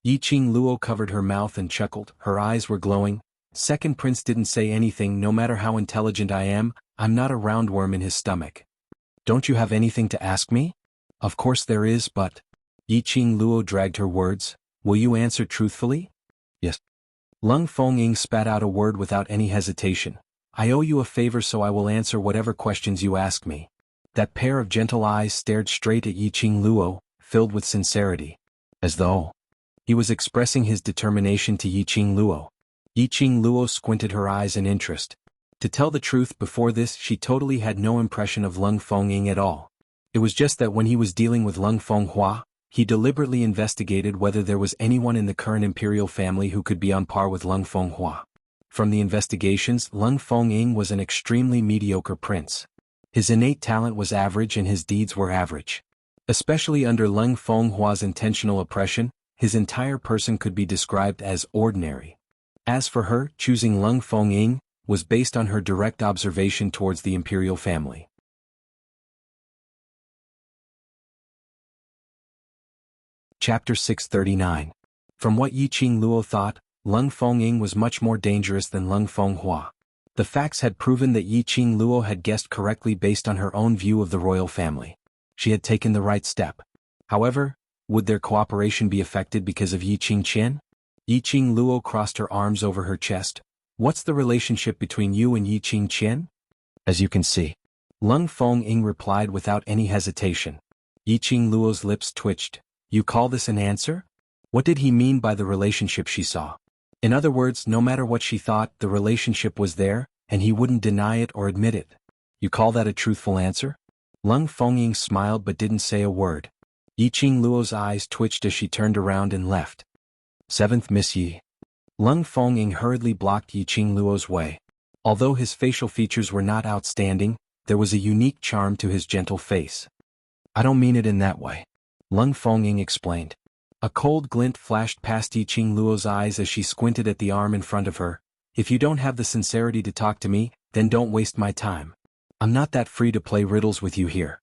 Yi Qing Luo covered her mouth and chuckled. Her eyes were glowing. Second Prince didn't say anything. No matter how intelligent I am, I'm not a roundworm in his stomach. Don't you have anything to ask me? Of course there is, but... Yi Qing Luo dragged her words. Will you answer truthfully? Yes. Lung Feng-ying spat out a word without any hesitation. I owe you a favor, so I will answer whatever questions you ask me. That pair of gentle eyes stared straight at Yi Qing Luo, filled with sincerity. As though he was expressing his determination to Yi Qing Luo. Yi Qing Luo squinted her eyes in interest. To tell the truth, before this she totally had no impression of Lung Feng-ying at all. It was just that when he was dealing with Lung Fenghua, he deliberately investigated whether there was anyone in the current imperial family who could be on par with Lung Fenghua. From the investigations, Lung Feng-ying was an extremely mediocre prince. His innate talent was average and his deeds were average. Especially under Lung Fenghua's intentional oppression, his entire person could be described as ordinary. As for her, choosing Lung Feng-ying was based on her direct observation towards the imperial family. Chapter 639. From what Yi Qing Luo thought, Lung Feng-ying was much more dangerous than Lung Fenghua. The facts had proven that Yi Qing Luo had guessed correctly based on her own view of the royal family. She had taken the right step. However, would their cooperation be affected because of Yi Qing Qian? Yi Qing Luo crossed her arms over her chest. What's the relationship between you and Yi Qing Qian? As you can see. Lung Feng-ying replied without any hesitation. Yi Qing Luo's lips twitched. You call this an answer? What did he mean by the relationship she saw? In other words, no matter what she thought, the relationship was there, and he wouldn't deny it or admit it. You call that a truthful answer? Lung Feng-ying smiled but didn't say a word. Yi Qing Luo's eyes twitched as she turned around and left. 7th Miss Yi. Lung Feng-ying hurriedly blocked Yi Qing Luo's way. Although his facial features were not outstanding, there was a unique charm to his gentle face. I don't mean it in that way. Lung Feng-ying explained. A cold glint flashed past Yi Qing Luo's eyes as she squinted at the arm in front of her. If you don't have the sincerity to talk to me, then don't waste my time. I'm not that free to play riddles with you here.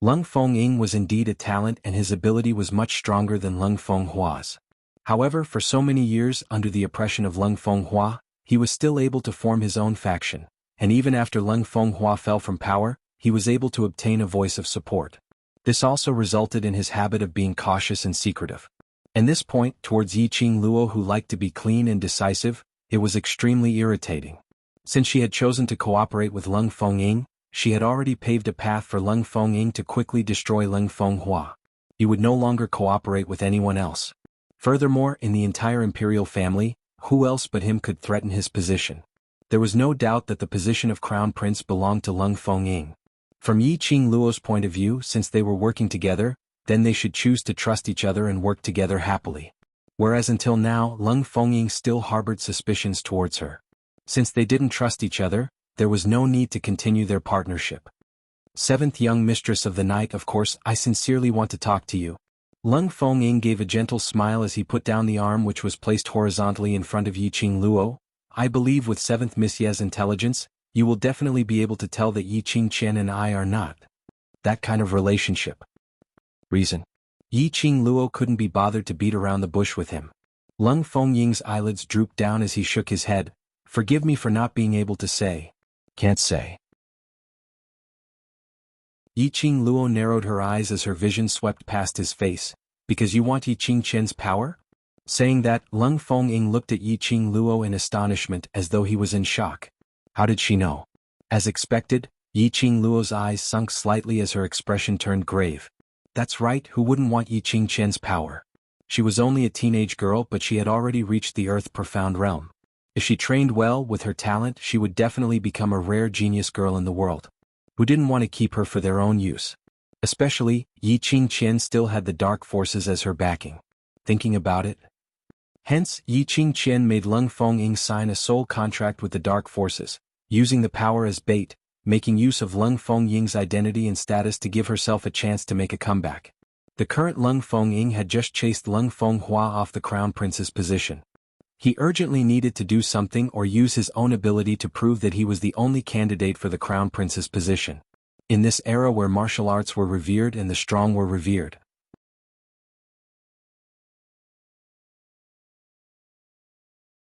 Lung Feng-ying was indeed a talent, and his ability was much stronger than Lung Fenghua's. However, for so many years under the oppression of Lung Fenghua, he was still able to form his own faction, and even after Lung Fenghua fell from power, he was able to obtain a voice of support. This also resulted in his habit of being cautious and secretive. And this point, towards Yi Qingluo, who liked to be clean and decisive, it was extremely irritating. Since she had chosen to cooperate with Leng Fengying, she had already paved a path for Leng Fengying to quickly destroy Leng Fenghua. He would no longer cooperate with anyone else. Furthermore, in the entire imperial family, who else but him could threaten his position? There was no doubt that the position of crown prince belonged to Leng Fengying. From Yi Qingluo's point of view, since they were working together, then they should choose to trust each other and work together happily. Whereas until now, Leng Fengying still harbored suspicions towards her. Since they didn't trust each other, there was no need to continue their partnership. Seventh young mistress of the night, of course, I sincerely want to talk to you. Leng Fengying gave a gentle smile as he put down the arm which was placed horizontally in front of Yi Qingluo. I believe with 7th Miss Ye's intelligence, you will definitely be able to tell that Yi Qingqian and I are not that kind of relationship. Reason. Yi Qingluo couldn't be bothered to beat around the bush with him. Leng Fengying's eyelids drooped down as he shook his head. Forgive me for not being able to say. Can't say. Yi Qingluo narrowed her eyes as her vision swept past his face. Because you want Yi Qingqian's power? Saying that, Leng Fengying looked at Yi Qingluo in astonishment as though he was in shock. How did she know? As expected, Yi Qingluo's eyes sunk slightly as her expression turned grave. That's right, who wouldn't want Yi Qingqian's power? She was only a teenage girl, but she had already reached the Earth Profound Realm. If she trained well with her talent, she would definitely become a rare genius girl in the world. Who didn't want to keep her for their own use? Especially, Yi Qingqian still had the dark forces as her backing. Thinking about it. Hence, Yi Qingqian made Leng Fengying sign a soul contract with the dark forces, using the power as bait, making use of Leng Fengying's identity and status to give herself a chance to make a comeback. The current Leng Fengying had just chased Leng Fenghua off the crown prince's position. He urgently needed to do something or use his own ability to prove that he was the only candidate for the crown prince's position. In this era where martial arts were revered and the strong were revered.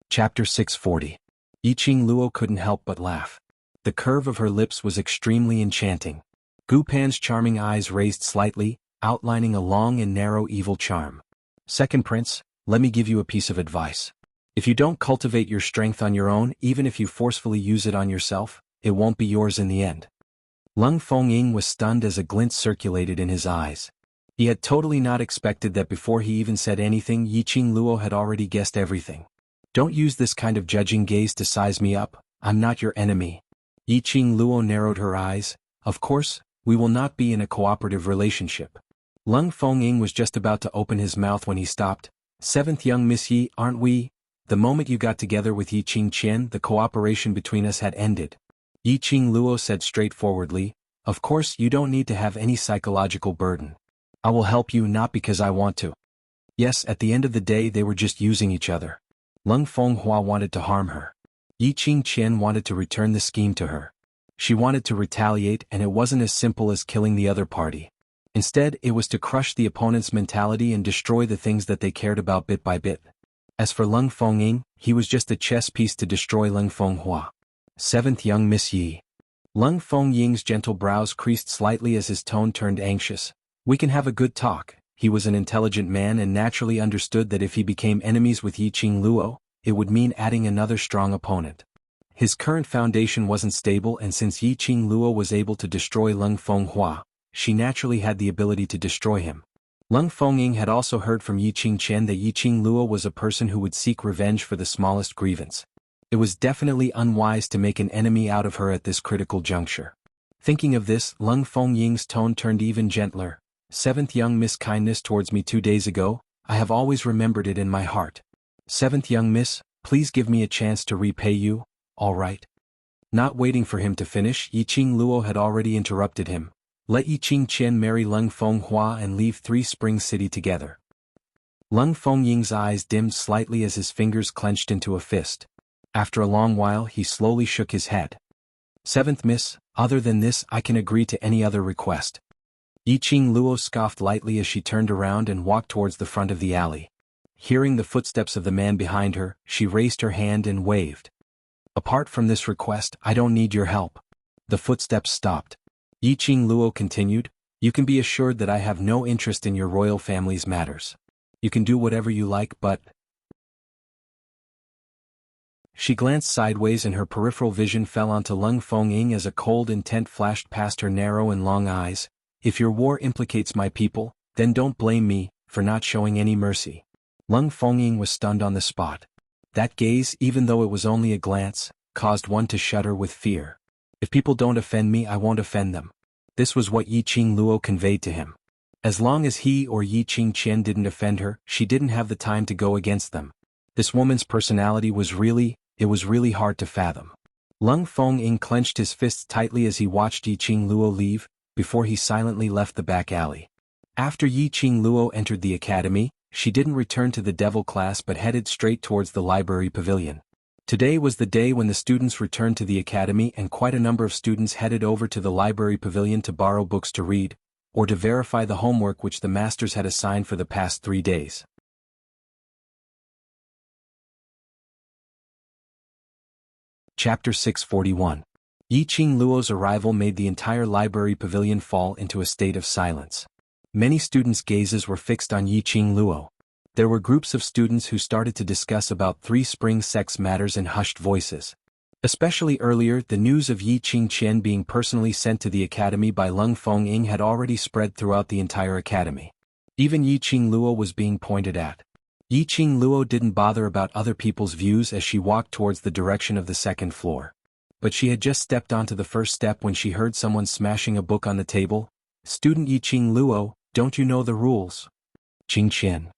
Chapter 640. Yi Qingluo couldn't help but laugh. The curve of her lips was extremely enchanting. Gu Pan's charming eyes raised slightly, outlining a long and narrow evil charm. Second prince, let me give you a piece of advice. If you don't cultivate your strength on your own, even if you forcefully use it on yourself, it won't be yours in the end. Leng Fengying was stunned as a glint circulated in his eyes. He had totally not expected that before he even said anything, Yi Qingluo had already guessed everything. Don't use this kind of judging gaze to size me up, I'm not your enemy. Yi Qingluo narrowed her eyes. Of course, we will not be in a cooperative relationship. Leng Fengying was just about to open his mouth when he stopped. Seventh young Miss Yi, aren't we? The moment you got together with Yi Qingqian, the cooperation between us had ended. Yi Qingluo said straightforwardly, of course you don't need to have any psychological burden. I will help you not because I want to. Yes, at the end of the day they were just using each other. Leng Fenghua wanted to harm her. Yi Qingqian wanted to return the scheme to her. She wanted to retaliate, and it wasn't as simple as killing the other party. Instead, it was to crush the opponent's mentality and destroy the things that they cared about bit by bit. As for Leng Fengying, he was just a chess piece to destroy Leng Fenghua. Seventh young Miss Yi. Leng Fengying's gentle brows creased slightly as his tone turned anxious. We can have a good talk. He was an intelligent man and naturally understood that if he became enemies with Yi Qingluo, it would mean adding another strong opponent. His current foundation wasn't stable, and since Yi Qingluo was able to destroy Leng Fenghua, she naturally had the ability to destroy him. Leng Fengying had also heard from Yi Qingqian that Yi Qingluo was a person who would seek revenge for the smallest grievance. It was definitely unwise to make an enemy out of her at this critical juncture. Thinking of this, Leng Fengying's tone turned even gentler. Seventh young Miss kindness towards me 2 days ago, I have always remembered it in my heart. Seventh young Miss, please give me a chance to repay you, all right? Not waiting for him to finish, Yi Qingluo had already interrupted him. Let Yi Qingqian marry Leng Fenghua and leave Three Springs City together. Leng Fengying's eyes dimmed slightly as his fingers clenched into a fist. After a long while he slowly shook his head. Seventh Miss, other than this I can agree to any other request. Yi Qingluo scoffed lightly as she turned around and walked towards the front of the alley. Hearing the footsteps of the man behind her, she raised her hand and waved. Apart from this request, I don't need your help. The footsteps stopped. Yi Qing Luo continued, "You can be assured that I have no interest in your royal family's matters. You can do whatever you like, but—" She glanced sideways and her peripheral vision fell onto Lung Fengying as a cold intent flashed past her narrow and long eyes. "If your war implicates my people, then don't blame me for not showing any mercy." Lung Fengying was stunned on the spot. That gaze, even though it was only a glance, caused one to shudder with fear. "If people don't offend me, I won't offend them." This was what Yi Qing Luo conveyed to him. As long as he or Yi Qing Qian didn't offend her, she didn't have the time to go against them. This woman's personality was really hard to fathom. Lung Fengying clenched his fists tightly as he watched Yi Qing Luo leave, before he silently left the back alley. After Yi Qing Luo entered the academy, she didn't return to the devil class but headed straight towards the library pavilion. Today was the day when the students returned to the academy, and quite a number of students headed over to the library pavilion to borrow books to read, or to verify the homework which the masters had assigned for the past 3 days. Chapter 641. Yi Qing Luo's arrival made the entire library pavilion fall into a state of silence. Many students' gazes were fixed on Yi Qing Luo. There were groups of students who started to discuss about 3 spring sex matters in hushed voices. Especially earlier, the news of Yi Qing Qian being personally sent to the academy by Lung Fengying had already spread throughout the entire academy. Even Yi Qing Luo was being pointed at. Yi Qing Luo didn't bother about other people's views as she walked towards the direction of the second floor. But she had just stepped onto the first step when she heard someone smashing a book on the table. "Student Yi Qing Luo, don't you know the rules?" "Qing Qian."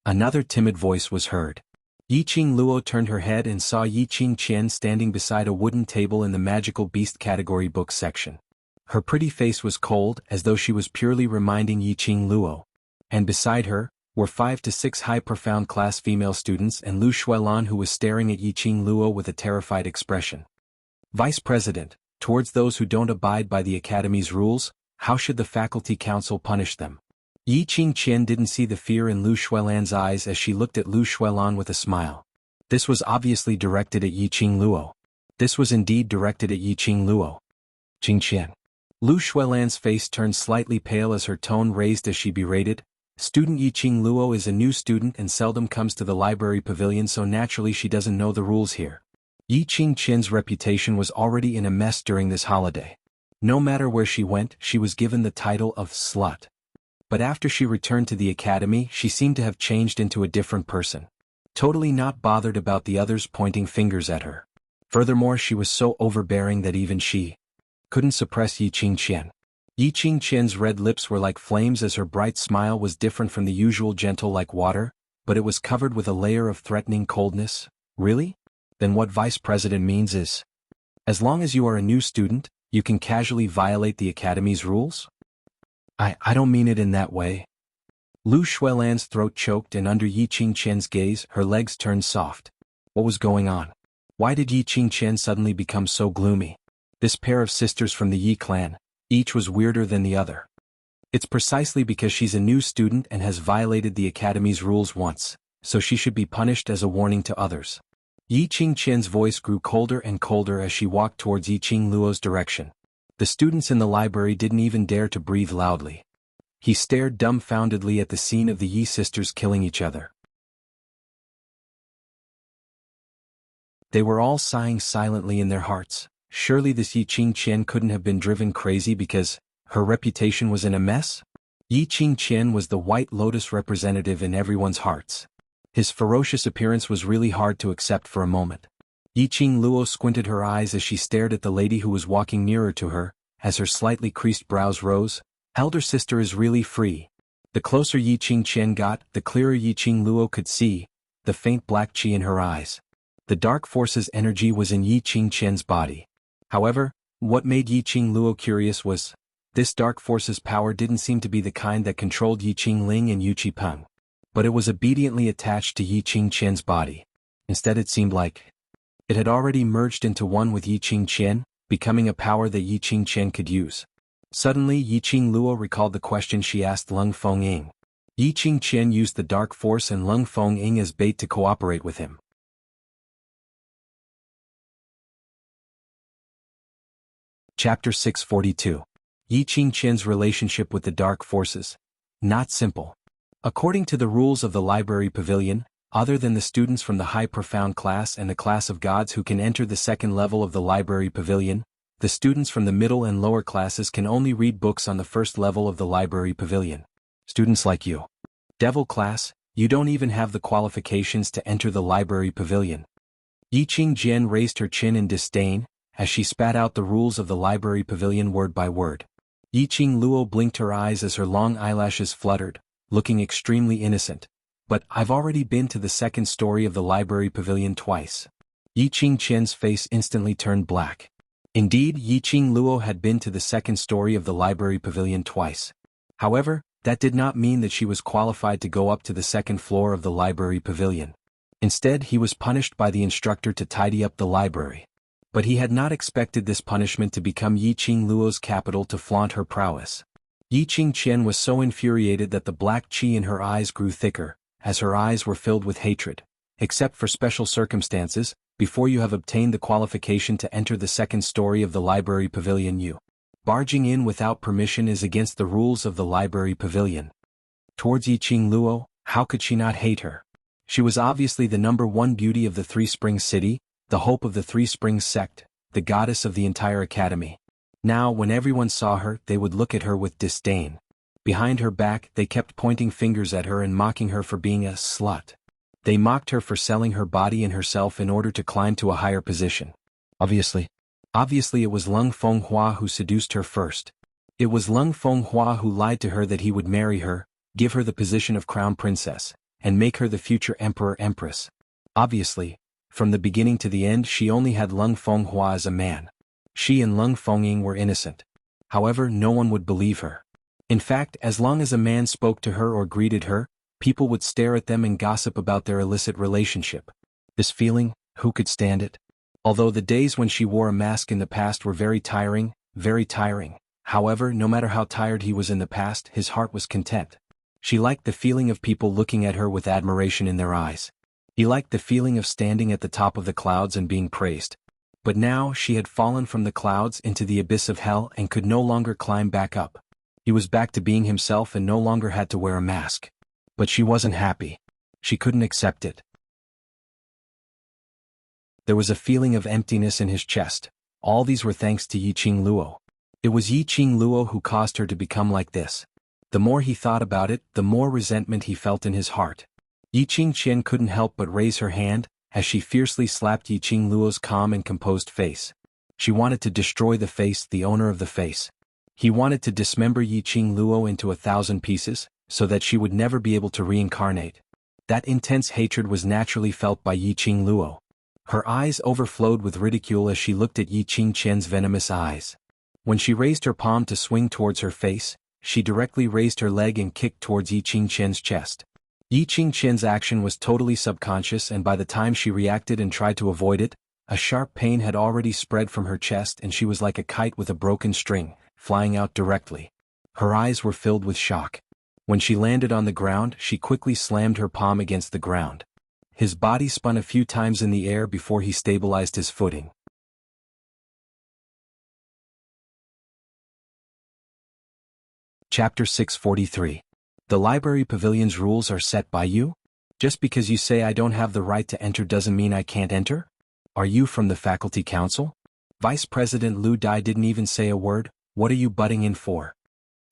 Another timid voice was heard. Yi Qing Luo turned her head and saw Yi Qing Qian standing beside a wooden table in the magical beast category book section. Her pretty face was cold, as though she was purely reminding Yi Qing Luo. And beside her were 5 to 6 high-profound class female students and Lu Shuilan, who was staring at Yi Qing Luo with a terrified expression. "Vice President, towards those who don't abide by the academy's rules, how should the faculty council punish them?" Yi Qing Qian didn't see the fear in Lu Shuilan's eyes as she looked at Lu Shuilan with a smile. This was obviously directed at Yi Qing Luo. This was indeed directed at Yi Qing Luo. "Qing Qian." Lu Shuilan's face turned slightly pale as her tone raised as she berated, "Student Yi Qing Luo is a new student and seldom comes to the library pavilion, so naturally she doesn't know the rules here." Yi Qing Qian's reputation was already in a mess during this holiday. No matter where she went, she was given the title of slut. But after she returned to the academy, she seemed to have changed into a different person. Totally not bothered about the others pointing fingers at her. Furthermore, she was so overbearing that even she couldn't suppress Yi Qing Qian. Yi Qing Qian's red lips were like flames as her bright smile was different from the usual gentle like water, but it was covered with a layer of threatening coldness. "Really? Then what Vice President means is, as long as you are a new student, you can casually violate the academy's rules?" I don't mean it in that way." Lu Shuilan's throat choked, and under Yi Qing Qian's gaze, her legs turned soft. What was going on? Why did Yi Qing Qian suddenly become so gloomy? This pair of sisters from the Yi clan, each was weirder than the other. It's precisely because she's a new student and has violated the academy's rules once, so she should be punished as a warning to others. Yi Qing Qian's voice grew colder and colder as she walked towards Yi Qing Luo's direction. The students in the library didn't even dare to breathe loudly. He stared dumbfoundedly at the scene of the Yi sisters killing each other. They were all sighing silently in their hearts. Surely this Yi Qing Qian couldn't have been driven crazy because her reputation was in a mess? Yi Qing Qian was the White Lotus representative in everyone's hearts. His ferocious appearance was really hard to accept for a moment. Yi Qing Luo squinted her eyes as she stared at the lady who was walking nearer to her, as her slightly creased brows rose. "Elder sister is really free." The closer Yi Qing Qian got, the clearer Yi Qing Luo could see the faint black qi in her eyes. The dark force's energy was in Yi Qing Qian's body. However, what made Yi Qing Luo curious was, this dark force's power didn't seem to be the kind that controlled Yi Qing Ling and Yu Qi Peng, but it was obediently attached to Yi Qing Qian's body. Instead, it seemed like it had already merged into one with Yi Qing Qian, becoming a power that Yi Qing Qian could use. Suddenly, Yi Qing Luo recalled the question she asked Lung Fengying. Yi Qing Qian used the dark force and Lung Fengying as bait to cooperate with him. Chapter 642. Yi Qingqian's relationship with the dark forces. Not simple. According to the rules of the library pavilion, other than the students from the high profound class and the class of gods who can enter the second level of the library pavilion, the students from the middle and lower classes can only read books on the first level of the library pavilion. Students like you. Devil class, you don't even have the qualifications to enter the library pavilion. Yi Qingjian raised her chin in disdain, as she spat out the rules of the library pavilion word by word. Yi Qingluo blinked her eyes as her long eyelashes fluttered, looking extremely innocent. But I've already been to the second story of the library pavilion twice. Yi Qingqian's face instantly turned black. Indeed, Yi Qingluo had been to the second story of the library pavilion twice. However, that did not mean that she was qualified to go up to the second floor of the library pavilion. Instead, he was punished by the instructor to tidy up the library. But he had not expected this punishment to become Yi Qingluo's capital to flaunt her prowess. Yi Qingqian was so infuriated that the black qi in her eyes grew thicker, as her eyes were filled with hatred. Except for special circumstances, before you have obtained the qualification to enter the second story of the library pavilion, you barging in without permission is against the rules of the library pavilion. Towards Yi Qingluo, how could she not hate her? She was obviously the number one beauty of the Three Springs city, the hope of the Three Springs sect, the goddess of the entire academy. Now, when everyone saw her, they would look at her with disdain. Behind her back, they kept pointing fingers at her and mocking her for being a slut. They mocked her for selling her body and herself in order to climb to a higher position. Obviously, it was Lung Fenghua who seduced her first. It was Lung Fenghua who lied to her that he would marry her, give her the position of crown princess, and make her the future emperor-empress. Obviously, from the beginning to the end she only had Lung Fenghua as a man. She and Lung Fengying were innocent. However, no one would believe her. In fact, as long as a man spoke to her or greeted her, people would stare at them and gossip about their illicit relationship. This feeling, who could stand it? Although the days when she wore a mask in the past were very tiring, however, no matter how tired he was in the past, his heart was content. She liked the feeling of people looking at her with admiration in their eyes. He liked the feeling of standing at the top of the clouds and being praised. But now she had fallen from the clouds into the abyss of hell and could no longer climb back up. He was back to being himself and no longer had to wear a mask. But she wasn't happy. She couldn't accept it. There was a feeling of emptiness in his chest. All these were thanks to Yi Qingluo. It was Yi Qingluo who caused her to become like this. The more he thought about it, the more resentment he felt in his heart. Yi Qingqian couldn't help but raise her hand, as she fiercely slapped Yi Qingluo's calm and composed face. She wanted to destroy the face, the owner of the face. He wanted to dismember Yi Qingluo into 1,000 pieces, so that she would never be able to reincarnate. That intense hatred was naturally felt by Yi Qingluo. Her eyes overflowed with ridicule as she looked at Yi Qingqian's venomous eyes. When she raised her palm to swing towards her face, she directly raised her leg and kicked towards Yi Qingqian's chest. Yi Qingqian's action was totally subconscious, and by the time she reacted and tried to avoid it, a sharp pain had already spread from her chest and she was like a kite with a broken string, flying out directly. Her eyes were filled with shock. When she landed on the ground, she quickly slammed her palm against the ground. His body spun a few times in the air before he stabilized his footing. Chapter 643. The library pavilion's rules are set by you? Just because you say I don't have the right to enter doesn't mean I can't enter? Are you from the faculty council? Vice President Lu Dai didn't even say a word. What are you butting in for?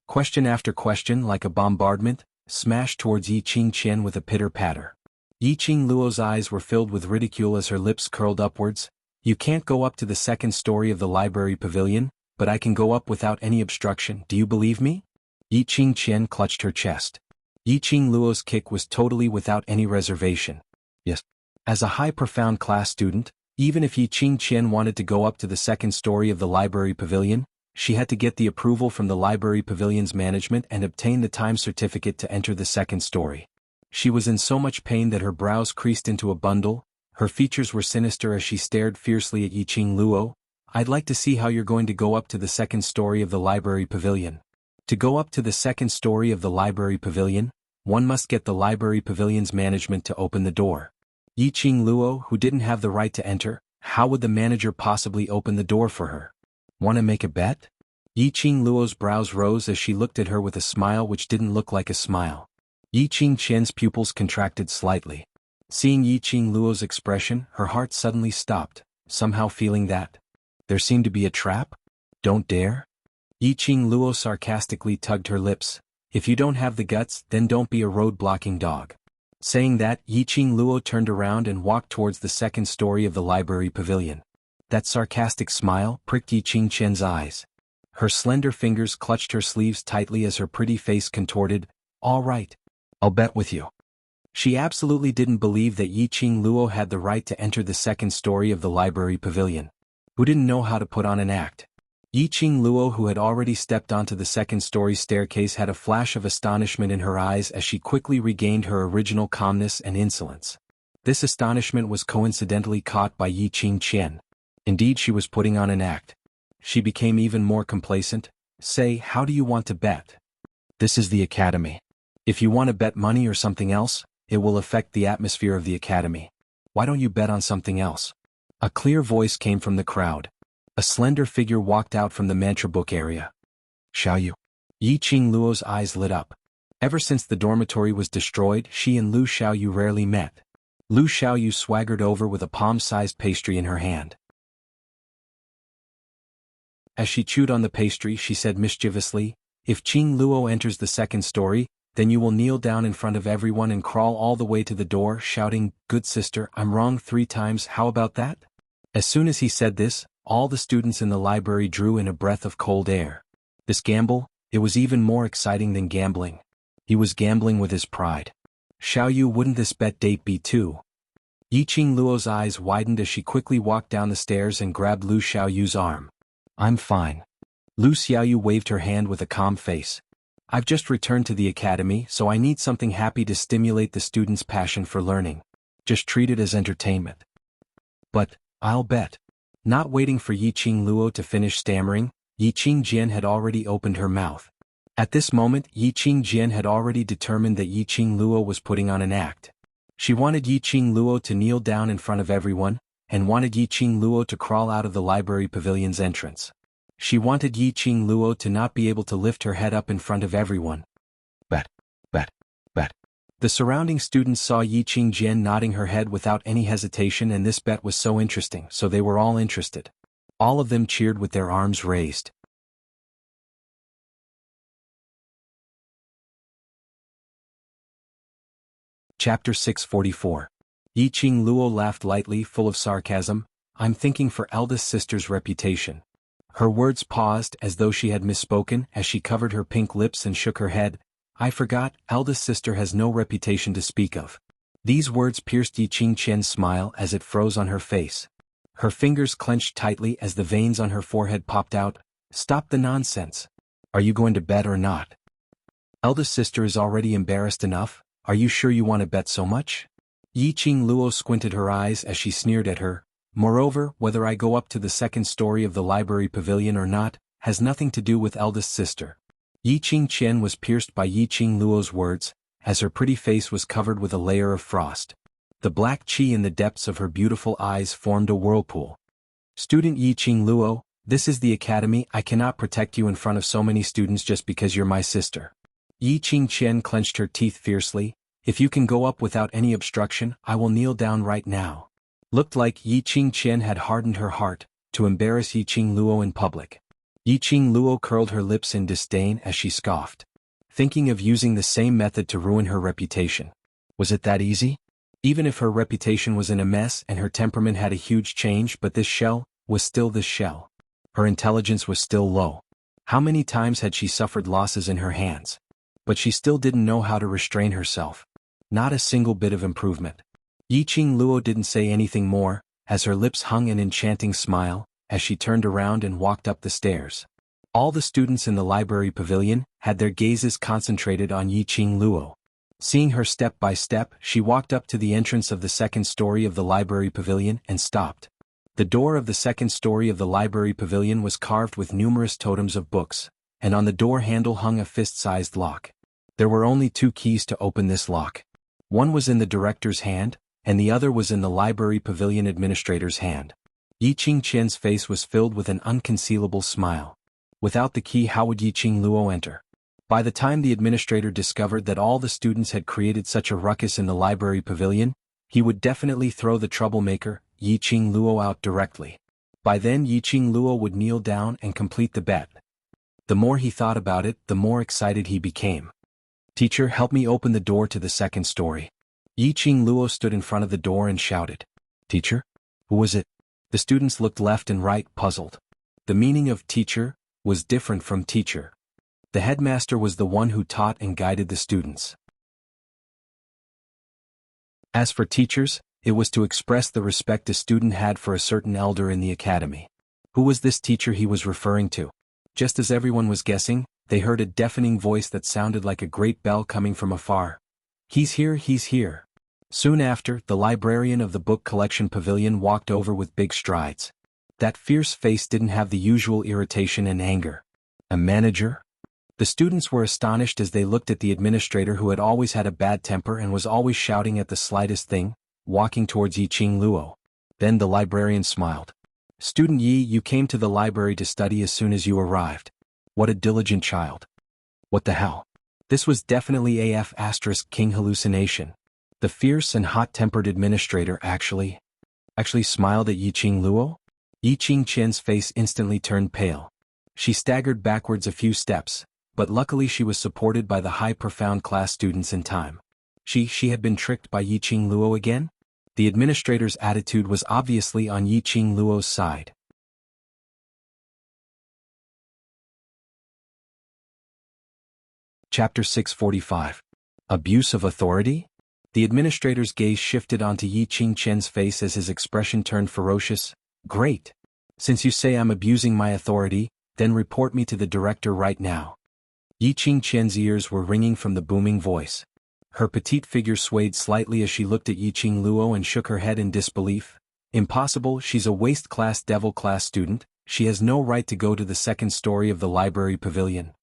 Question after question, like a bombardment, smashed towards Yi Qingqian with a pitter-patter. Yi Qingluo's eyes were filled with ridicule as her lips curled upwards. You can't go up to the second story of the library pavilion, but I can go up without any obstruction. Do you believe me? Yi Qingqian clutched her chest. Yi Qingluo's kick was totally without any reservation. Yes. As a high profound class student, even if Yi Qingqian wanted to go up to the second story of the library pavilion, she had to get the approval from the library pavilion's management and obtain the time certificate to enter the second story. She was in so much pain that her brows creased into a bundle, her features were sinister as she stared fiercely at Yi Qingluo. I'd like to see how you're going to go up to the second story of the library pavilion. To go up to the second story of the library pavilion, one must get the library pavilion's management to open the door. Yi Qingluo, who didn't have the right to enter, how would the manager possibly open the door for her? Want to make a bet? Yi Qingluo's brows rose as she looked at her with a smile which didn't look like a smile. Yi Qingqian's pupils contracted slightly. Seeing Yi Qingluo's expression, her heart suddenly stopped, somehow feeling that there seemed to be a trap? Don't dare? Yi Qingluo sarcastically tugged her lips. If you don't have the guts, then don't be a road-blocking dog. Saying that, Yi Qingluo turned around and walked towards the second story of the library pavilion. That sarcastic smile pricked Yi Qingqian's eyes. Her slender fingers clutched her sleeves tightly as her pretty face contorted. All right. I'll bet with you. She absolutely didn't believe that Yi Qingluo had the right to enter the second story of the library pavilion. Who didn't know how to put on an act? Yi Qingluo, who had already stepped onto the second-story staircase, had a flash of astonishment in her eyes as she quickly regained her original calmness and insolence. This astonishment was coincidentally caught by Yi Qingqian. Indeed, she was putting on an act. She became even more complacent. Say, how do you want to bet? This is the academy. If you want to bet money or something else, it will affect the atmosphere of the academy. Why don't you bet on something else? A clear voice came from the crowd. A slender figure walked out from the mantra book area. Xiaoyu. Yi Qingluo's eyes lit up. Ever since the dormitory was destroyed, she and Lu Xiaoyu rarely met. Lu Xiaoyu swaggered over with a palm-sized pastry in her hand. As she chewed on the pastry, she said mischievously, "If Qingluo enters the second story, then you will kneel down in front of everyone and crawl all the way to the door, shouting, 'Good sister, I'm wrong,' 3 times, how about that?" As soon as he said this, all the students in the library drew in a breath of cold air. This gamble, it was even more exciting than gambling. He was gambling with his pride. Xiaoyu, wouldn't this bet date be too? Yi Qingluo's eyes widened as she quickly walked down the stairs and grabbed Lu Xiaoyu's arm. I'm fine. Lu Xiaoyu waved her hand with a calm face. I've just returned to the academy, so I need something happy to stimulate the students' passion for learning. Just treat it as entertainment. But, I'll bet. Not waiting for Yi Qingluo to finish stammering, Yi Qingjian had already opened her mouth. At this moment, Yi Qingjian had already determined that Yi Qingluo was putting on an act. She wanted Yi Qingluo to kneel down in front of everyone, and wanted Yi Qingluo to crawl out of the library pavilion's entrance. She wanted Yi Qingluo to not be able to lift her head up in front of everyone. Bet, bet, bet. The surrounding students saw Yi Qingjian nodding her head without any hesitation, and this bet was so interesting, so they were all interested. All of them cheered with their arms raised. Chapter 644. Yi Qingluo laughed lightly, full of sarcasm. I'm thinking for eldest sister's reputation. Her words paused as though she had misspoken as she covered her pink lips and shook her head. I forgot, eldest sister has no reputation to speak of. These words pierced Yi Qingqian's smile as it froze on her face. Her fingers clenched tightly as the veins on her forehead popped out. Stop the nonsense. Are you going to bet or not? Eldest sister is already embarrassed enough. Are you sure you want to bet so much? Yi Qingluo squinted her eyes as she sneered at her. Moreover, whether I go up to the second story of the library pavilion or not, has nothing to do with eldest sister. Yi Qingqian was pierced by Yi Qingluo's words, as her pretty face was covered with a layer of frost. The black qi in the depths of her beautiful eyes formed a whirlpool. Student Yi Qingluo, this is the academy. I cannot protect you in front of so many students just because you're my sister. Yi Qingqian clenched her teeth fiercely. If you can go up without any obstruction, I will kneel down right now. Looked like Yi Qingqian had hardened her heart to embarrass Yi Qingluo in public. Yi Qingluo curled her lips in disdain as she scoffed. Thinking of using the same method to ruin her reputation. Was it that easy? Even if her reputation was in a mess and her temperament had a huge change, but this shell was still this shell. Her intelligence was still low. How many times had she suffered losses in her hands? But she still didn't know how to restrain herself. Not a single bit of improvement. Yi Qingluo didn't say anything more, as her lips hung an enchanting smile, as she turned around and walked up the stairs. All the students in the library pavilion had their gazes concentrated on Yi Qingluo. Seeing her step by step, she walked up to the entrance of the second story of the library pavilion and stopped. The door of the second story of the library pavilion was carved with numerous totems of books, and on the door handle hung a fist-sized lock. There were only 2 keys to open this lock. One was in the director's hand, and the other was in the library pavilion administrator's hand. Yi Qingqian's face was filled with an unconcealable smile. Without the key, how would Yiqing Luo enter? By the time the administrator discovered that all the students had created such a ruckus in the library pavilion, he would definitely throw the troublemaker, Yiqing Luo, out directly. By then Yiqing Luo would kneel down and complete the bet. The more he thought about it, the more excited he became. "Teacher, help me open the door to the second story." Yiqing Luo stood in front of the door and shouted. "Teacher? Who was it?" The students looked left and right, puzzled. The meaning of teacher was different from teacher. The headmaster was the one who taught and guided the students. As for teachers, it was to express the respect a student had for a certain elder in the academy. Who was this teacher he was referring to? Just as everyone was guessing, they heard a deafening voice that sounded like a great bell coming from afar. "He's here, he's here." Soon after, the librarian of the book collection pavilion walked over with big strides. That fierce face didn't have the usual irritation and anger. A manager? The students were astonished as they looked at the administrator, who had always had a bad temper and was always shouting at the slightest thing, walking towards Yiqing Luo. Then the librarian smiled. "Student Yi, you came to the library to study as soon as you arrived. What a diligent child." What the hell? This was definitely King hallucination. The fierce and hot-tempered administrator actually smiled at Yiqing Luo? Yiqing Qian's face instantly turned pale. She staggered backwards a few steps, but luckily she was supported by the high profound class students in time. She had been tricked by Yiqing Luo again? The administrator's attitude was obviously on Yiqing Luo's side. Chapter 645. Abuse of Authority? The administrator's gaze shifted onto Yiqing Qian's face as his expression turned ferocious. "Great. Since you say I'm abusing my authority, then report me to the director right now." Yiqing Qian's ears were ringing from the booming voice. Her petite figure swayed slightly as she looked at Yiqing Luo and shook her head in disbelief. "Impossible, she's a waste-class devil-class student, she has no right to go to the second story of the library pavilion.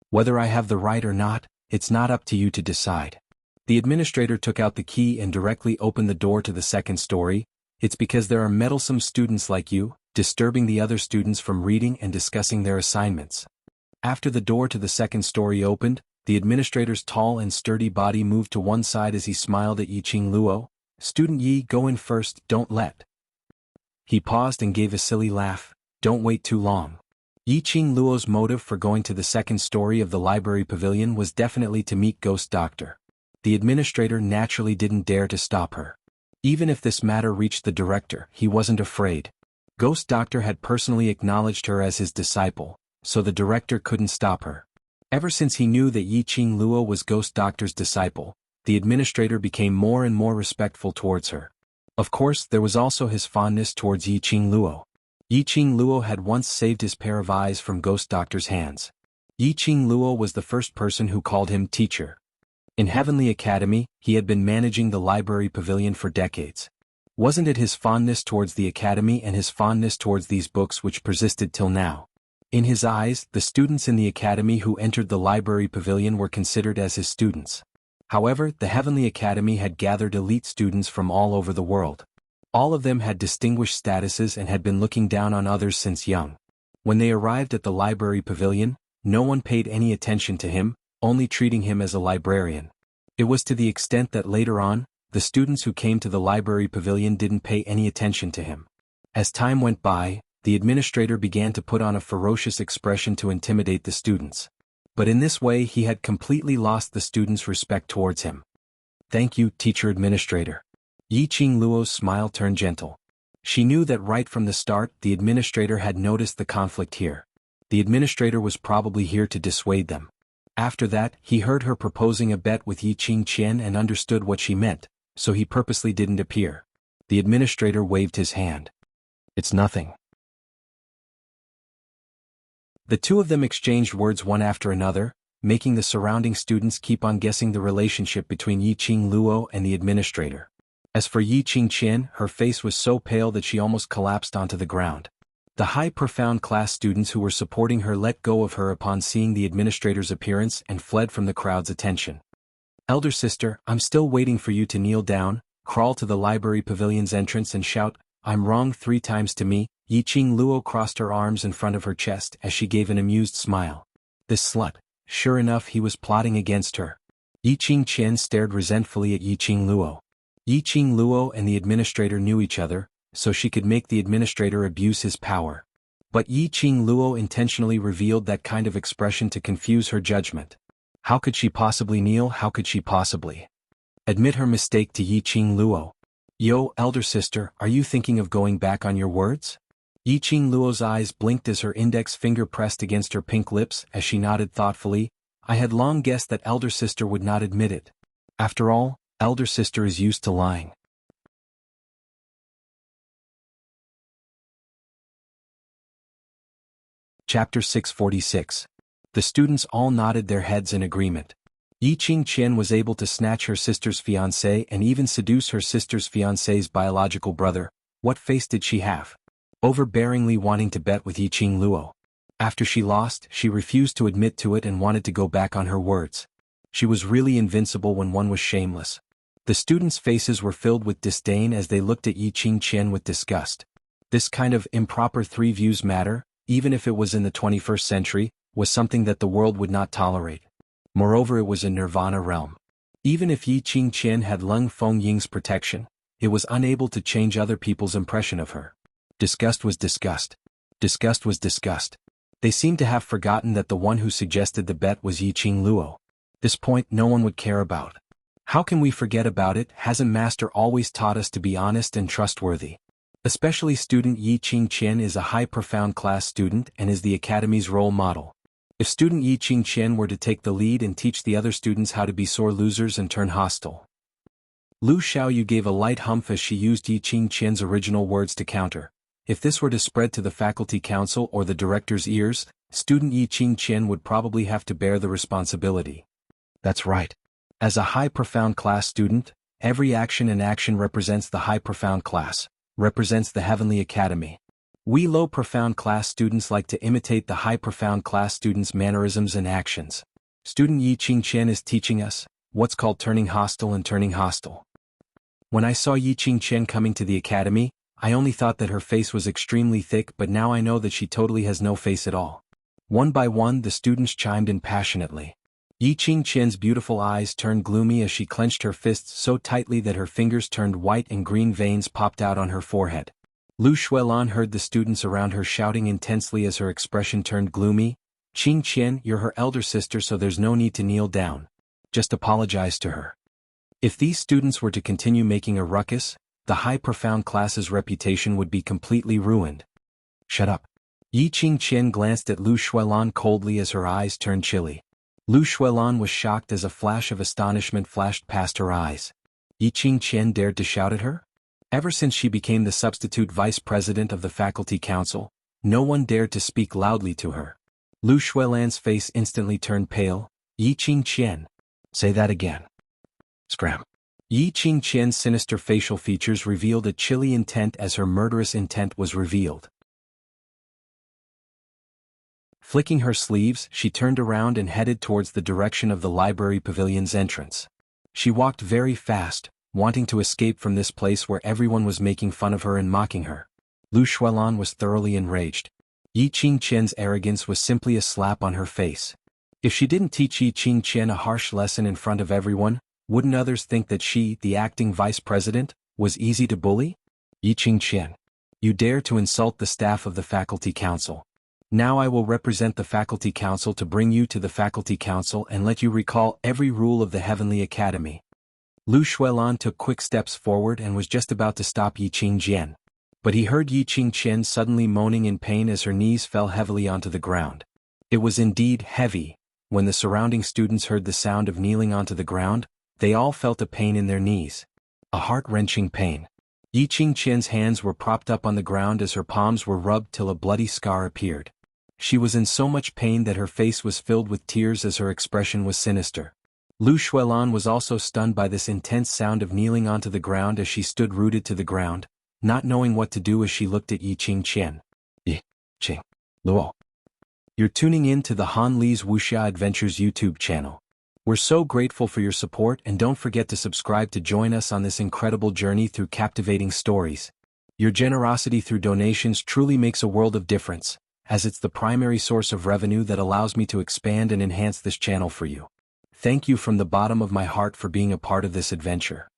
Whether I have the right or not, it's not up to you to decide." The administrator took out the key and directly opened the door to the second story. "It's because there are meddlesome students like you, disturbing the other students from reading and discussing their assignments." After the door to the second story opened, the administrator's tall and sturdy body moved to one side as he smiled at Yiqing Luo. "Student Yi, go in first, don't let." He paused and gave a silly laugh. "Don't wait too long." Yiqing Luo's motive for going to the second story of the library pavilion was definitely to meet Ghost Doctor. The administrator naturally didn't dare to stop her. Even if this matter reached the director, he wasn't afraid. Ghost Doctor had personally acknowledged her as his disciple, so the director couldn't stop her. Ever since he knew that Yiqing Luo was Ghost Doctor's disciple, the administrator became more and more respectful towards her. Of course, there was also his fondness towards Yiqing Luo. Yiqing Luo had once saved his pair of eyes from Ghost Doctor's hands. Yiqing Luo was the first person who called him teacher. In Heavenly Academy, he had been managing the library pavilion for decades. Wasn't it his fondness towards the academy and his fondness towards these books which persisted till now? In his eyes, the students in the academy who entered the library pavilion were considered as his students. However, the Heavenly Academy had gathered elite students from all over the world. All of them had distinguished statuses and had been looking down on others since young. When they arrived at the library pavilion, no one paid any attention to him, only treating him as a librarian. It was to the extent that later on, the students who came to the library pavilion didn't pay any attention to him. As time went by, the administrator began to put on a ferocious expression to intimidate the students. But in this way he had completely lost the students' respect towards him. "Thank you, teacher administrator." Yiqing Luo's smile turned gentle. She knew that right from the start the administrator had noticed the conflict here. The administrator was probably here to dissuade them. After that, he heard her proposing a bet with Yiqing Qian and understood what she meant, so he purposely didn't appear. The administrator waved his hand. "It's nothing." The two of them exchanged words one after another, making the surrounding students keep on guessing the relationship between Yiqing Luo and the administrator. As for Yiqing Qian, her face was so pale that she almost collapsed onto the ground. The high profound class students who were supporting her let go of her upon seeing the administrator's appearance and fled from the crowd's attention. "Elder sister, I'm still waiting for you to kneel down, crawl to the library pavilion's entrance and shout, 'I'm wrong' 3 times to me," Yiqing Luo crossed her arms in front of her chest as she gave an amused smile. This slut, sure enough he was plotting against her. Yiqing Qian stared resentfully at Yiqing Luo. Yiqing Luo and the administrator knew each other, so she could make the administrator abuse his power. But Yiqing Luo intentionally revealed that kind of expression to confuse her judgment. How could she possibly kneel? How could she possibly admit her mistake to Yiqing Luo? Yo, elder sister, are you thinking of going back on your words? Yiqing Luo's eyes blinked as her index finger pressed against her pink lips as she nodded thoughtfully. I had long guessed that elder sister would not admit it. After all, elder sister is used to lying. Chapter 646. The students all nodded their heads in agreement. Yiqing Qian was able to snatch her sister's fiancé and even seduce her sister's fiancé's biological brother. What face did she have? Overbearingly wanting to bet with Yiqing Luo. After she lost, she refused to admit to it and wanted to go back on her words. She was really invincible when one was shameless. The students' faces were filled with disdain as they looked at Yiqing Qian with disgust. This kind of improper three views matter, even if it was in the 21st century, was something that the world would not tolerate. Moreover, it was a nirvana realm. Even if Yiqing Qian had Lung Fengying's protection, it was unable to change other people's impression of her. Disgust was disgust. Disgust was disgust. They seemed to have forgotten that the one who suggested the bet was Yiqing Luo. This point no one would care about. How can we forget about it? Hasn't Master always taught us to be honest and trustworthy? Especially student Yiqing Qian is a high profound class student and is the academy's role model. If student Yiqing Qian were to take the lead and teach the other students how to be sore losers and turn hostile. Lu Xiaoyu gave a light humph as she used Yiqing Qian's original words to counter. If this were to spread to the faculty council or the director's ears, student Yiqing Qian would probably have to bear the responsibility. That's right. As a high profound class student, every action and action represents the high profound class, represents the heavenly academy. We low profound class students like to imitate the high profound class students' mannerisms and actions. Student Yiqing Qian is teaching us what's called turning hostile and turning hostile. When I saw Yiqing Qian coming to the academy, I only thought that her face was extremely thick, but now I know that she totally has no face at all. One by one the students chimed in passionately. Yiqing Qian's beautiful eyes turned gloomy as she clenched her fists so tightly that her fingers turned white and green veins popped out on her forehead. Lu Shuilan heard the students around her shouting intensely as her expression turned gloomy. Qing Qian, you're her elder sister, so there's no need to kneel down. Just apologize to her. If these students were to continue making a ruckus, the high profound class's reputation would be completely ruined. Shut up. Yiqing Qian glanced at Lu Shuilan coldly as her eyes turned chilly. Lu Shuilan was shocked as a flash of astonishment flashed past her eyes. Yiqing Qian dared to shout at her? Ever since she became the substitute vice president of the faculty council, no one dared to speak loudly to her. Lu Shuilan's face instantly turned pale. Yiqing Qian. Say that again. Scram. Yiqing Qian's sinister facial features revealed a chilly intent as her murderous intent was revealed. Flicking her sleeves, she turned around and headed towards the direction of the library pavilion's entrance. She walked very fast, wanting to escape from this place where everyone was making fun of her and mocking her. Lu Shuilan was thoroughly enraged. Yiqing Qian's arrogance was simply a slap on her face. If she didn't teach Yiqing Qian a harsh lesson in front of everyone, wouldn't others think that she, the acting vice president, was easy to bully? Yiqing Qian. You dare to insult the staff of the faculty council. Now I will represent the faculty council to bring you to the faculty council and let you recall every rule of the heavenly academy. Lu Shuilan took quick steps forward and was just about to stop Yiqing Qian. But he heard Yiqing Qian suddenly moaning in pain as her knees fell heavily onto the ground. It was indeed heavy. When the surrounding students heard the sound of kneeling onto the ground, they all felt a pain in their knees. A heart-wrenching pain. Yiqing Qian's hands were propped up on the ground as her palms were rubbed till a bloody scar appeared. She was in so much pain that her face was filled with tears as her expression was sinister. Lu Shuilan was also stunned by this intense sound of kneeling onto the ground as she stood rooted to the ground, not knowing what to do as she looked at Yiqing Qian. Yiqing Luo. You're tuning in to the Han Li's Wuxia Adventures YouTube channel. We're so grateful for your support, and don't forget to subscribe to join us on this incredible journey through captivating stories. Your generosity through donations truly makes a world of difference, as it's the primary source of revenue that allows me to expand and enhance this channel for you. Thank you from the bottom of my heart for being a part of this adventure.